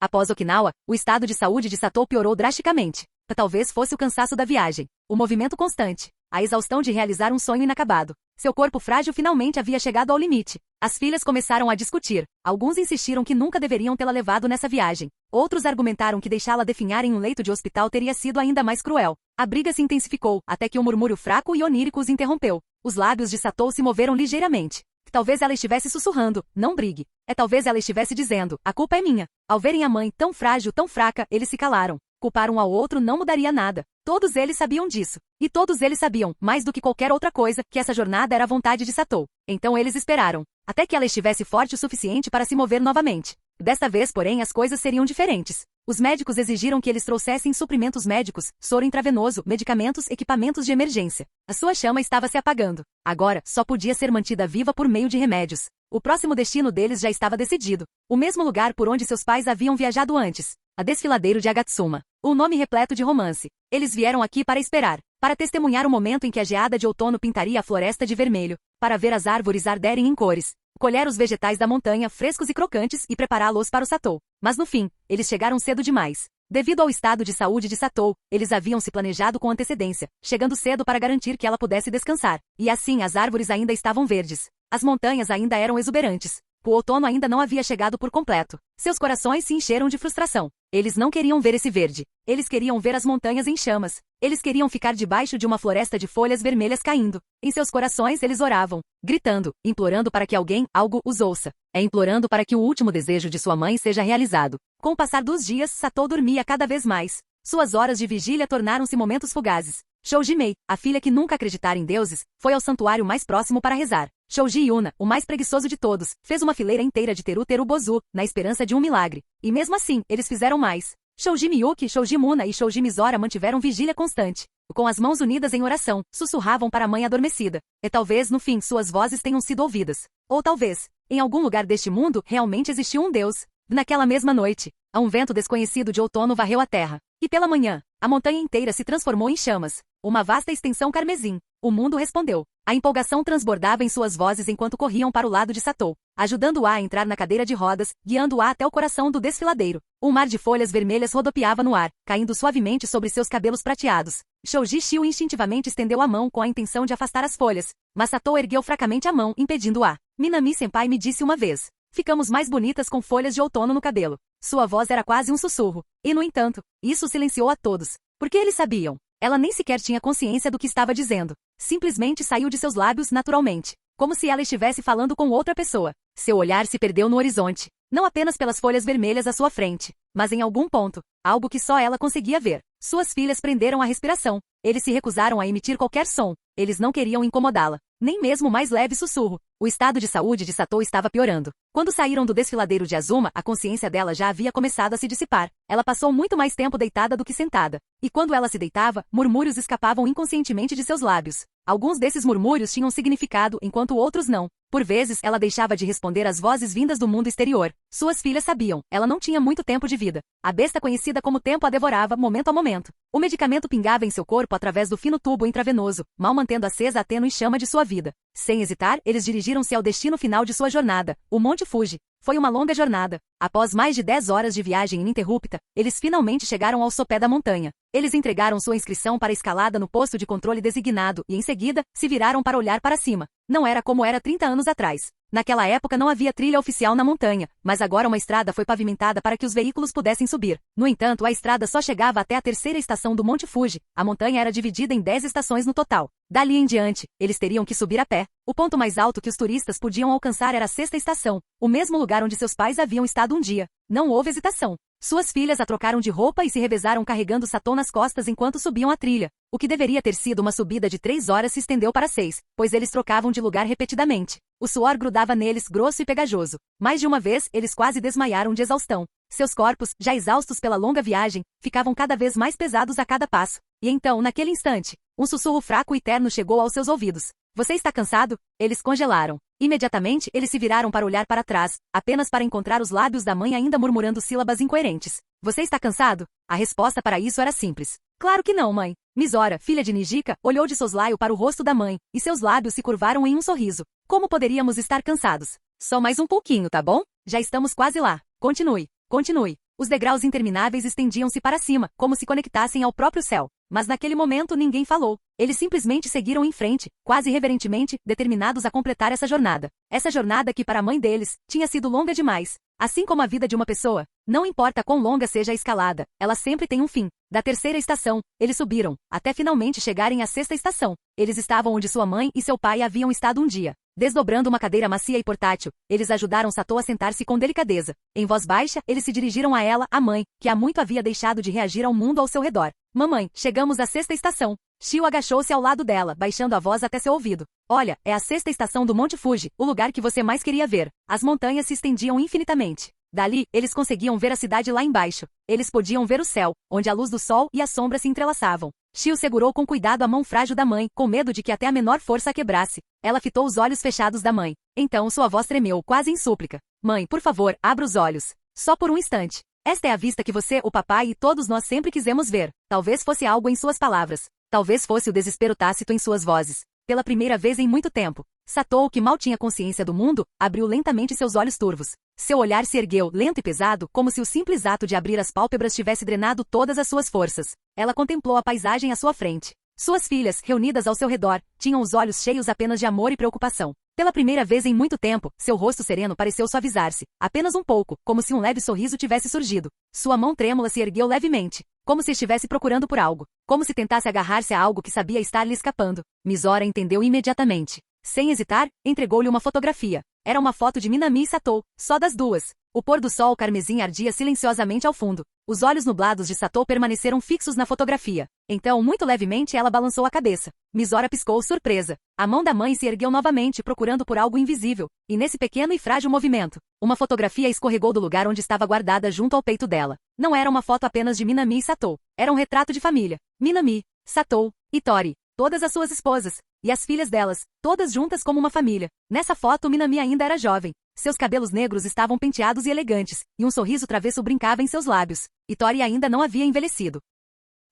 S2: Após Okinawa, o estado de saúde de Satou piorou drasticamente. Talvez fosse o cansaço da viagem, o movimento constante, a exaustão de realizar um sonho inacabado. Seu corpo frágil finalmente havia chegado ao limite. As filhas começaram a discutir. Alguns insistiram que nunca deveriam tê-la levado nessa viagem. Outros argumentaram que deixá-la definhar em um leito de hospital teria sido ainda mais cruel. A briga se intensificou, até que um murmúrio fraco e onírico os interrompeu. Os lábios de Satou se moveram ligeiramente. Talvez ela estivesse sussurrando, não brigue. Talvez ela estivesse dizendo, a culpa é minha. Ao verem a mãe tão frágil, tão fraca, eles se calaram. Culpar um ao outro não mudaria nada. Todos eles sabiam disso. E todos eles sabiam, mais do que qualquer outra coisa, que essa jornada era a vontade de Satou. Então eles esperaram. Até que ela estivesse forte o suficiente para se mover novamente. Desta vez, porém, as coisas seriam diferentes. Os médicos exigiram que eles trouxessem suprimentos médicos, soro intravenoso, medicamentos, equipamentos de emergência. A sua chama estava se apagando. Agora, só podia ser mantida viva por meio de remédios. O próximo destino deles já estava decidido. O mesmo lugar por onde seus pais haviam viajado antes. A Desfiladeiro de Agatsuma. Um nome repleto de romance. Eles vieram aqui para esperar. Para testemunhar o momento em que a geada de outono pintaria a floresta de vermelho. Para ver as árvores arderem em cores. Colher os vegetais da montanha frescos e crocantes e prepará-los para o Satou. Mas no fim, eles chegaram cedo demais. Devido ao estado de saúde de Satou, eles haviam se planejado com antecedência, chegando cedo para garantir que ela pudesse descansar. E assim as árvores ainda estavam verdes. As montanhas ainda eram exuberantes. O outono ainda não havia chegado por completo. Seus corações se encheram de frustração. Eles não queriam ver esse verde. Eles queriam ver as montanhas em chamas. Eles queriam ficar debaixo de uma floresta de folhas vermelhas caindo. Em seus corações eles oravam, gritando, implorando para que alguém, algo, os ouça. Implorando para que o último desejo de sua mãe seja realizado. Com o passar dos dias, Satou dormia cada vez mais. Suas horas de vigília tornaram-se momentos fugazes. Shoji-mei, a filha que nunca acreditara em deuses, foi ao santuário mais próximo para rezar. Shoji Yuna, o mais preguiçoso de todos, fez uma fileira inteira de teru-teru bozu, na esperança de um milagre. E mesmo assim, eles fizeram mais. Shoji Miyuki, Shoji Muna e Shoji Mizora mantiveram vigília constante. Com as mãos unidas em oração, sussurravam para a mãe adormecida. E talvez, no fim, suas vozes tenham sido ouvidas. Ou talvez, em algum lugar deste mundo, realmente existiu um deus. Naquela mesma noite, um vento desconhecido de outono varreu a terra. E pela manhã, a montanha inteira se transformou em chamas. Uma vasta extensão carmesim. O mundo respondeu. A empolgação transbordava em suas vozes enquanto corriam para o lado de Satou, ajudando-a a entrar na cadeira de rodas, guiando-a até o coração do desfiladeiro. Um mar de folhas vermelhas rodopiava no ar, caindo suavemente sobre seus cabelos prateados. Shoji Shio instintivamente estendeu a mão com a intenção de afastar as folhas, mas Satou ergueu fracamente a mão, impedindo-a. Minami-senpai me disse uma vez. Ficamos mais bonitas com folhas de outono no cabelo. Sua voz era quase um sussurro. E, no entanto, isso silenciou a todos. Porque eles sabiam. Ela nem sequer tinha consciência do que estava dizendo. Simplesmente saiu de seus lábios naturalmente. Como se ela estivesse falando com outra pessoa. Seu olhar se perdeu no horizonte. Não apenas pelas folhas vermelhas à sua frente, mas em algum ponto. Algo que só ela conseguia ver. Suas filhas prenderam a respiração. Eles se recusaram a emitir qualquer som. Eles não queriam incomodá-la. Nem mesmo o mais leve sussurro. O estado de saúde de Satou estava piorando. Quando saíram do desfiladeiro de Azuma, a consciência dela já havia começado a se dissipar. Ela passou muito mais tempo deitada do que sentada. E quando ela se deitava, murmúrios escapavam inconscientemente de seus lábios. Alguns desses murmúrios tinham significado, enquanto outros não. Por vezes, ela deixava de responder às vozes vindas do mundo exterior. Suas filhas sabiam. Ela não tinha muito tempo de vida. A besta conhecida como tempo a devorava, momento a momento. O medicamento pingava em seu corpo através do fino tubo intravenoso, mal mantendo acesa a tênue chama de sua vida. Sem hesitar, eles dirigiram-se ao destino final de sua jornada, o Monte Fuji. Foi uma longa jornada. Após mais de 10 horas de viagem ininterrupta, eles finalmente chegaram ao sopé da montanha. Eles entregaram sua inscrição para a escalada no posto de controle designado e, em seguida, se viraram para olhar para cima. Não era como era 30 anos atrás. Naquela época não havia trilha oficial na montanha, mas agora uma estrada foi pavimentada para que os veículos pudessem subir. No entanto, a estrada só chegava até a terceira estação do Monte Fuji. A montanha era dividida em 10 estações no total. Dali em diante, eles teriam que subir a pé. O ponto mais alto que os turistas podiam alcançar era a sexta estação, o mesmo lugar onde seus pais haviam estado um dia. Não houve hesitação. Suas filhas a trocaram de roupa e se revezaram carregando Satou nas costas enquanto subiam a trilha. O que deveria ter sido uma subida de 3 horas se estendeu para 6, pois eles trocavam de lugar repetidamente. O suor grudava neles grosso e pegajoso. Mais de uma vez, eles quase desmaiaram de exaustão. Seus corpos, já exaustos pela longa viagem, ficavam cada vez mais pesados a cada passo. E então, naquele instante, um sussurro fraco e terno chegou aos seus ouvidos. Você está cansado? Eles congelaram. Imediatamente, eles se viraram para olhar para trás, apenas para encontrar os lábios da mãe ainda murmurando sílabas incoerentes. Você está cansado? A resposta para isso era simples. Claro que não, mãe. Misora, filha de Nijika, olhou de soslaio para o rosto da mãe, e seus lábios se curvaram em um sorriso. Como poderíamos estar cansados? Só mais um pouquinho, tá bom? Já estamos quase lá. Continue. Continue. Os degraus intermináveis estendiam-se para cima, como se conectassem ao próprio céu. Mas naquele momento ninguém falou. Eles simplesmente seguiram em frente, quase reverentemente, determinados a completar essa jornada. Essa jornada que para a mãe deles, tinha sido longa demais. Assim como a vida de uma pessoa, não importa quão longa seja a escalada, ela sempre tem um fim. Da terceira estação, eles subiram, até finalmente chegarem à sexta estação. Eles estavam onde sua mãe e seu pai haviam estado um dia. Desdobrando uma cadeira macia e portátil, eles ajudaram Satou a sentar-se com delicadeza. Em voz baixa, eles se dirigiram a ela, a mãe, que há muito havia deixado de reagir ao mundo ao seu redor. Mamãe, chegamos à sexta estação. Shio agachou-se ao lado dela, baixando a voz até seu ouvido. Olha, é a sexta estação do Monte Fuji, o lugar que você mais queria ver. As montanhas se estendiam infinitamente. Dali, eles conseguiam ver a cidade lá embaixo. Eles podiam ver o céu, onde a luz do sol e a sombra se entrelaçavam. Shio segurou com cuidado a mão frágil da mãe, com medo de que até a menor força a quebrasse. Ela fitou os olhos fechados da mãe. Então sua voz tremeu, quase em súplica. Mãe, por favor, abra os olhos. Só por um instante. Esta é a vista que você, o papai e todos nós sempre quisemos ver. Talvez fosse algo em suas palavras. Talvez fosse o desespero tácito em suas vozes. Pela primeira vez em muito tempo, Satou, que mal tinha consciência do mundo, abriu lentamente seus olhos turvos. Seu olhar se ergueu, lento e pesado, como se o simples ato de abrir as pálpebras tivesse drenado todas as suas forças. Ela contemplou a paisagem à sua frente. Suas filhas, reunidas ao seu redor, tinham os olhos cheios apenas de amor e preocupação. Pela primeira vez em muito tempo, seu rosto sereno pareceu suavizar-se, apenas um pouco, como se um leve sorriso tivesse surgido. Sua mão trêmula se ergueu levemente, como se estivesse procurando por algo, como se tentasse agarrar-se a algo que sabia estar lhe escapando. Misora entendeu imediatamente. Sem hesitar, entregou-lhe uma fotografia. Era uma foto de Minami e Satou, só das duas. O pôr do sol carmesim ardia silenciosamente ao fundo. Os olhos nublados de Satou permaneceram fixos na fotografia. Então, muito levemente, ela balançou a cabeça. Misora piscou surpresa. A mão da mãe se ergueu novamente, procurando por algo invisível. E nesse pequeno e frágil movimento, uma fotografia escorregou do lugar onde estava guardada junto ao peito dela. Não era uma foto apenas de Minami e Satou. Era um retrato de família. Minami, Satou e Tori. Todas as suas esposas. E as filhas delas, todas juntas como uma família. Nessa foto, Minami ainda era jovem. Seus cabelos negros estavam penteados e elegantes, e um sorriso travesso brincava em seus lábios. E Tori ainda não havia envelhecido.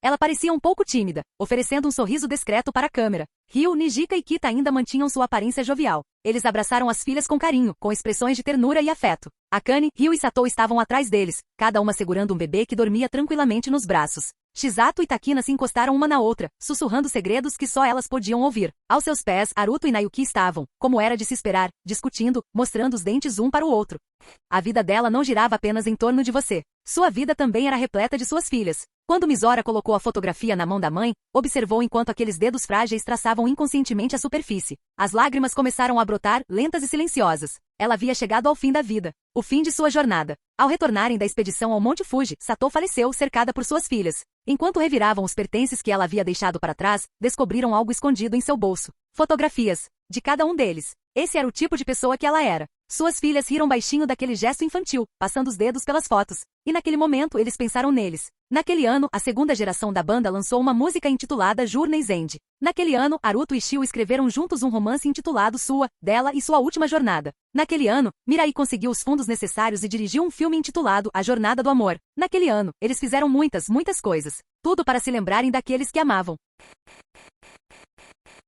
S2: Ela parecia um pouco tímida, oferecendo um sorriso discreto para a câmera. Ryu, Nijika e Kita ainda mantinham sua aparência jovial. Eles abraçaram as filhas com carinho, com expressões de ternura e afeto. Akane, Ryu e Satou estavam atrás deles, cada uma segurando um bebê que dormia tranquilamente nos braços. Shizato e Takina se encostaram uma na outra, sussurrando segredos que só elas podiam ouvir. Aos seus pés, Haruto e Nayuki estavam, como era de se esperar, discutindo, mostrando os dentes um para o outro. A vida dela não girava apenas em torno de você. Sua vida também era repleta de suas filhas. Quando Misora colocou a fotografia na mão da mãe, observou enquanto aqueles dedos frágeis traçavam inconscientemente a superfície. As lágrimas começaram a brotar, lentas e silenciosas. Ela havia chegado ao fim da vida. O fim de sua jornada. Ao retornarem da expedição ao Monte Fuji, Satou faleceu cercada por suas filhas. Enquanto reviravam os pertences que ela havia deixado para trás, descobriram algo escondido em seu bolso. Fotografias. De cada um deles. Esse era o tipo de pessoa que ela era. Suas filhas riram baixinho daquele gesto infantil, passando os dedos pelas fotos. E naquele momento eles pensaram neles. Naquele ano, a segunda geração da banda lançou uma música intitulada Journey's End. Naquele ano, Haruto e Shio escreveram juntos um romance intitulado Sua, Dela e Sua Última Jornada. Naquele ano, Mirai conseguiu os fundos necessários e dirigiu um filme intitulado A Jornada do Amor. Naquele ano, eles fizeram muitas coisas. Tudo para se lembrarem daqueles que amavam.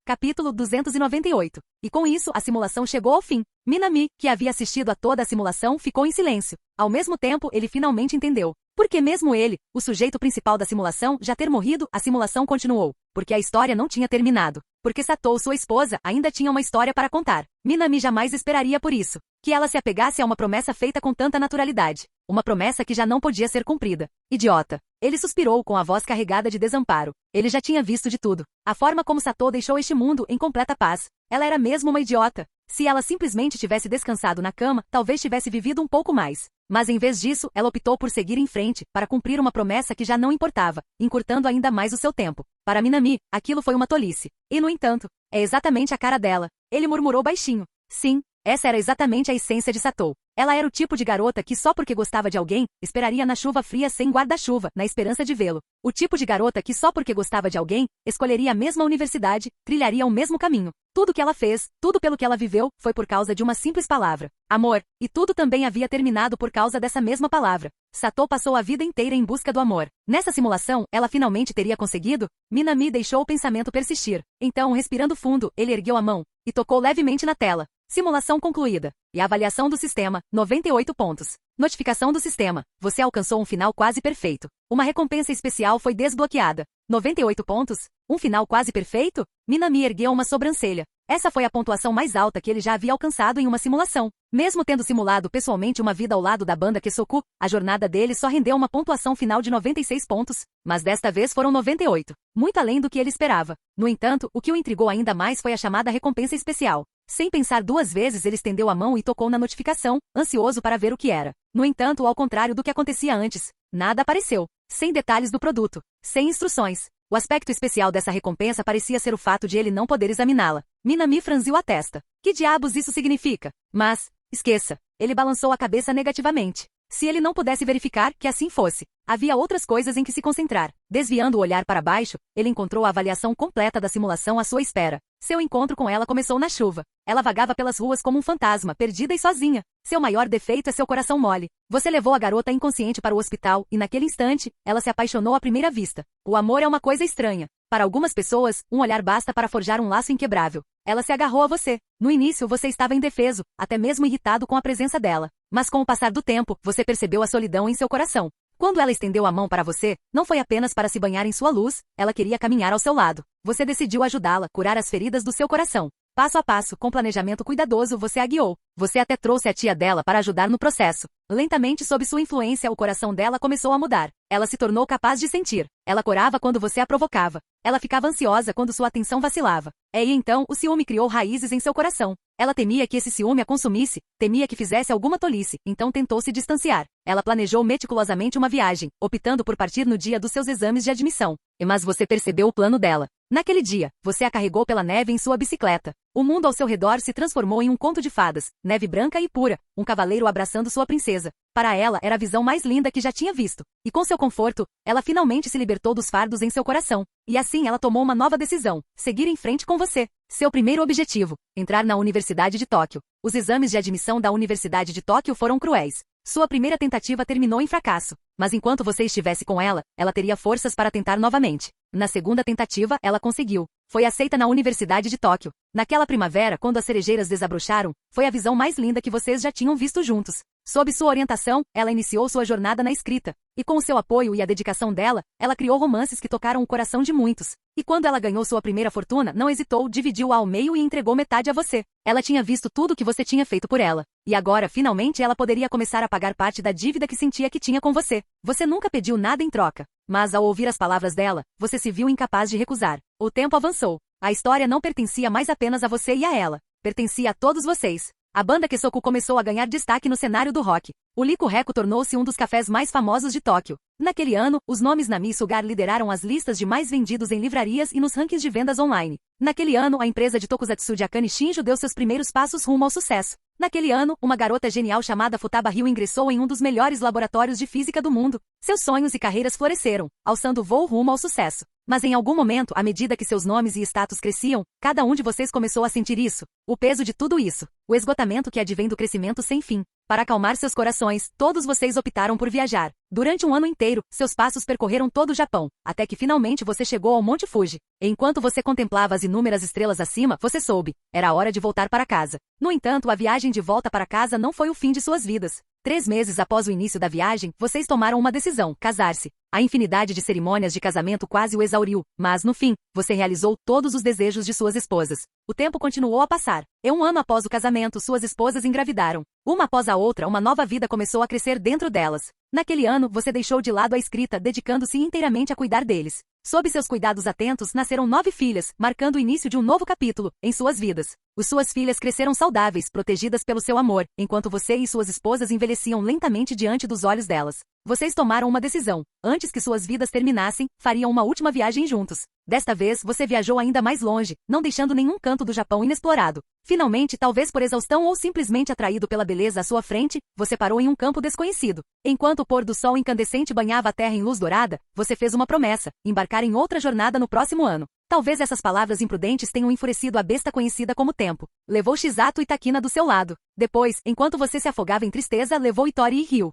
S2: Capítulo 298. E com isso a simulação chegou ao fim. Minami, que havia assistido a toda a simulação, ficou em silêncio. Ao mesmo tempo, ele finalmente entendeu. Porque mesmo ele, o sujeito principal da simulação, já ter morrido, a simulação continuou. Porque a história não tinha terminado. Porque Satou, sua esposa, ainda tinha uma história para contar. Minami jamais esperaria por isso. Que ela se apegasse a uma promessa feita com tanta naturalidade. Uma promessa que já não podia ser cumprida. Idiota. Ele suspirou com a voz carregada de desamparo. Ele já tinha visto de tudo. A forma como Satou deixou este mundo em completa paz. Ela era mesmo uma idiota. Se ela simplesmente tivesse descansado na cama, talvez tivesse vivido um pouco mais. Mas em vez disso, ela optou por seguir em frente, para cumprir uma promessa que já não importava, encurtando ainda mais o seu tempo. Para Minami, aquilo foi uma tolice. E no entanto, é exatamente a cara dela. Ele murmurou baixinho. Sim, essa era exatamente a essência de Satou. Ela era o tipo de garota que só porque gostava de alguém, esperaria na chuva fria sem guarda-chuva, na esperança de vê-lo. O tipo de garota que só porque gostava de alguém, escolheria a mesma universidade, trilharia o mesmo caminho. Tudo que ela fez, tudo pelo que ela viveu, foi por causa de uma simples palavra. Amor. E tudo também havia terminado por causa dessa mesma palavra. Satou passou a vida inteira em busca do amor. Nessa simulação, ela finalmente teria conseguido? Minami deixou o pensamento persistir. Então, respirando fundo, ele ergueu a mão e tocou levemente na tela. Simulação concluída. E a avaliação do sistema, 98 pontos. Notificação do sistema. Você alcançou um final quase perfeito. Uma recompensa especial foi desbloqueada. 98 pontos? Um final quase perfeito? Minami ergueu uma sobrancelha. Essa foi a pontuação mais alta que ele já havia alcançado em uma simulação. Mesmo tendo simulado pessoalmente uma vida ao lado da banda Kesoku, a jornada dele só rendeu uma pontuação final de 96 pontos. Mas desta vez foram 98. Muito além do que ele esperava. No entanto, o que o intrigou ainda mais foi a chamada recompensa especial. Sem pensar duas vezes, ele estendeu a mão e tocou na notificação, ansioso para ver o que era. No entanto, ao contrário do que acontecia antes, nada apareceu. Sem detalhes do produto. Sem instruções. O aspecto especial dessa recompensa parecia ser o fato de ele não poder examiná-la. Minami franziu a testa. Que diabos isso significa? Mas, esqueça. Ele balançou a cabeça negativamente. Se ele não pudesse verificar, que assim fosse. Havia outras coisas em que se concentrar. Desviando o olhar para baixo, ele encontrou a avaliação completa da simulação à sua espera. Seu encontro com ela começou na chuva. Ela vagava pelas ruas como um fantasma, perdida e sozinha. Seu maior defeito é seu coração mole. Você levou a garota inconsciente para o hospital, e naquele instante, ela se apaixonou à primeira vista. O amor é uma coisa estranha. Para algumas pessoas, um olhar basta para forjar um laço inquebrável. Ela se agarrou a você. No início, você estava indefeso, até mesmo irritado com a presença dela. Mas com o passar do tempo, você percebeu a solidão em seu coração. Quando ela estendeu a mão para você, não foi apenas para se banhar em sua luz, ela queria caminhar ao seu lado. Você decidiu ajudá-la, curar as feridas do seu coração. Passo a passo, com planejamento cuidadoso, você a guiou. Você até trouxe a tia dela para ajudar no processo. Lentamente, sob sua influência, o coração dela começou a mudar. Ela se tornou capaz de sentir. Ela corava quando você a provocava. Ela ficava ansiosa quando sua atenção vacilava. E então, o ciúme criou raízes em seu coração. Ela temia que esse ciúme a consumisse, temia que fizesse alguma tolice, então tentou se distanciar. Ela planejou meticulosamente uma viagem, optando por partir no dia dos seus exames de admissão. Mas você percebeu o plano dela. Naquele dia, você a carregou pela neve em sua bicicleta. O mundo ao seu redor se transformou em um conto de fadas, neve branca e pura, um cavaleiro abraçando sua princesa. Para ela, era a visão mais linda que já tinha visto. E com seu conforto, ela finalmente se libertou dos fardos em seu coração. E assim ela tomou uma nova decisão, seguir em frente com você. Seu primeiro objetivo, entrar na Universidade de Tóquio. Os exames de admissão da Universidade de Tóquio foram cruéis. Sua primeira tentativa terminou em fracasso. Mas enquanto você estivesse com ela, ela teria forças para tentar novamente. Na segunda tentativa, ela conseguiu. Foi aceita na Universidade de Tóquio. Naquela primavera, quando as cerejeiras desabrocharam, foi a visão mais linda que vocês já tinham visto juntos. Sob sua orientação, ela iniciou sua jornada na escrita. E com o seu apoio e a dedicação dela, ela criou romances que tocaram o coração de muitos. E quando ela ganhou sua primeira fortuna, não hesitou, dividiu-a ao meio e entregou metade a você. Ela tinha visto tudo o que você tinha feito por ela. E agora, finalmente, ela poderia começar a pagar parte da dívida que sentia que tinha com você. Você nunca pediu nada em troca. Mas ao ouvir as palavras dela, você se viu incapaz de recusar. O tempo avançou. A história não pertencia mais apenas a você e a ela. Pertencia a todos vocês. A banda Kesoku começou a ganhar destaque no cenário do rock. O Rico Reco tornou-se um dos cafés mais famosos de Tóquio. Naquele ano, os nomes Nami Sugar lideraram as listas de mais vendidos em livrarias e nos rankings de vendas online. Naquele ano, a empresa de tokusatsu de Akane Shinjo deu seus primeiros passos rumo ao sucesso. Naquele ano, uma garota genial chamada Futaba Ryu ingressou em um dos melhores laboratórios de física do mundo. Seus sonhos e carreiras floresceram, alçando voo rumo ao sucesso. Mas em algum momento, à medida que seus nomes e status cresciam, cada um de vocês começou a sentir isso. O peso de tudo isso. O esgotamento que advém do crescimento sem fim. Para acalmar seus corações, todos vocês optaram por viajar. Durante um ano inteiro, seus passos percorreram todo o Japão, até que finalmente você chegou ao Monte Fuji. Enquanto você contemplava as inúmeras estrelas acima, você soube. Era hora de voltar para casa. No entanto, a viagem de volta para casa não foi o fim de suas vidas. 3 meses após o início da viagem, vocês tomaram uma decisão: casar-se. A infinidade de cerimônias de casamento quase o exauriu, mas no fim, você realizou todos os desejos de suas esposas. O tempo continuou a passar. E um ano após o casamento, suas esposas engravidaram. Uma após a outra, uma nova vida começou a crescer dentro delas. Naquele ano, você deixou de lado a escrita, dedicando-se inteiramente a cuidar deles. Sob seus cuidados atentos, nasceram 9 filhas, marcando o início de um novo capítulo em suas vidas. Suas filhas cresceram saudáveis, protegidas pelo seu amor, enquanto você e suas esposas envelheciam lentamente diante dos olhos delas. Vocês tomaram uma decisão. Antes que suas vidas terminassem, fariam uma última viagem juntos. Desta vez, você viajou ainda mais longe, não deixando nenhum canto do Japão inexplorado. Finalmente, talvez por exaustão ou simplesmente atraído pela beleza à sua frente, você parou em um campo desconhecido. Enquanto o pôr do sol incandescente banhava a terra em luz dourada, você fez uma promessa: embarcar em outra jornada no próximo ano. Talvez essas palavras imprudentes tenham enfurecido a besta conhecida como tempo. Levou Shizato e Takina do seu lado. Depois, enquanto você se afogava em tristeza, levou Itori e Ryu.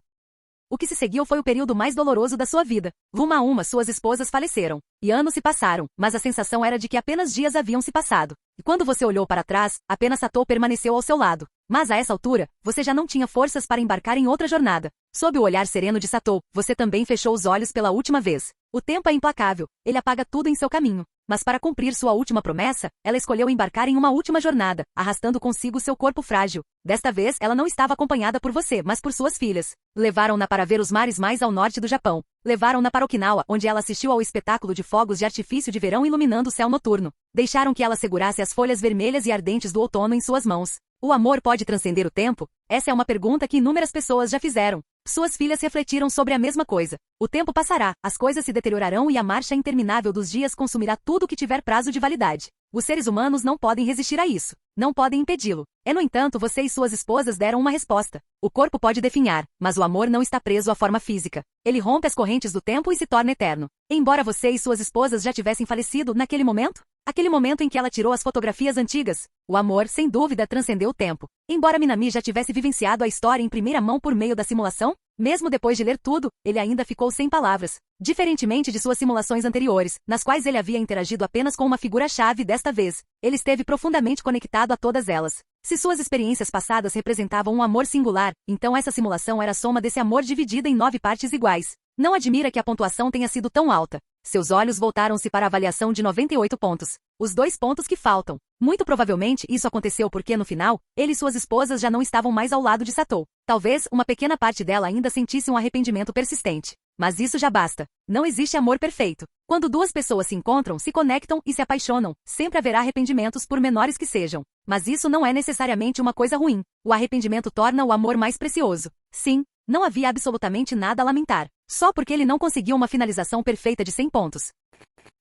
S2: O que se seguiu foi o período mais doloroso da sua vida. Uma a uma, suas esposas faleceram. E anos se passaram, mas a sensação era de que apenas dias haviam se passado. E quando você olhou para trás, apenas Satou permaneceu ao seu lado. Mas a essa altura, você já não tinha forças para embarcar em outra jornada. Sob o olhar sereno de Satou, você também fechou os olhos pela última vez. O tempo é implacável, ele apaga tudo em seu caminho. Mas para cumprir sua última promessa, ela escolheu embarcar em uma última jornada, arrastando consigo seu corpo frágil. Desta vez, ela não estava acompanhada por você, mas por suas filhas. Levaram-na para ver os mares mais ao norte do Japão. Levaram-na para Okinawa, onde ela assistiu ao espetáculo de fogos de artifício de verão iluminando o céu noturno. Deixaram que ela segurasse as folhas vermelhas e ardentes do outono em suas mãos. O amor pode transcender o tempo? Essa é uma pergunta que inúmeras pessoas já fizeram. Suas filhas refletiram sobre a mesma coisa. O tempo passará, as coisas se deteriorarão e a marcha interminável dos dias consumirá tudo que tiver prazo de validade. Os seres humanos não podem resistir a isso. Não podem impedi-lo. No entanto, você e suas esposas deram uma resposta. O corpo pode definhar, mas o amor não está preso à forma física. Ele rompe as correntes do tempo e se torna eterno. Embora você e suas esposas já tivessem falecido naquele momento, aquele momento em que ela tirou as fotografias antigas, o amor, sem dúvida, transcendeu o tempo. Embora Minami já tivesse vivenciado a história em primeira mão por meio da simulação, mesmo depois de ler tudo, ele ainda ficou sem palavras. Diferentemente de suas simulações anteriores, nas quais ele havia interagido apenas com uma figura-chave, desta vez, ele esteve profundamente conectado a todas elas. Se suas experiências passadas representavam um amor singular, então essa simulação era a soma desse amor dividida em 9 partes iguais. Não admira que a pontuação tenha sido tão alta. Seus olhos voltaram-se para a avaliação de 98 pontos. Os 2 pontos que faltam. Muito provavelmente isso aconteceu porque, no final, ele e suas esposas já não estavam mais ao lado de Satou. Talvez, uma pequena parte dela ainda sentisse um arrependimento persistente. Mas isso já basta. Não existe amor perfeito. Quando 2 pessoas se encontram, se conectam e se apaixonam, sempre haverá arrependimentos por menores que sejam. Mas isso não é necessariamente uma coisa ruim. O arrependimento torna o amor mais precioso. Sim, não havia absolutamente nada a lamentar. Só porque ele não conseguiu uma finalização perfeita de 100 pontos.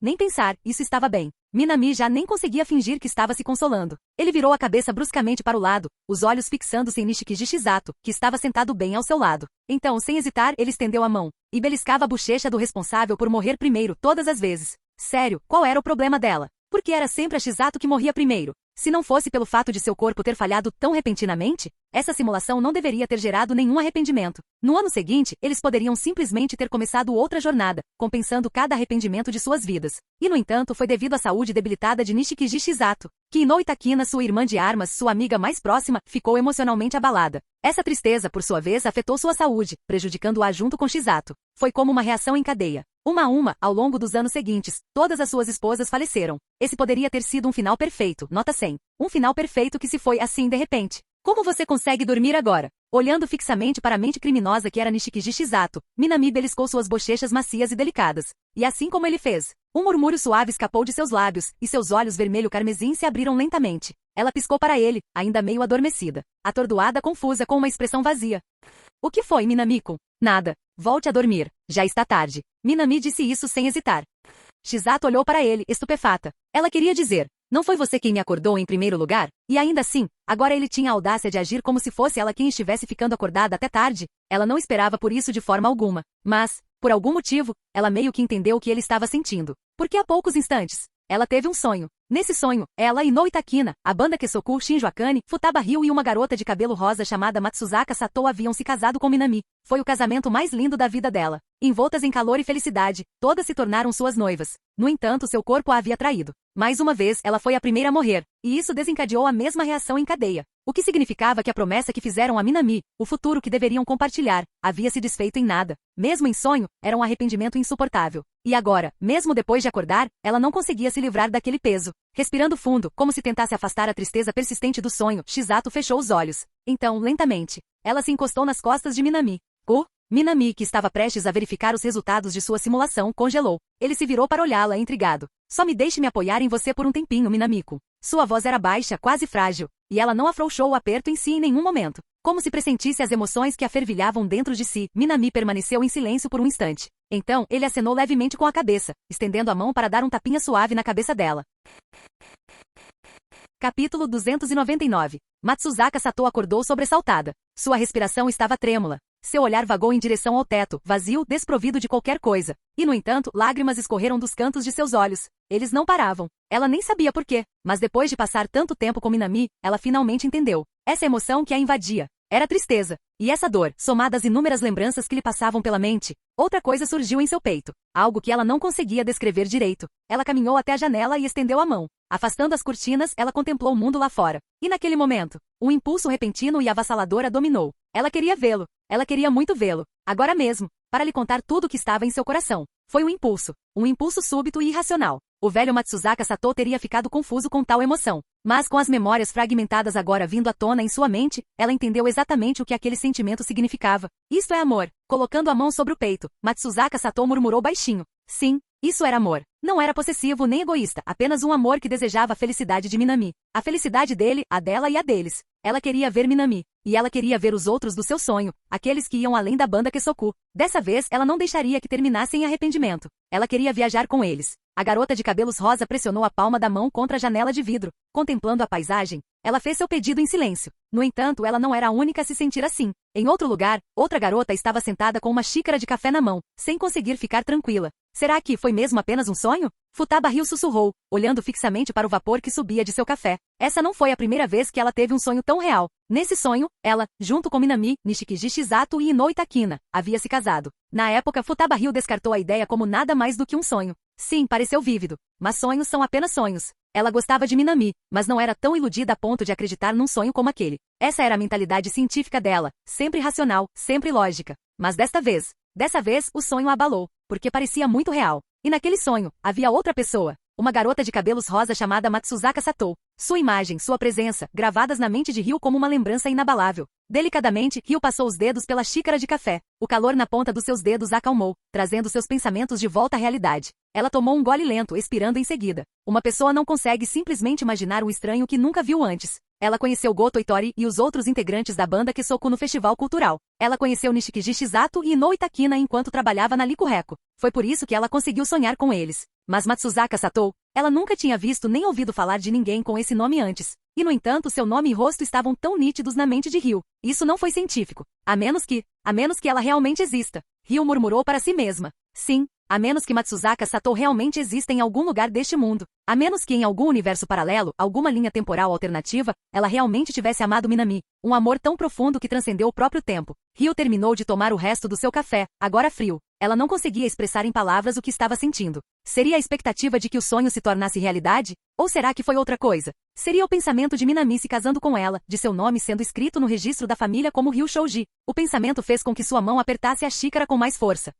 S2: Nem pensar, isso estava bem. Minami já nem conseguia fingir que estava se consolando. Ele virou a cabeça bruscamente para o lado, os olhos fixando-se em Nishikiji Shizato, que estava sentado bem ao seu lado. Então, sem hesitar, ele estendeu a mão e beliscava a bochecha do responsável por morrer primeiro todas as vezes. Sério, qual era o problema dela? Porque era sempre a Shizato que morria primeiro. Se não fosse pelo fato de seu corpo ter falhado tão repentinamente, essa simulação não deveria ter gerado nenhum arrependimento. No ano seguinte, eles poderiam simplesmente ter começado outra jornada, compensando cada arrependimento de suas vidas. E no entanto, foi devido à saúde debilitada de Nishikiji Shizato, que Inoue Takina, sua irmã de armas, sua amiga mais próxima, ficou emocionalmente abalada. Essa tristeza, por sua vez, afetou sua saúde, prejudicando-a junto com Shizato. Foi como uma reação em cadeia. Uma a uma, ao longo dos anos seguintes, todas as suas esposas faleceram. Esse poderia ter sido um final perfeito, nota 100. Um final perfeito que se foi assim de repente. Como você consegue dormir agora? Olhando fixamente para a mente criminosa que era Nishikiji Shizato, Minami beliscou suas bochechas macias e delicadas. E assim como ele fez, um murmúrio suave escapou de seus lábios, e seus olhos vermelho-carmesim se abriram lentamente. Ela piscou para ele, ainda meio adormecida. Atordoada, confusa, com uma expressão vazia. O que foi, Minami-kun? Nada. Volte a dormir. Já está tarde. Minami disse isso sem hesitar. Shizato olhou para ele, estupefata. Ela queria dizer, não foi você quem me acordou em primeiro lugar? E ainda assim, agora ele tinha a audácia de agir como se fosse ela quem estivesse ficando acordada até tarde. Ela não esperava por isso de forma alguma. Mas, Por algum motivo, ela meio que entendeu o que ele estava sentindo. Porque há poucos instantes, ela teve um sonho. Nesse sonho, ela e Noitakina, a banda Kesoku Shinjo Akane, Futaba Ryu e uma garota de cabelo rosa chamada Matsuzaka Sato haviam se casado com Minami. Foi o casamento mais lindo da vida dela. Envoltas em calor e felicidade, todas se tornaram suas noivas. No entanto, seu corpo a havia traído. Mais uma vez, ela foi a primeira a morrer, e isso desencadeou a mesma reação em cadeia. O que significava que a promessa que fizeram a Minami, o futuro que deveriam compartilhar, havia se desfeito em nada. Mesmo em sonho, era um arrependimento insuportável. E agora, mesmo depois de acordar, ela não conseguia se livrar daquele peso. Respirando fundo, como se tentasse afastar a tristeza persistente do sonho, Chisato fechou os olhos. Então, lentamente, ela se encostou nas costas de Minami. Minami, que estava prestes a verificar os resultados de sua simulação, congelou. Ele se virou para olhá-la, intrigado. Só me deixe me apoiar em você por um tempinho, Minamiko. Sua voz era baixa, quase frágil, e ela não afrouxou o aperto em si em nenhum momento. Como se pressentisse as emoções que a fervilhavam dentro de si, Minami permaneceu em silêncio por um instante. Então, ele acenou levemente com a cabeça, estendendo a mão para dar um tapinha suave na cabeça dela. Capítulo 299. Matsuzaka Sato acordou sobressaltada. Sua respiração estava trêmula. Seu olhar vagou em direção ao teto, vazio, desprovido de qualquer coisa. E, no entanto, lágrimas escorreram dos cantos de seus olhos. Eles não paravam. Ela nem sabia por quê, mas depois de passar tanto tempo com Minami, ela finalmente entendeu. Essa emoção que a invadia era tristeza. E essa dor, somada às inúmeras lembranças que lhe passavam pela mente, outra coisa surgiu em seu peito. Algo que ela não conseguia descrever direito. Ela caminhou até a janela e estendeu a mão. Afastando as cortinas, ela contemplou o mundo lá fora. E naquele momento, um impulso repentino e avassalador a dominou. Ela queria vê-lo. Ela queria muito vê-lo. Agora mesmo, para lhe contar tudo o que estava em seu coração. Foi um impulso súbito e irracional. O velho Matsuzaka Sato teria ficado confuso com tal emoção. Mas com as memórias fragmentadas agora vindo à tona em sua mente, ela entendeu exatamente o que aquele sentimento significava. Isto é amor. Colocando a mão sobre o peito, Matsuzaka Sato murmurou baixinho. Sim, isso era amor. Não era possessivo nem egoísta, apenas um amor que desejava a felicidade de Minami. A felicidade dele, a dela e a deles. Ela queria ver Minami. E ela queria ver os outros do seu sonho, aqueles que iam além da banda Kesoku. Dessa vez, ela não deixaria que terminasse em arrependimento. Ela queria viajar com eles. A garota de cabelos rosa pressionou a palma da mão contra a janela de vidro. Contemplando a paisagem, ela fez seu pedido em silêncio. No entanto, ela não era a única a se sentir assim. Em outro lugar, outra garota estava sentada com uma xícara de café na mão, sem conseguir ficar tranquila. Será que foi mesmo apenas um sonho? Futaba Ryu sussurrou, olhando fixamente para o vapor que subia de seu café. Essa não foi a primeira vez que ela teve um sonho tão real. Nesse sonho, ela, junto com Minami, Nishikiji Shizato e Noitakina, havia se casado. Na época, Futaba Ryu descartou a ideia como nada mais do que um sonho. Sim, pareceu vívido, mas sonhos são apenas sonhos. Ela gostava de Minami, mas não era tão iludida a ponto de acreditar num sonho como aquele. Essa era a mentalidade científica dela, sempre racional, sempre lógica. Mas dessa vez, o sonho a abalou, porque parecia muito real. E naquele sonho, havia outra pessoa, uma garota de cabelos rosa chamada Matsuzaka Sato. Sua imagem, sua presença, gravadas na mente de Ryu como uma lembrança inabalável. Delicadamente, Ryu passou os dedos pela xícara de café. O calor na ponta dos seus dedos a acalmou, trazendo seus pensamentos de volta à realidade. Ela tomou um gole lento, expirando em seguida. Uma pessoa não consegue simplesmente imaginar um estranho que nunca viu antes. Ela conheceu Goto Itori e os outros integrantes da banda Kesoku no festival cultural. Ela conheceu Nishikiji Shizato e Noitakina enquanto trabalhava na Likureko. Foi por isso que ela conseguiu sonhar com eles. Mas Matsuzaka Sato, ela nunca tinha visto nem ouvido falar de ninguém com esse nome antes. E no entanto seu nome e rosto estavam tão nítidos na mente de Ryu. Isso não foi científico. A menos que ela realmente exista. Ryu murmurou para si mesma. Sim, a menos que Matsuzaka Sato realmente exista em algum lugar deste mundo. A menos que em algum universo paralelo, alguma linha temporal alternativa, ela realmente tivesse amado Minami. Um amor tão profundo que transcendeu o próprio tempo. Ryu terminou de tomar o resto do seu café, agora frio. Ela não conseguia expressar em palavras o que estava sentindo. Seria a expectativa de que o sonho se tornasse realidade? Ou será que foi outra coisa? Seria o pensamento de Minami se casando com ela, de seu nome sendo escrito no registro da família como Ryu Shouji. O pensamento fez com que sua mão apertasse a xícara com mais força.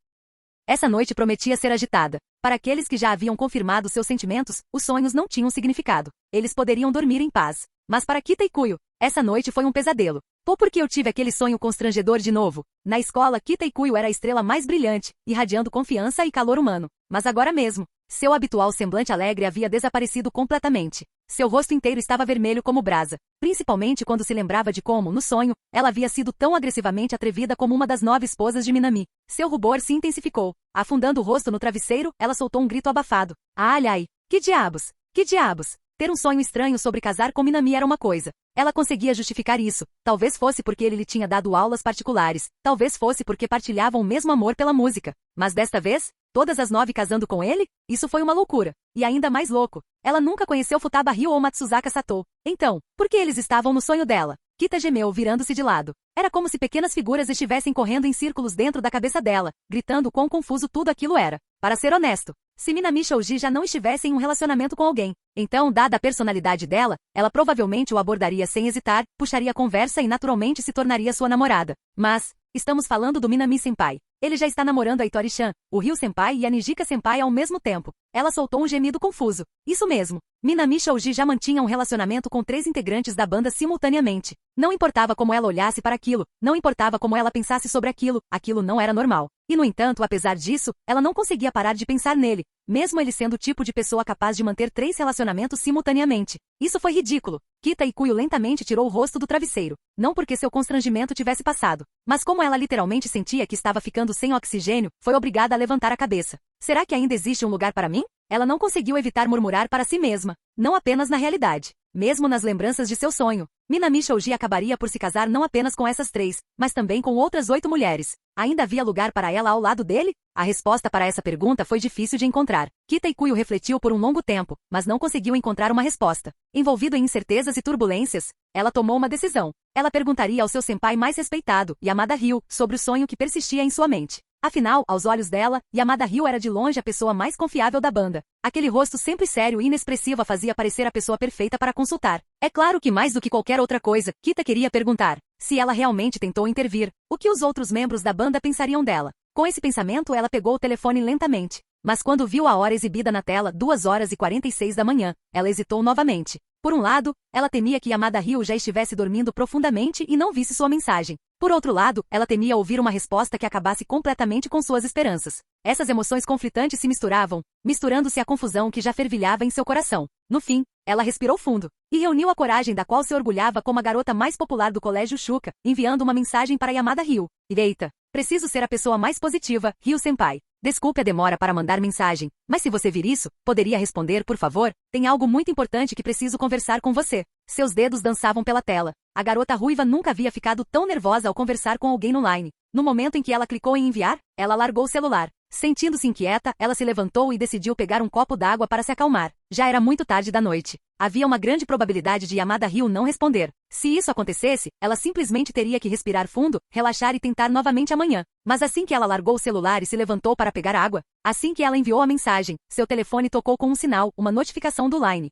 S2: Essa noite prometia ser agitada. Para aqueles que já haviam confirmado seus sentimentos, os sonhos não tinham significado. Eles poderiam dormir em paz. Mas para Kita Ikuyo, essa noite foi um pesadelo. Por que eu tive aquele sonho constrangedor de novo? Na escola, Kita Ikuyo era a estrela mais brilhante, irradiando confiança e calor humano. Mas agora mesmo, seu habitual semblante alegre havia desaparecido completamente. Seu rosto inteiro estava vermelho como brasa, principalmente quando se lembrava de como, no sonho, ela havia sido tão agressivamente atrevida como uma das 9 esposas de Minami. Seu rubor se intensificou. Afundando o rosto no travesseiro, ela soltou um grito abafado. Ai ai, que diabos! Que diabos! Ter um sonho estranho sobre casar com Minami era uma coisa. Ela conseguia justificar isso. Talvez fosse porque ele lhe tinha dado aulas particulares. Talvez fosse porque partilhavam o mesmo amor pela música. Mas desta vez, todas as 9 casando com ele? Isso foi uma loucura. E ainda mais louco. Ela nunca conheceu Futaba Ryo ou Matsuzaka Satou. Então, por que eles estavam no sonho dela? Kita gemeu, virando-se de lado. Era como se pequenas figuras estivessem correndo em círculos dentro da cabeça dela, gritando quão confuso tudo aquilo era. Para ser honesto, se Minami Shoji já não estivesse em um relacionamento com alguém, então, dada a personalidade dela, ela provavelmente o abordaria sem hesitar, puxaria a conversa e naturalmente se tornaria sua namorada. Mas, estamos falando do Minami-senpai. Ele já está namorando a Itori-chan, o Ryu-senpai e a Nijika-senpai ao mesmo tempo. Ela soltou um gemido confuso. Isso mesmo. Minami Shoji já mantinha um relacionamento com 3 integrantes da banda simultaneamente. Não importava como ela olhasse para aquilo, não importava como ela pensasse sobre aquilo não era normal. E no entanto, apesar disso, ela não conseguia parar de pensar nele, mesmo ele sendo o tipo de pessoa capaz de manter 3 relacionamentos simultaneamente. Isso foi ridículo. Kita Ikuyo lentamente tirou o rosto do travesseiro. Não porque seu constrangimento tivesse passado, mas como ela literalmente sentia que estava ficando sem oxigênio, foi obrigada a levantar a cabeça. Será que ainda existe um lugar para mim? Ela não conseguiu evitar murmurar para si mesma. Não apenas na realidade. Mesmo nas lembranças de seu sonho, Minami Shoji acabaria por se casar não apenas com essas 3, mas também com outras 8 mulheres. Ainda havia lugar para ela ao lado dele? A resposta para essa pergunta foi difícil de encontrar. Kita Ikuyo refletiu por um longo tempo, mas não conseguiu encontrar uma resposta. Envolvido em incertezas e turbulências, ela tomou uma decisão. Ela perguntaria ao seu senpai mais respeitado, Yamada Ryu, sobre o sonho que persistia em sua mente. Afinal, aos olhos dela, Yamada Ryu era de longe a pessoa mais confiável da banda. Aquele rosto sempre sério e inexpressivo a fazia parecer a pessoa perfeita para consultar. É claro que mais do que qualquer outra coisa, Kita queria perguntar se ela realmente tentou intervir, o que os outros membros da banda pensariam dela. Com esse pensamento, ela pegou o telefone lentamente. Mas quando viu a hora exibida na tela, 2h46 da manhã, ela hesitou novamente. Por um lado, ela temia que Yamada Ryu já estivesse dormindo profundamente e não visse sua mensagem. Por outro lado, ela temia ouvir uma resposta que acabasse completamente com suas esperanças. Essas emoções conflitantes se misturavam, misturando-se à confusão que já fervilhava em seu coração. No fim, ela respirou fundo e reuniu a coragem da qual se orgulhava como a garota mais popular do colégio Shuka, enviando uma mensagem para Yamada Ryu. Eita, preciso ser a pessoa mais positiva, Ryu-senpai. Desculpe a demora para mandar mensagem, mas se você vir isso, poderia responder, por favor? Tem algo muito importante que preciso conversar com você. Seus dedos dançavam pela tela. A garota ruiva nunca havia ficado tão nervosa ao conversar com alguém no Line. No momento em que ela clicou em enviar, ela largou o celular. Sentindo-se inquieta, ela se levantou e decidiu pegar um copo d'água para se acalmar. Já era muito tarde da noite. Havia uma grande probabilidade de Yamada Ryu não responder. Se isso acontecesse, ela simplesmente teria que respirar fundo, relaxar e tentar novamente amanhã. Mas assim que ela largou o celular e se levantou para pegar água, assim que ela enviou a mensagem, seu telefone tocou com um sinal, uma notificação do Line.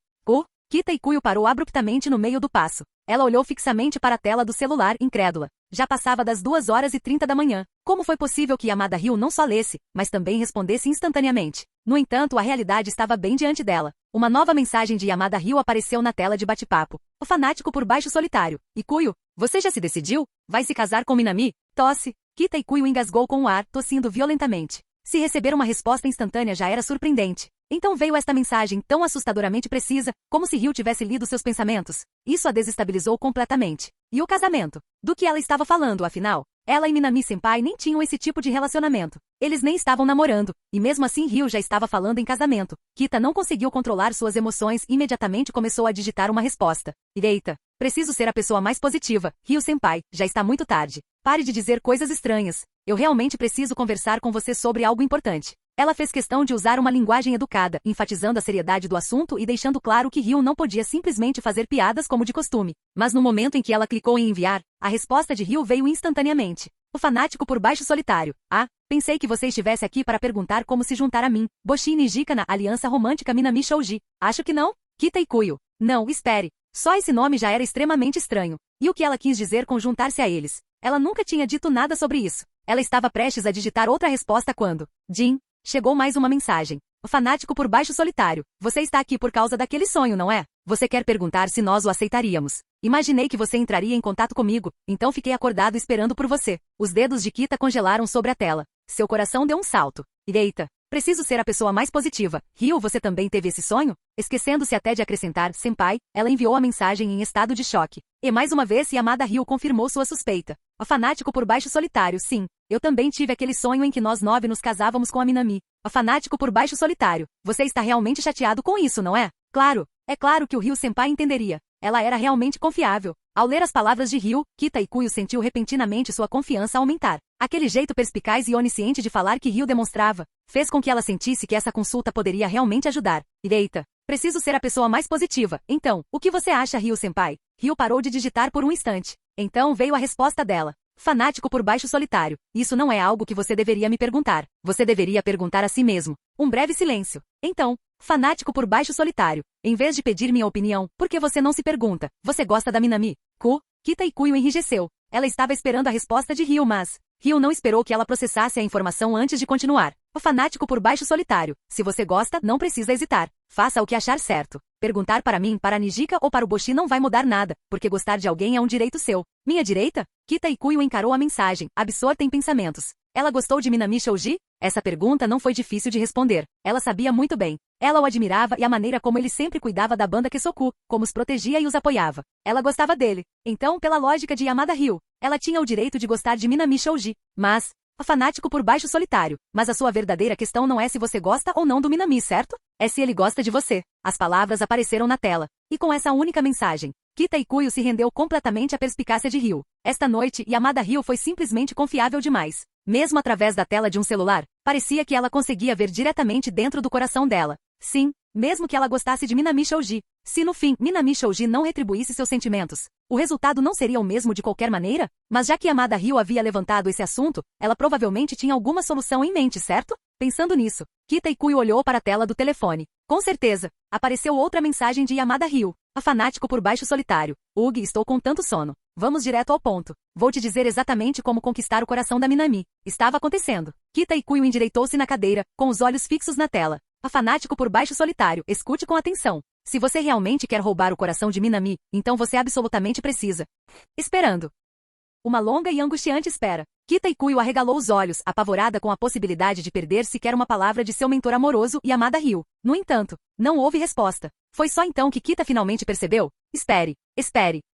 S2: Kita Ikuyo parou abruptamente no meio do passo. Ela olhou fixamente para a tela do celular, incrédula. Já passava das 2h30 da manhã. Como foi possível que Yamada Ryu não só lesse, mas também respondesse instantaneamente? No entanto, a realidade estava bem diante dela. Uma nova mensagem de Yamada Ryu apareceu na tela de bate-papo. O fanático por baixo solitário. Ikuyo, você já se decidiu? Vai se casar com Minami? Tosse. Kita Ikuyo engasgou com o ar, tossindo violentamente. Se receber uma resposta instantânea já era surpreendente. Então veio esta mensagem tão assustadoramente precisa, como se Ryu tivesse lido seus pensamentos. Isso a desestabilizou completamente. E o casamento? Do que ela estava falando, afinal? Ela e Minami-senpai nem tinham esse tipo de relacionamento. Eles nem estavam namorando, e mesmo assim Ryu já estava falando em casamento. Kita não conseguiu controlar suas emoções e imediatamente começou a digitar uma resposta. Eita, preciso ser a pessoa mais positiva. Ryu-senpai, já está muito tarde. Pare de dizer coisas estranhas. Eu realmente preciso conversar com você sobre algo importante. Ela fez questão de usar uma linguagem educada, enfatizando a seriedade do assunto e deixando claro que Ryu não podia simplesmente fazer piadas como de costume. Mas no momento em que ela clicou em enviar, a resposta de Ryu veio instantaneamente. O fanático por baixo solitário. Pensei que você estivesse aqui para perguntar como se juntar a mim. Boshi Nijika na aliança romântica Minami Shoji. Acho que não? Kita Ikuyo. Não, espere. Só esse nome já era extremamente estranho. E o que ela quis dizer com juntar-se a eles? Ela nunca tinha dito nada sobre isso. Ela estava prestes a digitar outra resposta quando chegou mais uma mensagem. O fanático por baixo solitário. Você está aqui por causa daquele sonho, não é? Você quer perguntar se nós o aceitaríamos. Imaginei que você entraria em contato comigo, então fiquei acordado esperando por você. Os dedos de Kita congelaram sobre a tela. Seu coração deu um salto. Eita, preciso ser a pessoa mais positiva. Ryu, você também teve esse sonho? Esquecendo-se até de acrescentar, senpai, ela enviou a mensagem em estado de choque. E mais uma vez Yamada Ryu confirmou sua suspeita. O fanático por baixo solitário, sim. Eu também tive aquele sonho em que nós 9 nos casávamos com a Minami. O fanático por baixo solitário. Você está realmente chateado com isso, não é? Claro. É claro que o Ryu-senpai entenderia. Ela era realmente confiável. Ao ler as palavras de Ryu, Kita Ikuyo sentiu repentinamente sua confiança aumentar. Aquele jeito perspicaz e onisciente de falar que Ryu demonstrava, fez com que ela sentisse que essa consulta poderia realmente ajudar. Eita, preciso ser a pessoa mais positiva. Então, o que você acha, Ryu-senpai? Ryu parou de digitar por um instante. Então veio a resposta dela. Fanático por baixo solitário. Isso não é algo que você deveria me perguntar. Você deveria perguntar a si mesmo. Um breve silêncio. Então, fanático por baixo solitário. Em vez de pedir minha opinião, por que você não se pergunta? Você gosta da Minami? Kita Ikuyo enrijeceu. Ela estava esperando a resposta de Ryu, mas Ryu não esperou que ela processasse a informação antes de continuar. O fanático por baixo solitário. Se você gosta, não precisa hesitar. Faça o que achar certo. Perguntar para mim, para a Nijika ou para o Boshi não vai mudar nada, porque gostar de alguém é um direito seu. Minha direita? Kita Ikuyo encarou a mensagem, absorta em pensamentos. Ela gostou de Minami Shouji? Essa pergunta não foi difícil de responder. Ela sabia muito bem. Ela o admirava e a maneira como ele sempre cuidava da banda Kesoku, como os protegia e os apoiava. Ela gostava dele. Então, pela lógica de Yamada Ryu, ela tinha o direito de gostar de Minami Shouji. Mas, fanático por baixo solitário. Mas a sua verdadeira questão não é se você gosta ou não do Minami, certo? É se ele gosta de você. As palavras apareceram na tela. E com essa única mensagem, Kita Ikuyo se rendeu completamente à perspicácia de Ryu. Esta noite, Yamada Ryu foi simplesmente confiável demais. Mesmo através da tela de um celular, parecia que ela conseguia ver diretamente dentro do coração dela. Sim, mesmo que ela gostasse de Minami Shouji. Se no fim, Minami Shouji não retribuísse seus sentimentos, o resultado não seria o mesmo de qualquer maneira? Mas já que Yamada Ryu havia levantado esse assunto, ela provavelmente tinha alguma solução em mente, certo? Pensando nisso, Kita Ikuyo olhou para a tela do telefone. Com certeza, apareceu outra mensagem de Yamada Ryu. A fanático por baixo solitário. Ugi, estou com tanto sono. Vamos direto ao ponto. Vou te dizer exatamente como conquistar o coração da Minami. Estava acontecendo. Kita Ikuyo endireitou-se na cadeira, com os olhos fixos na tela. A fanático por baixo solitário, escute com atenção. Se você realmente quer roubar o coração de Minami, então você absolutamente precisa. Esperando. Uma longa e angustiante espera. Kita Ikuyo arregalou os olhos, apavorada com a possibilidade de perder sequer uma palavra de seu mentor amoroso e Yamada Ryu. No entanto, não houve resposta. Foi só então que Kita finalmente percebeu. Espere.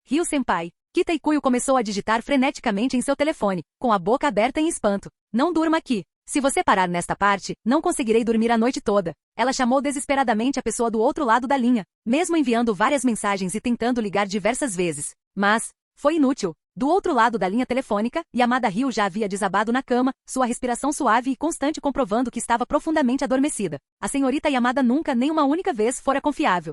S2: Ryu-senpai. Kita Ikuyo começou a digitar freneticamente em seu telefone, com a boca aberta em espanto. Não durma aqui. Se você parar nesta parte, não conseguirei dormir a noite toda. Ela chamou desesperadamente a pessoa do outro lado da linha, mesmo enviando várias mensagens e tentando ligar diversas vezes. Mas, foi inútil. Do outro lado da linha telefônica, Yamada Ryu já havia desabado na cama, sua respiração suave e constante comprovando que estava profundamente adormecida. A senhorita Yamada nunca nem uma única vez fora confiável.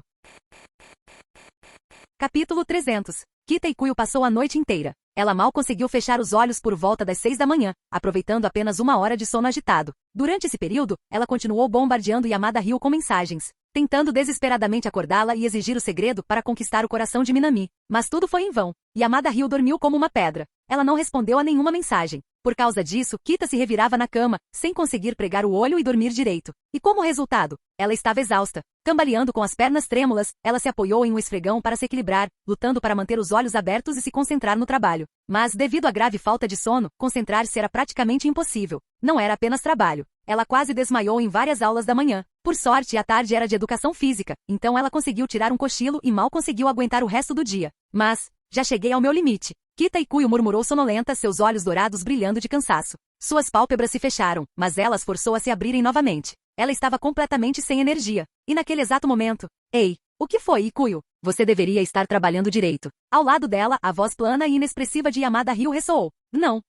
S2: Capítulo 300. Kita Ikuyo passou a noite inteira. Ela mal conseguiu fechar os olhos por volta das 6 da manhã, aproveitando apenas uma hora de sono agitado. Durante esse período, ela continuou bombardeando Yamada Ryu com mensagens, tentando desesperadamente acordá-la e exigir o segredo para conquistar o coração de Minami. Mas tudo foi em vão. Yamada Ryu dormiu como uma pedra. Ela não respondeu a nenhuma mensagem. Por causa disso, Kita se revirava na cama, sem conseguir pregar o olho e dormir direito. E como resultado, ela estava exausta. Cambaleando com as pernas trêmulas, ela se apoiou em um esfregão para se equilibrar, lutando para manter os olhos abertos e se concentrar no trabalho. Mas, devido à grave falta de sono, concentrar-se era praticamente impossível. Não era apenas trabalho. Ela quase desmaiou em várias aulas da manhã. Por sorte, a tarde era de educação física, então ela conseguiu tirar um cochilo e mal conseguiu aguentar o resto do dia. Mas, já cheguei ao meu limite. Kita Ikuyo murmurou sonolenta, seus olhos dourados brilhando de cansaço. Suas pálpebras se fecharam, mas ela as forçou a se abrirem novamente. Ela estava completamente sem energia. E naquele exato momento... Ei, o que foi, Ikuyo? Você deveria estar trabalhando direito. Ao lado dela, a voz plana e inexpressiva de Yamada Ryu ressoou. Não.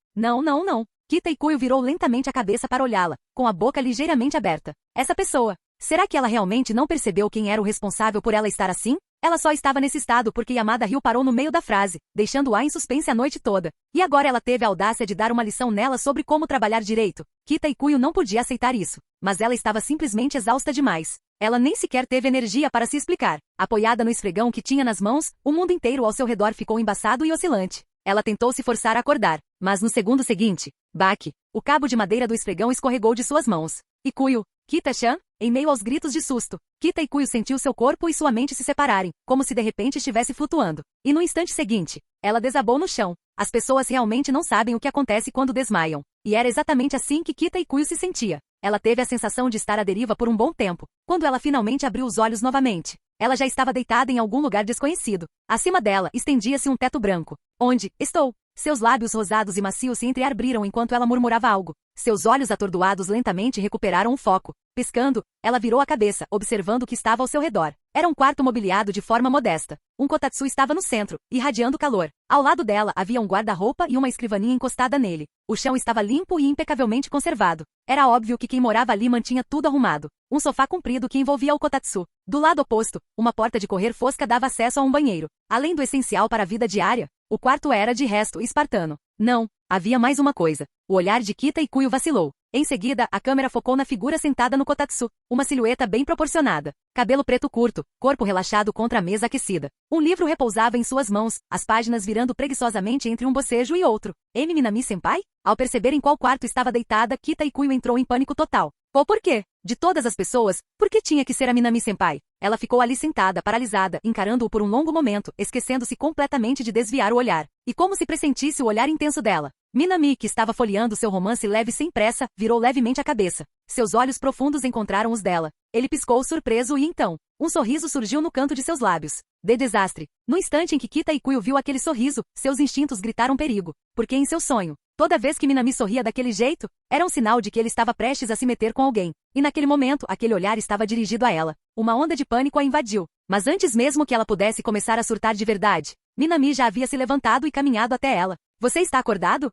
S2: Kita Ikuyo virou lentamente a cabeça para olhá-la, com a boca ligeiramente aberta. Essa pessoa. Será que ela realmente não percebeu quem era o responsável por ela estar assim? Ela só estava nesse estado porque Yamada Ryu parou no meio da frase, deixando-a em suspense a noite toda. E agora ela teve a audácia de dar uma lição nela sobre como trabalhar direito. Kita Ikuyo não podia aceitar isso. Mas ela estava simplesmente exausta demais. Ela nem sequer teve energia para se explicar. Apoiada no esfregão que tinha nas mãos, o mundo inteiro ao seu redor ficou embaçado e oscilante. Ela tentou se forçar a acordar, mas no segundo seguinte, baque, o cabo de madeira do esfregão escorregou de suas mãos. Ikuyo, Kita-chan? Em meio aos gritos de susto, Kita Ikuyo sentiu seu corpo e sua mente se separarem, como se de repente estivesse flutuando. E no instante seguinte, ela desabou no chão. As pessoas realmente não sabem o que acontece quando desmaiam. E era exatamente assim que Kita Ikuyo se sentia. Ela teve a sensação de estar à deriva por um bom tempo. Quando ela finalmente abriu os olhos novamente, ela já estava deitada em algum lugar desconhecido. Acima dela, estendia-se um teto branco. Onde estou? Seus lábios rosados e macios se entreabriram enquanto ela murmurava algo. Seus olhos atordoados lentamente recuperaram o foco. Piscando, ela virou a cabeça, observando o que estava ao seu redor. Era um quarto mobiliado de forma modesta. Um kotatsu estava no centro, irradiando calor. Ao lado dela havia um guarda-roupa e uma escrivaninha encostada nele. O chão estava limpo e impecavelmente conservado. Era óbvio que quem morava ali mantinha tudo arrumado. Um sofá comprido que envolvia o kotatsu. Do lado oposto, uma porta de correr fosca dava acesso a um banheiro. Além do essencial para a vida diária, o quarto era de resto espartano. Não, havia mais uma coisa. O olhar de Kita Ikuyo vacilou. Em seguida, a câmera focou na figura sentada no kotatsu, uma silhueta bem proporcionada. Cabelo preto curto, corpo relaxado contra a mesa aquecida. Um livro repousava em suas mãos, as páginas virando preguiçosamente entre um bocejo e outro. Emi Minami-senpai? Ao perceber em qual quarto estava deitada, Kita Ikuyo entrou em pânico total. Por quê? De todas as pessoas, por que tinha que ser a Minami-senpai? Ela ficou ali sentada, paralisada, encarando-o por um longo momento, esquecendo-se completamente de desviar o olhar. E como se pressentisse o olhar intenso dela. Minami, que estava folheando seu romance leve sem pressa, virou levemente a cabeça. Seus olhos profundos encontraram os dela. Ele piscou surpreso e então, um sorriso surgiu no canto de seus lábios. De desastre. No instante em que Kita Ikuyo viu aquele sorriso, seus instintos gritaram perigo. Porque em seu sonho, toda vez que Minami sorria daquele jeito, era um sinal de que ele estava prestes a se meter com alguém. E naquele momento, aquele olhar estava dirigido a ela. Uma onda de pânico a invadiu. Mas antes mesmo que ela pudesse começar a surtar de verdade, Minami já havia se levantado e caminhado até ela. Você está acordado?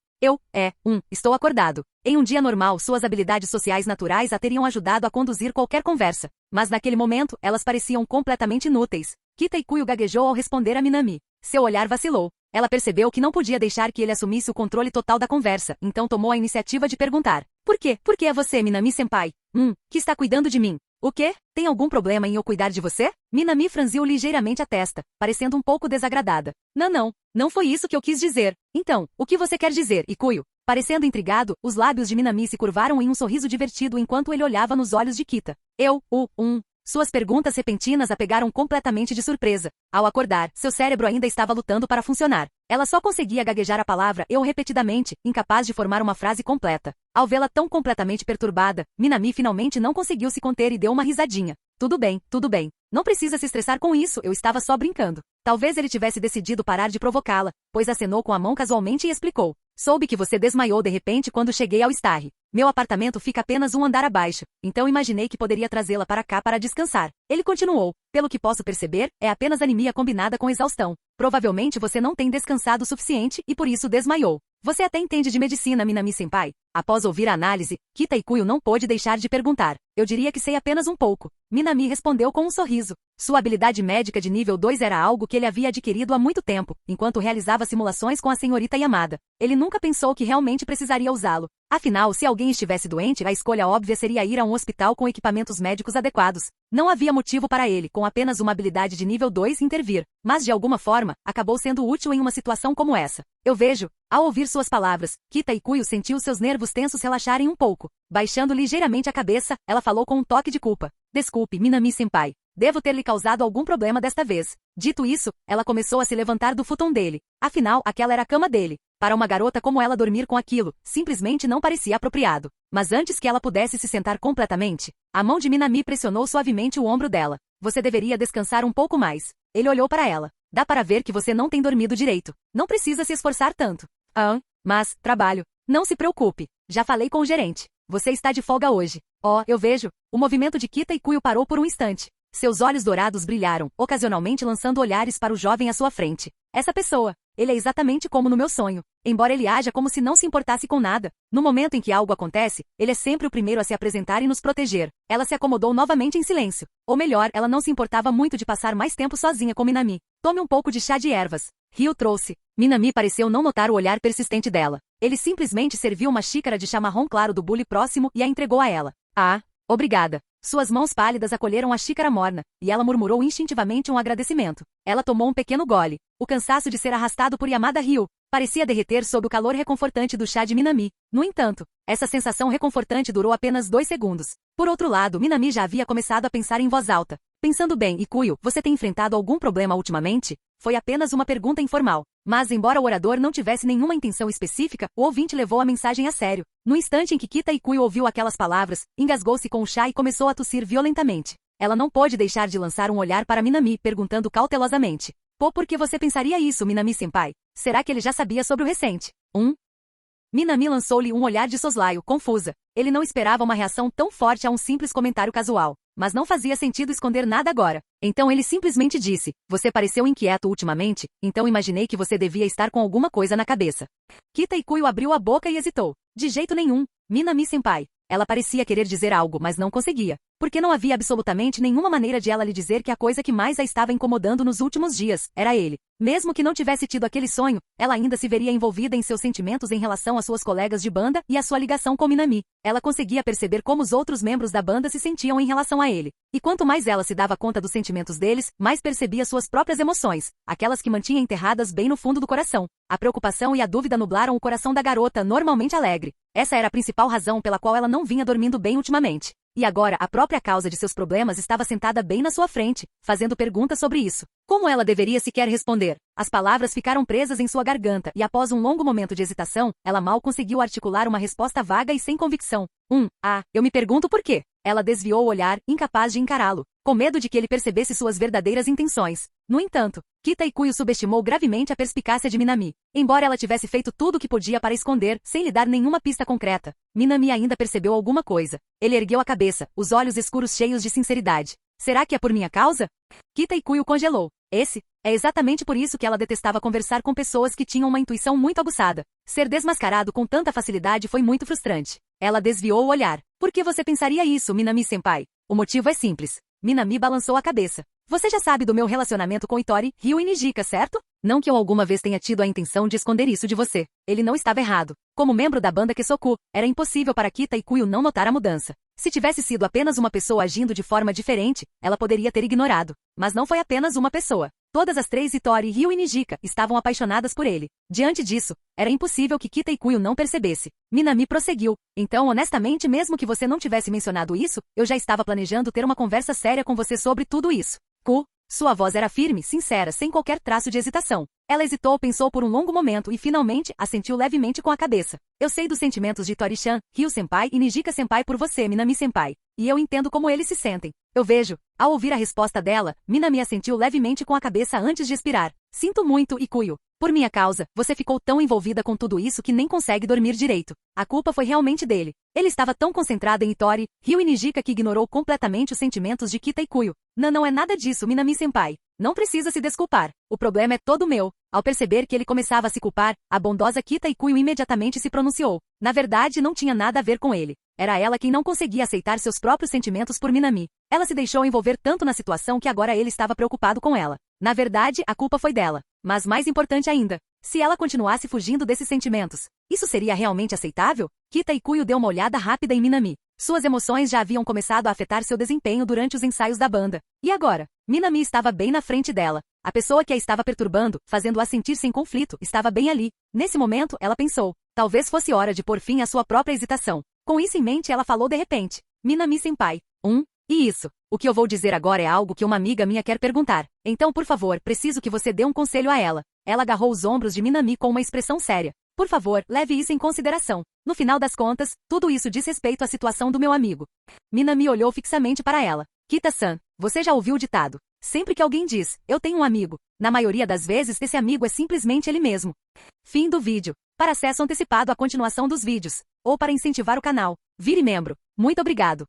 S2: Estou acordado. Em um dia normal, suas habilidades sociais naturais a teriam ajudado a conduzir qualquer conversa. Mas naquele momento, elas pareciam completamente inúteis. Kita Ikuyo gaguejou ao responder a Minami. Seu olhar vacilou. Ela percebeu que não podia deixar que ele assumisse o controle total da conversa, então tomou a iniciativa de perguntar. Por quê? Por que é você, Minami-senpai? Que está cuidando de mim? O quê? Tem algum problema em eu cuidar de você? Minami franziu ligeiramente a testa, parecendo um pouco desagradada. Não foi isso que eu quis dizer. Então, o que você quer dizer, Ikuyo? Parecendo intrigado, os lábios de Minami se curvaram em um sorriso divertido enquanto ele olhava nos olhos de Kita. Suas perguntas repentinas a pegaram completamente de surpresa. Ao acordar, seu cérebro ainda estava lutando para funcionar. Ela só conseguia gaguejar a palavra eu repetidamente, incapaz de formar uma frase completa. Ao vê-la tão completamente perturbada, Minami finalmente não conseguiu se conter e deu uma risadinha. Tudo bem. Não precisa se estressar com isso, eu estava só brincando. Talvez ele tivesse decidido parar de provocá-la, pois acenou com a mão casualmente e explicou. Soube que você desmaiou de repente quando cheguei ao Starry. Meu apartamento fica apenas um andar abaixo, então imaginei que poderia trazê-la para cá para descansar. Ele continuou. Pelo que posso perceber, é apenas anemia combinada com exaustão. Provavelmente você não tem descansado o suficiente e por isso desmaiou. Você até entende de medicina, Minami-senpai? Após ouvir a análise, Kita Ikuyo não pôde deixar de perguntar. Eu diria que sei apenas um pouco. Minami respondeu com um sorriso. Sua habilidade médica de nível 2 era algo que ele havia adquirido há muito tempo, enquanto realizava simulações com a senhorita Yamada. Ele nunca pensou que realmente precisaria usá-lo. Afinal, se alguém estivesse doente, a escolha óbvia seria ir a um hospital com equipamentos médicos adequados. Não havia motivo para ele, com apenas uma habilidade de nível 2, intervir. Mas de alguma forma, acabou sendo útil em uma situação como essa. Eu vejo. Ao ouvir suas palavras, Kita Ikuyo sentiu seus nervos tensos relaxarem um pouco. Baixando ligeiramente a cabeça, ela falou com um toque de culpa. Desculpe, Minami-senpai. Devo ter lhe causado algum problema desta vez. Dito isso, ela começou a se levantar do futon dele. Afinal, aquela era a cama dele. Para uma garota como ela dormir com aquilo, simplesmente não parecia apropriado. Mas antes que ela pudesse se sentar completamente, a mão de Minami pressionou suavemente o ombro dela. Você deveria descansar um pouco mais. Ele olhou para ela. Dá para ver que você não tem dormido direito. Não precisa se esforçar tanto. Mas, trabalho. Não se preocupe. Já falei com o gerente. Você está de folga hoje. Eu vejo. O movimento de Kita Ikuyo parou por um instante. Seus olhos dourados brilharam, ocasionalmente lançando olhares para o jovem à sua frente. Essa pessoa. Ele é exatamente como no meu sonho. Embora ele haja como se não se importasse com nada, no momento em que algo acontece, ele é sempre o primeiro a se apresentar e nos proteger. Ela se acomodou novamente em silêncio. Ou melhor, ela não se importava muito de passar mais tempo sozinha com Minami. Tome um pouco de chá de ervas. Ryo trouxe. Minami pareceu não notar o olhar persistente dela. Ele simplesmente serviu uma xícara de chá marrom claro do bule próximo e a entregou a ela. Obrigada. Suas mãos pálidas acolheram a xícara morna, e ela murmurou instintivamente um agradecimento. Ela tomou um pequeno gole. O cansaço de ser arrastado por Yamada Ryo parecia derreter sob o calor reconfortante do chá de Minami. No entanto, essa sensação reconfortante durou apenas 2 segundos. Por outro lado, Minami já havia começado a pensar em voz alta. Pensando bem, Ikuyo, você tem enfrentado algum problema ultimamente? Foi apenas uma pergunta informal. Mas embora o orador não tivesse nenhuma intenção específica, o ouvinte levou a mensagem a sério. No instante em que Kita Ikuyo ouviu aquelas palavras, engasgou-se com o chá e começou a tossir violentamente. Ela não pôde deixar de lançar um olhar para Minami, perguntando cautelosamente. Por que você pensaria isso, Minami-senpai? Será que ele já sabia sobre o recente? Minami lançou-lhe um olhar de soslaio, confusa. Ele não esperava uma reação tão forte a um simples comentário casual. mas não fazia sentido esconder nada agora. Então ele simplesmente disse, você pareceu inquieto ultimamente, então imaginei que você devia estar com alguma coisa na cabeça. Kita-ikuyo abriu a boca e hesitou. De jeito nenhum, Minami-senpai. Ela parecia querer dizer algo, mas não conseguia, porque não havia absolutamente nenhuma maneira de ela lhe dizer que a coisa que mais a estava incomodando nos últimos dias era ele. Mesmo que não tivesse tido aquele sonho, ela ainda se veria envolvida em seus sentimentos em relação às suas colegas de banda e à sua ligação com Minami. Ela conseguia perceber como os outros membros da banda se sentiam em relação a ele. E quanto mais ela se dava conta dos sentimentos deles, mais percebia suas próprias emoções, aquelas que mantinha enterradas bem no fundo do coração. A preocupação e a dúvida nublaram o coração da garota, normalmente alegre. Essa era a principal razão pela qual ela não vinha dormindo bem ultimamente. E agora, a própria causa de seus problemas estava sentada bem na sua frente, fazendo perguntas sobre isso. Como ela deveria sequer responder? As palavras ficaram presas em sua garganta, e após um longo momento de hesitação, ela mal conseguiu articular uma resposta vaga e sem convicção. Eu me pergunto por quê. Ela desviou o olhar, incapaz de encará-lo, com medo de que ele percebesse suas verdadeiras intenções. No entanto, Kita-ikuyo subestimou gravemente a perspicácia de Minami. Embora ela tivesse feito tudo o que podia para esconder, sem lhe dar nenhuma pista concreta, Minami ainda percebeu alguma coisa. Ele ergueu a cabeça, os olhos escuros cheios de sinceridade. Será que é por minha causa? Kita-ikuyo congelou. É exatamente por isso que ela detestava conversar com pessoas que tinham uma intuição muito aguçada. Ser desmascarado com tanta facilidade foi muito frustrante. Ela desviou o olhar. Por que você pensaria isso, Minami-senpai? O motivo é simples. Minami balançou a cabeça. Você já sabe do meu relacionamento com Itori, Ryu e Nijika, certo? Não que eu alguma vez tenha tido a intenção de esconder isso de você. Ele não estava errado. Como membro da banda Kesoku, era impossível para Kita-ikuyo não notar a mudança. Se tivesse sido apenas uma pessoa agindo de forma diferente, ela poderia ter ignorado. Mas não foi apenas uma pessoa. Todas as três, Itori, Ryu e Nijika, estavam apaixonadas por ele. Diante disso, era impossível que Kita-ikuyo não percebesse. Minami prosseguiu. Então, honestamente, mesmo que você não tivesse mencionado isso, eu já estava planejando ter uma conversa séria com você sobre tudo isso. Sua voz era firme, sincera, sem qualquer traço de hesitação. Ela hesitou, pensou por um longo momento e finalmente assentiu levemente com a cabeça. Eu sei dos sentimentos de Tori-chan, Ryu-senpai e Nijika-senpai por você, Minami-senpai. E eu entendo como eles se sentem. Eu vejo. Ao ouvir a resposta dela, Minami assentiu levemente com a cabeça antes de expirar. Sinto muito, Ikuyo. Por minha causa, você ficou tão envolvida com tudo isso que nem consegue dormir direito. A culpa foi realmente dele. Ele estava tão concentrado em Itori, Ryu e Nijika que ignorou completamente os sentimentos de Kita-ikuyo. Não é nada disso, Minami-senpai. Não precisa se desculpar. O problema é todo meu. Ao perceber que ele começava a se culpar, a bondosa Kita-ikuyo imediatamente se pronunciou. Na verdade, não tinha nada a ver com ele. Era ela quem não conseguia aceitar seus próprios sentimentos por Minami. Ela se deixou envolver tanto na situação que agora ele estava preocupado com ela. Na verdade, a culpa foi dela. Mas mais importante ainda, se ela continuasse fugindo desses sentimentos, isso seria realmente aceitável? Kita-ikuyo deu uma olhada rápida em Minami. Suas emoções já haviam começado a afetar seu desempenho durante os ensaios da banda. E agora? Minami estava bem na frente dela. A pessoa que a estava perturbando, fazendo-a sentir-se em conflito, estava bem ali. Nesse momento, ela pensou. Talvez fosse hora de pôr fim à sua própria hesitação. Com isso em mente, ela falou de repente. Minami-senpai. E isso. O que eu vou dizer agora é algo que uma amiga minha quer perguntar. Então, por favor, preciso que você dê um conselho a ela. Ela agarrou os ombros de Minami com uma expressão séria. Por favor, leve isso em consideração. No final das contas, tudo isso diz respeito à situação do meu amigo. Minami olhou fixamente para ela. Kita-san, você já ouviu o ditado? Sempre que alguém diz, eu tenho um amigo, na maioria das vezes esse amigo é simplesmente ele mesmo. Fim do vídeo. Para acesso antecipado à continuação dos vídeos, ou para incentivar o canal, vire membro. Muito obrigado.